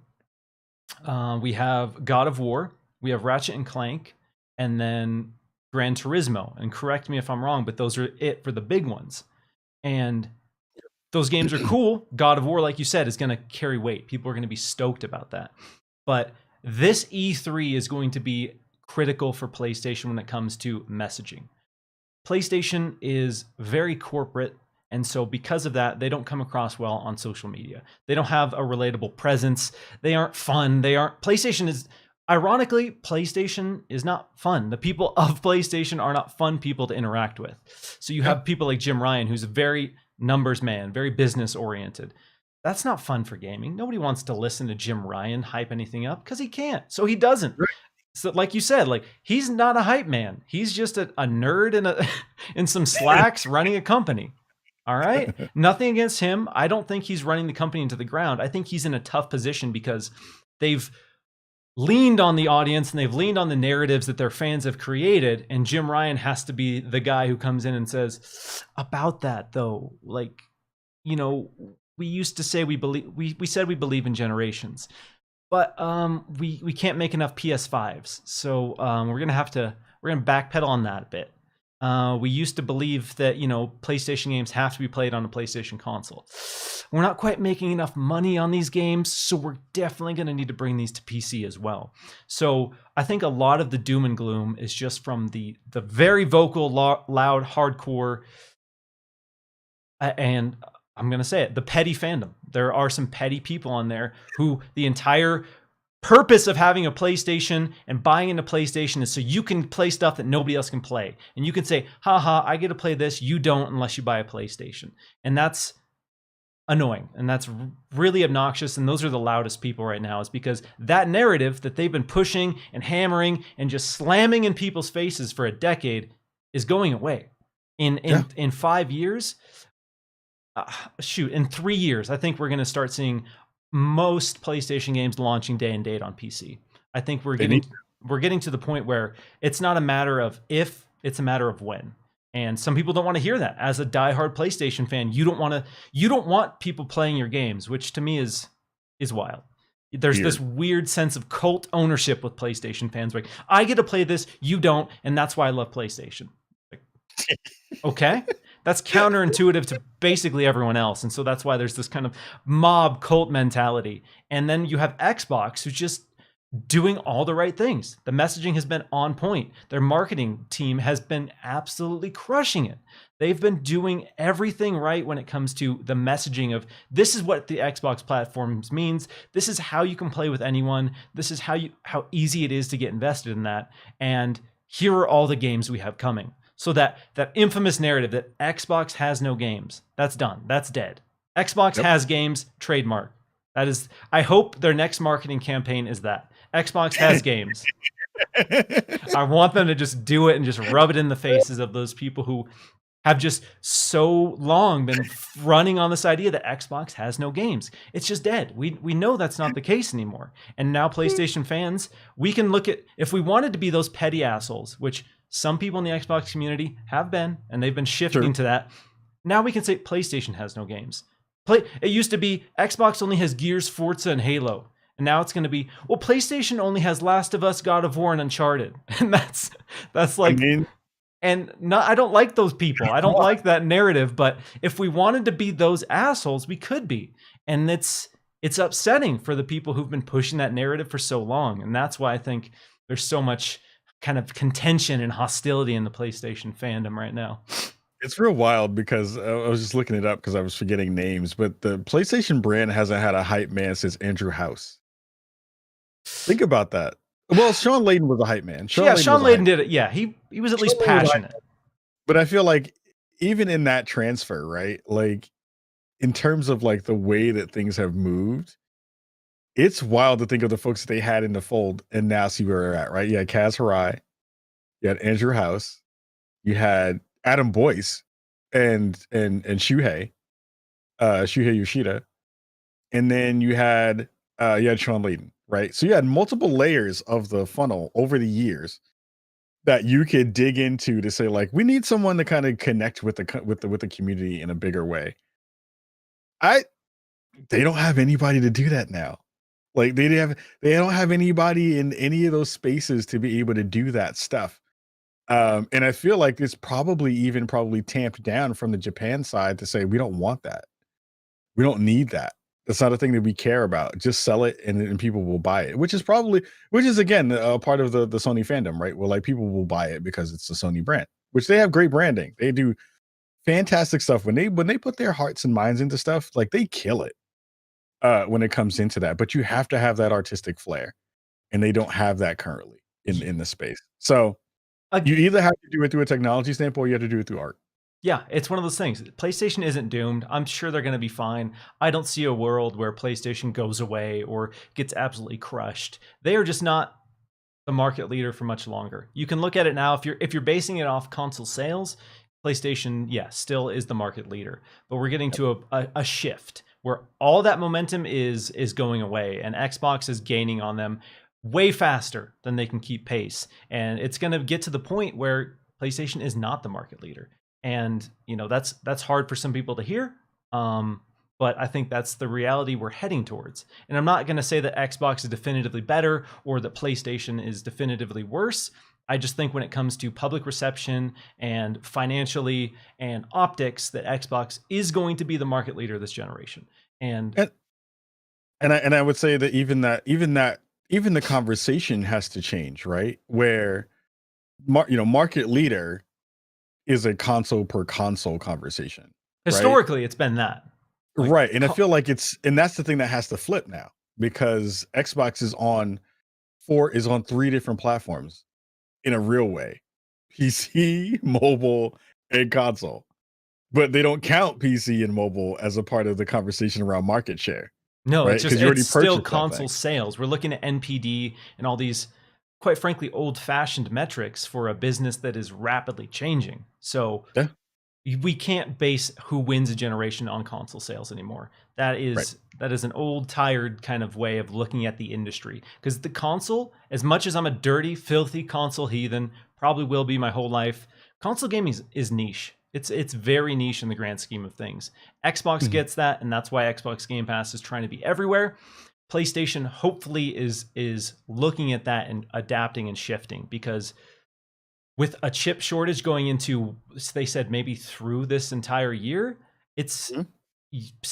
we have God of War, we have Ratchet and Clank, and then Gran Turismo. And correct me if I'm wrong, but those are it for the big ones. And those games are cool. God of War, like you said, is going to carry weight. People are going to be stoked about that. But this E3 is going to be critical for PlayStation when it comes to messaging. PlayStation is very corporate, and so because of that, they don't come across well on social media. They don't have a relatable presence. They aren't fun. Ironically, PlayStation is not fun. The people of PlayStation are not fun people to interact with. So you have people like Jim Ryan, who's a very numbers man, very business oriented. That's not fun for gaming. Nobody wants to listen to Jim Ryan hype anything up because he can't. So he doesn't. Right. So like you said, like, he's not a hype man. He's just a nerd in some slacks running a company. All right. Nothing against him. I don't think he's running the company into the ground. I think he's in a tough position because they've leaned on the audience and they've leaned on the narratives that their fans have created, and Jim Ryan has to be the guy who comes in and says, about that though, like, you know, we used to say we said we believe in generations, but we can't make enough PS5s, so we're gonna backpedal on that a bit. We used to believe that, you know, PlayStation games have to be played on a PlayStation console. We're not quite making enough money on these games, so we're definitely going to need to bring these to PC as well. So I think a lot of the doom and gloom is just from the very vocal, loud, hardcore, and I'm going to say it, the petty fandom. There are some petty people on there who the entire purpose of having a PlayStation and buying into PlayStation is so you can play stuff that nobody else can play. And you can say, haha, I get to play this. You don't unless you buy a PlayStation. And that's annoying. And that's really obnoxious. And those are the loudest people right now, is because that narrative that they've been pushing and hammering and just slamming in people's faces for a decade is going away. In 5 years, in 3 years, I think we're going to start seeing most PlayStation games launching day and date on PC. I think we're getting to the point where it's not a matter of if, it's a matter of when. And some people don't want to hear that. As a diehard PlayStation fan, you don't want people playing your games, which to me is wild. There's this weird sense of cult ownership with PlayStation fans. Like, I get to play this, you don't, and that's why I love PlayStation. Like, okay, That's counterintuitive to basically everyone else. And so that's why there's this kind of mob cult mentality. And then you have Xbox, who's just doing all the right things. The messaging has been on point. Their marketing team has been absolutely crushing it. They've been doing everything right when it comes to the messaging of this is what the Xbox platforms means. This is how you can play with anyone. This is how easy it is to get invested in that. And here are all the games we have coming. So that infamous narrative that Xbox has no games, that's done. That's dead. Xbox has games, trademark. That is, I hope their next marketing campaign is that. Xbox has games. I want them to just do it and just rub it in the faces of those people who have just so long been running on this idea that Xbox has no games. It's just dead. We know that's not the case anymore. And now PlayStation fans, we can look at, if we wanted to be those petty assholes, which some people in the Xbox community have been, and they've been shifting to that. Now we can say PlayStation has no games. It used to be Xbox only has Gears, Forza, and Halo. And now it's going to be, well, PlayStation only has Last of Us, God of War, and Uncharted. And that's like, I don't like those people. I don't like that narrative. But if we wanted to be those assholes, we could be. And it's upsetting for the people who've been pushing that narrative for so long. And that's why I think there's so much kind of contention and hostility in the PlayStation fandom right now. It's real wild because I was just looking it up because I was forgetting names, but the PlayStation brand hasn't had a hype man since Andrew House. Think about that. Well, Sean Layden was a hype man. Sean Layden did it. Yeah, he was at least passionate. But I feel like even in that transfer, right? Like in terms of like the way that things have moved, it's wild to think of the folks that they had in the fold and now see where they're at, right? You had Kaz Hirai, you had Andrew House, you had Adam Boyce and Shuhei Yoshida, and then you had Sean Layden, right? So you had multiple layers of the funnel over the years that you could dig into to say, like, we need someone to kind of connect with the community in a bigger way. They don't have anybody to do that now. Like they don't have anybody in any of those spaces to be able to do that stuff. And I feel like it's probably tamped down from the Japan side to say, we don't want that. We don't need that. That's not a thing that we care about. Just sell it and people will buy it, which is again, a part of the Sony fandom, right? Well, like people will buy it because it's the Sony brand, which they have great branding. They do fantastic stuff when they put their hearts and minds into stuff, like they kill it when it comes into that, but you have to have that artistic flair and they don't have that currently in the space. So you either have to do it through a technology standpoint or you have to do it through art. Yeah, it's one of those things. PlayStation isn't doomed. I'm sure they're going to be fine. I don't see a world where PlayStation goes away or gets absolutely crushed. They are just not the market leader for much longer. You can look at it now. If you're basing it off console sales, PlayStation, still is the market leader. But we're getting to a shift where all that momentum is going away, and Xbox is gaining on them way faster than they can keep pace. And it's going to get to the point where PlayStation is not the market leader. And, that's hard for some people to hear. But I think that's the reality we're heading towards. And I'm not going to say that Xbox is definitively better or that PlayStation is definitively worse. I just think when it comes to public reception and financially and optics, that Xbox is going to be the market leader this generation. And I would say that even the conversation has to change, right? Where market leader is a console per console conversation. Historically, right? It's been that. Right. And I feel like that's the thing that has to flip now, because Xbox is on 3 different platforms in a real way: PC, mobile, and console. But they don't count PC and mobile as a part of the conversation around market share. No, right? it's still console sales. We're looking at NPD and all these, quite frankly, old-fashioned metrics for a business that is rapidly changing. So we can't base who wins a generation on console sales anymore. That is an old, tired kind of way of looking at the industry. Because the console, as much as I'm a dirty, filthy console heathen, probably will be my whole life, console gaming is niche. It's very niche in the grand scheme of things. Xbox gets that, and that's why Xbox Game Pass is trying to be everywhere. PlayStation hopefully is looking at that and adapting and shifting, because with a chip shortage going into, they said maybe through this entire year, it's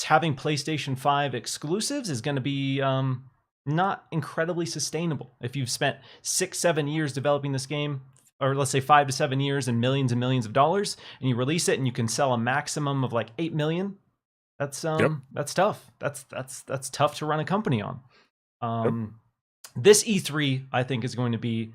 having PlayStation 5 exclusives is going to be not incredibly sustainable. If you've spent 6-7 years developing this game, or let's say 5 to 7 years and millions of dollars, and you release it and you can sell a maximum of like 8 million, that's tough. That's tough to run a company on. This E3, I think, is going to be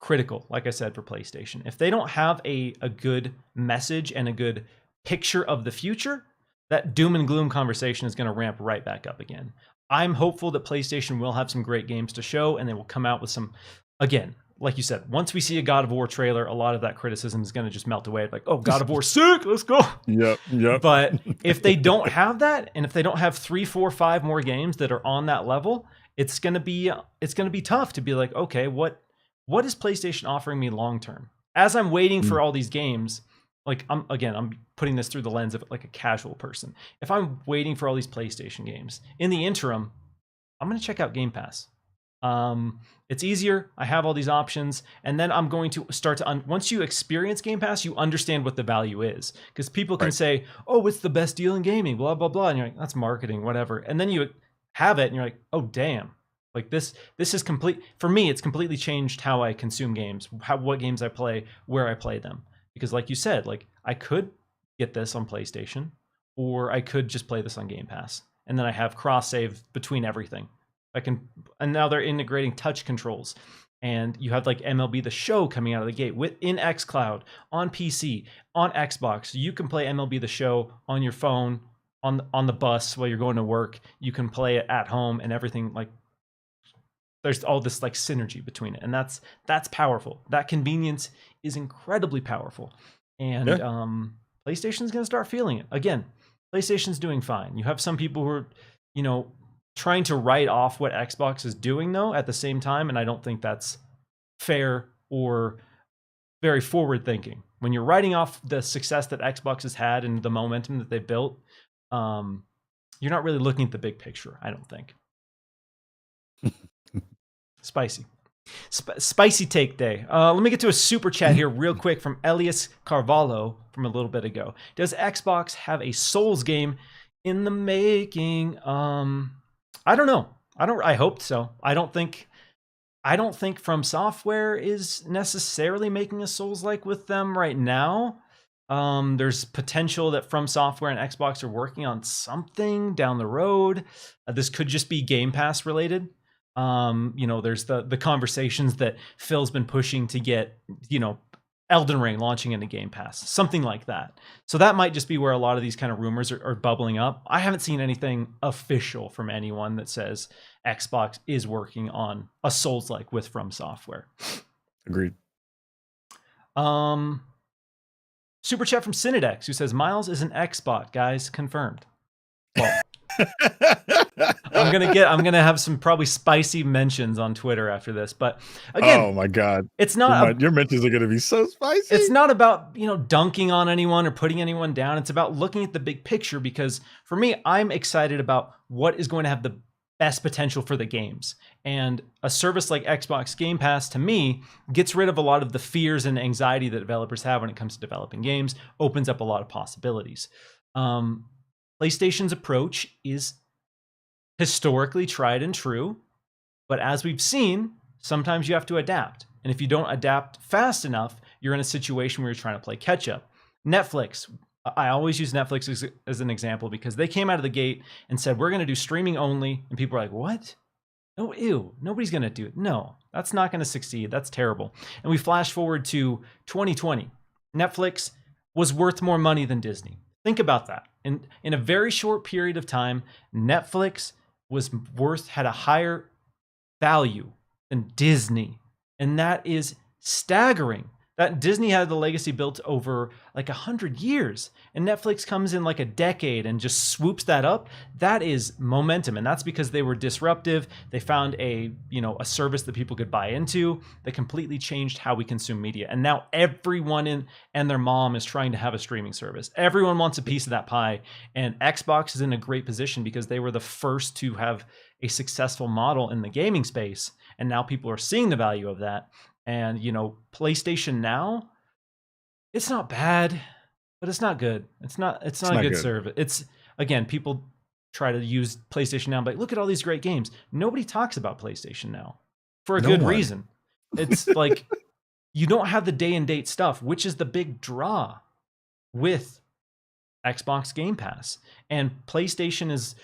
critical, like I said, for PlayStation. If they don't have a good message and a good picture of the future, that doom and gloom conversation is going to ramp right back up again. I'm hopeful that PlayStation will have some great games to show, and they will come out with some, again, like you said, once we see a God of War trailer, a lot of that criticism is going to just melt away. Like, oh, God of War, sick, let's go. Yep. But if they don't have that, and if they don't have 3, 4, 5 more games that are on that level, it's going to be tough to be like, okay, what is PlayStation offering me long term? As I'm waiting for all these games, like I'm putting this through the lens of like a casual person. If I'm waiting for all these PlayStation games, in the interim, I'm going to check out Game Pass. It's easier. I have all these options, and then I'm going to start to once you experience Game Pass, you understand what the value is, because people can say, "Oh, it's the best deal in gaming," blah blah blah, and you're like, "That's marketing, whatever." And then you have it, and you're like, "Oh, damn." Like this is complete for me. It's completely changed how I consume games, what games I play, where I play them. Because like you said, like I could get this on PlayStation, or I could just play this on Game Pass, and then I have cross save between everything. And now they're integrating touch controls, and you have like MLB The Show coming out of the gate in xCloud, on PC, on Xbox. You can play MLB The Show on your phone, on the bus while you're going to work. You can play it at home, and everything like. There's all this like synergy between it, and that's powerful. That convenience is incredibly powerful, and PlayStation's going to start feeling it again. PlayStation's doing fine. You have some people who are, trying to write off what Xbox is doing though at the same time, and I don't think that's fair or very forward thinking. When you're writing off the success that Xbox has had and the momentum that they've built, you're not really looking at the big picture, I don't think. Spicy take day. Let me get to a super chat here real quick from Elias Carvalho from a little bit ago. Does Xbox have a Souls game in the making? I don't know. I hope so. I don't think From Software is necessarily making a Souls-like with them right now. There's potential that From Software and Xbox are working on something down the road. This could just be Game Pass related. There's the conversations that Phil's been pushing to get, Elden Ring launching into Game Pass, something like that. So that might just be where a lot of these kind of rumors are bubbling up. I haven't seen anything official from anyone that says Xbox is working on a Souls-like with From Software. Agreed. Super chat from Synodex, who says Miles is an Xbot, guys, confirmed. Well, I'm gonna have some probably spicy mentions on Twitter after this, but again, oh my god, it's not your mentions are gonna be so spicy. It's not about dunking on anyone or putting anyone down. It's about looking at the big picture, because for me, I'm excited about what is going to have the best potential for the games, and a service like Xbox Game Pass to me gets rid of a lot of the fears and anxiety that developers have when it comes to developing games, opens up a lot of possibilities. PlayStation's approach is historically tried and true, but as we've seen, sometimes you have to adapt. And if you don't adapt fast enough, you're in a situation where you're trying to play catch up. Netflix, I always use Netflix as an example, because they came out of the gate and said, we're going to do streaming only. And people are like, what? Oh, ew, nobody's going to do it. No, that's not going to succeed. That's terrible. And we flash forward to 2020. Netflix was worth more money than Disney. Think about that. In a very short period of time, Netflix had a higher value than Disney. And that is staggering. That Disney had the legacy built over like 100 years, and Netflix comes in like a decade and just swoops that up. That is momentum, and that's because they were disruptive. They found a service that people could buy into that completely changed how we consume media. And now everyone and their mom is trying to have a streaming service. Everyone wants a piece of that pie, and Xbox is in a great position because they were the first to have a successful model in the gaming space, and now people are seeing the value of that. And PlayStation Now, it's not bad, but it's not good. It's not a good service. It's, again, people try to use PlayStation Now and be like, look at all these great games. Nobody talks about PlayStation Now for a good reason. It's like you don't have the day and date stuff, which is the big draw with Xbox Game Pass. And PlayStation is,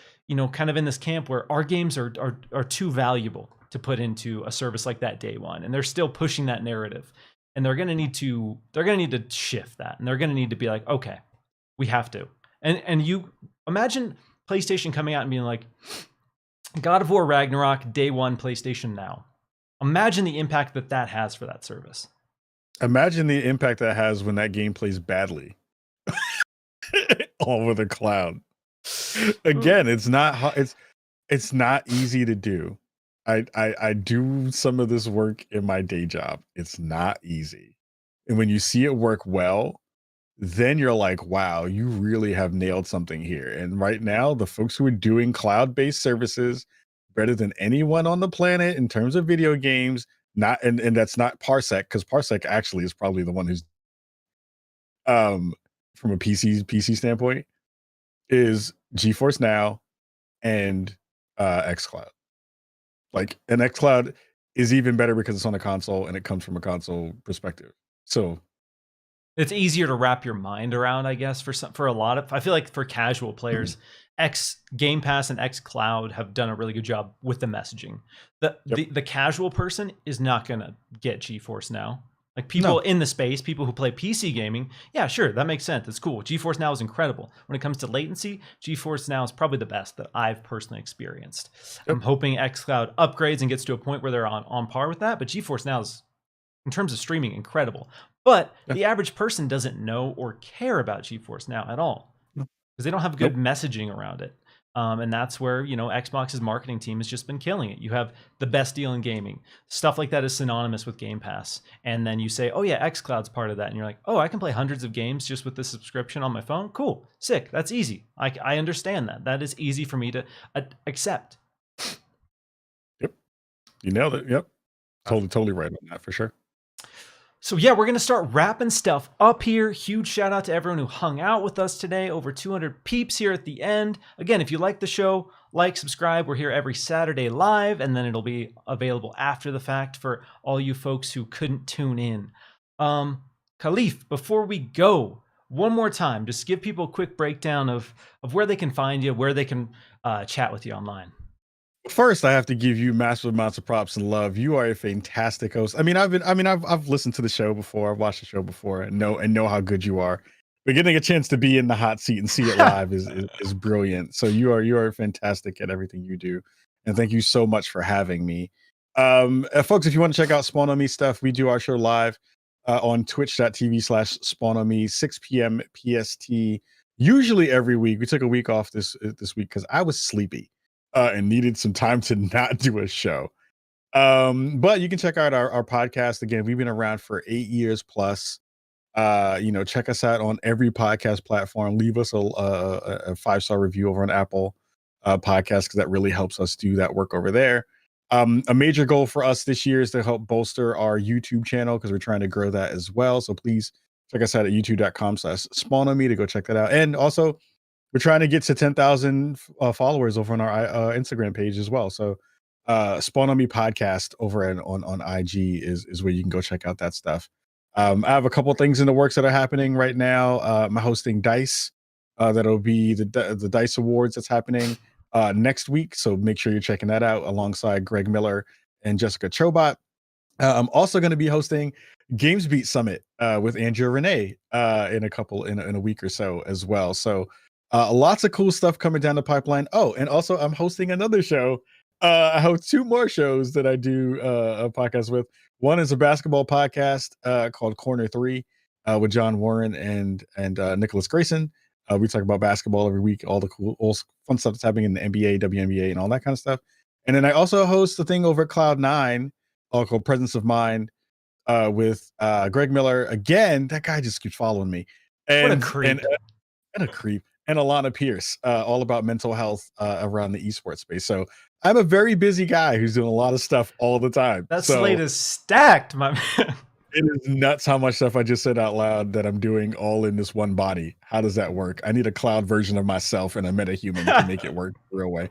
kind of in this camp where our games are too valuable to put into a service like that day one. And they're still pushing that narrative. And they're going to need to shift that. And they're going to need to be like, okay, we have to. And you imagine PlayStation coming out and being like, God of War Ragnarok, day one, PlayStation Now. Imagine the impact that has for that service. Imagine the impact that has when that game plays badly all over the cloud. Again, it's not easy to do. I do some of this work in my day job. It's not easy. And when you see it work well, then you're like, wow, you really have nailed something here. And right now, the folks who are doing cloud-based services better than anyone on the planet in terms of video games, and that's not Parsec, because Parsec actually is probably the one who's from a PC standpoint, is GeForce Now and xCloud. Like, an xCloud is even better because it's on a console and it comes from a console perspective. So it's easier to wrap your mind around, I guess, for a lot of, I feel like for casual players, X Game Pass and xCloud have done a really good job with the messaging. The casual person is not gonna get GeForce Now. Like, people in the space, people who play PC gaming, yeah, sure, that makes sense. It's cool. GeForce Now is incredible. When it comes to latency, GeForce Now is probably the best that I've personally experienced. I'm hoping xCloud upgrades and gets to a point where they're on par with that, but GeForce Now is, in terms of streaming, incredible. But the average person doesn't know or care about GeForce Now at all because they don't have good messaging around it. And that's where, Xbox's marketing team has just been killing it. You have the best deal in gaming. Stuff like that is synonymous with Game Pass. And then you say, oh yeah, xCloud's part of that. And you're like, oh, I can play hundreds of games just with this subscription on my phone? Cool. Sick. That's easy. I understand that. That is easy for me to accept. Yep. You nailed it. Yep. Totally right on that, for sure. So yeah, we're going to start wrapping stuff up here. Huge shout out to everyone who hung out with us today. Over 200 peeps here at the end. Again, if you like the show, like, subscribe. We're here every Saturday live, and then it'll be available after the fact for all you folks who couldn't tune in. Kahlief, before we go, one more time, just give people a quick breakdown of where they can find you, where they can chat with you online. First, I have to give you massive amounts of props and love. You are a fantastic host. I've listened to the show before. I've watched the show before and know how good you are. But getting a chance to be in the hot seat and see it live is brilliant. So you are fantastic at everything you do. And thank you so much for having me. Folks, if you want to check out Spawn on Me stuff, we do our show live on twitch.tv/Spawn on Me, 6 p.m. PST, usually every week. We took a week off this week because I was sleepy. And needed some time to not do a show. But you can check out our podcast. Again, we've been around for 8 years plus. Check us out on every podcast platform. Leave us a 5-star review over on Apple Podcasts, because that really helps us do that work over there. A major goal for us this year is to help bolster our YouTube channel, because we're trying to grow that as well. So please check us out at youtube.com/Spawn on Me to go check that out. And also, we're trying to get to 10,000 followers over on our Instagram page as well. So Spawn on Me podcast over on IG is where you can go check out that stuff. I have a couple of things in the works that are happening right now. I'm hosting DICE. That'll be the DICE Awards that's happening next week. So make sure you're checking that out alongside Greg Miller and Jessica Chobot. I'm also going to be hosting GamesBeat Summit with Andrea Renee in a week or so as well. So lots of cool stuff coming down the pipeline. Oh, and also I'm hosting another show. I host 2 more shows that I do a podcast with. One is a basketball podcast called Corner 3 with John Warren and Nicholas Grayson. We talk about basketball every week, all the cool, fun stuff that's happening in the NBA, WNBA, and all that kind of stuff. And then I also host the thing over at Cloud9 called Presence of Mind with Greg Miller. Again, that guy just keeps following me. And, what a creep. And a creep. and Alana Pierce, all about mental health around the esports space. So I'm a very busy guy who's doing a lot of stuff all the time. That So slate is stacked, my man. it is nuts how much stuff I just said out loud that I'm doing all in this one body. How does that work? I need a cloud version of myself and a metahuman to make it work the real way.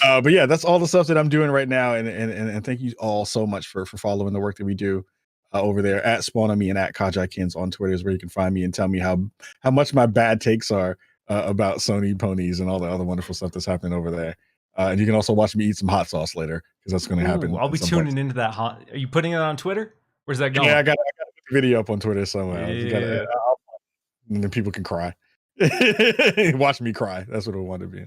But yeah, that's all the stuff that I'm doing right now. And thank you all so much for following the work that we do over there at Spawn on Me and at Kajikins on Twitter is where you can find me and tell me how much my bad takes are about Sony ponies and all the other wonderful stuff that's happening over there. And you can also watch me eat some hot sauce later because that's going to happen. I'll be tuning into that. Are you putting it on Twitter? Where's that going? Yeah, I got a video up on Twitter somewhere. Yeah. And then people can cry. Watch me cry. That's what I want to be.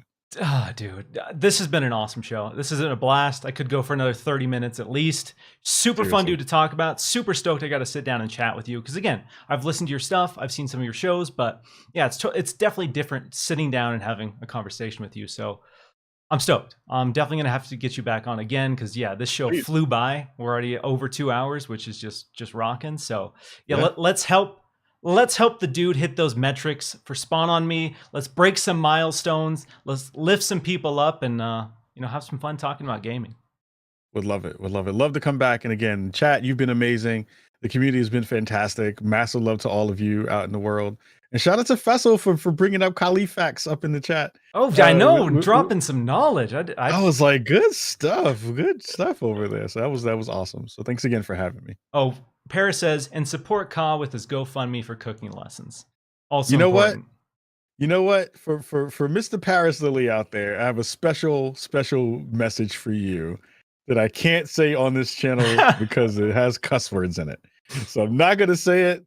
Dude, this has been an awesome show. This has been a blast. I could go for another 30 minutes at least. Super fun dude to talk about. Super stoked I got to sit down and chat with you. Because again, I've listened to your stuff. I've seen some of your shows. But yeah, it's definitely different sitting down and having a conversation with you. So I'm stoked. I'm definitely going to have to get you back on again. Because yeah, this show flew by. We're already over 2 hours, which is just rocking. So yeah. Let's help the dude hit those metrics for Spawn on Me. Let's break some milestones. Let's lift some people up and have some fun talking about gaming. Would love it. Love to come back. And again, chat, you've been amazing. The community has been fantastic. Massive love to all of you out in the world. And shout out to Fessel for bringing up Kahlief facts up in the chat. Oh, I know, dropping some knowledge. I was like, good stuff over there. So that was awesome. So thanks again for having me. Oh, Peril says, and support Ka with his GoFundMe for cooking lessons. Also, you know important. You know what? For Mr. Paris Lily out there, I have a special message for you that I can't say on this channel because it has cuss words in it. So I'm not gonna say it,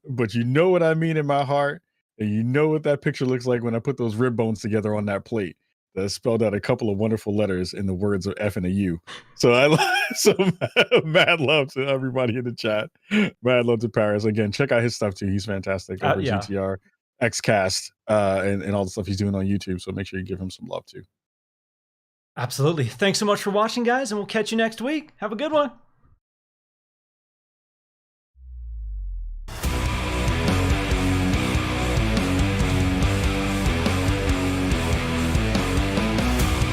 but you know what I mean in my heart, and you know what that picture looks like when I put those rib bones together on that plate. That spelled out a couple of wonderful letters in the words of F and a U. So mad love to everybody in the chat. Mad love to Paris. Again, check out his stuff too. He's fantastic over GTR, Xcast, and all the stuff he's doing on YouTube. So make sure you give him some love too. Absolutely. Thanks so much for watching, guys, and we'll catch you next week. Have a good one.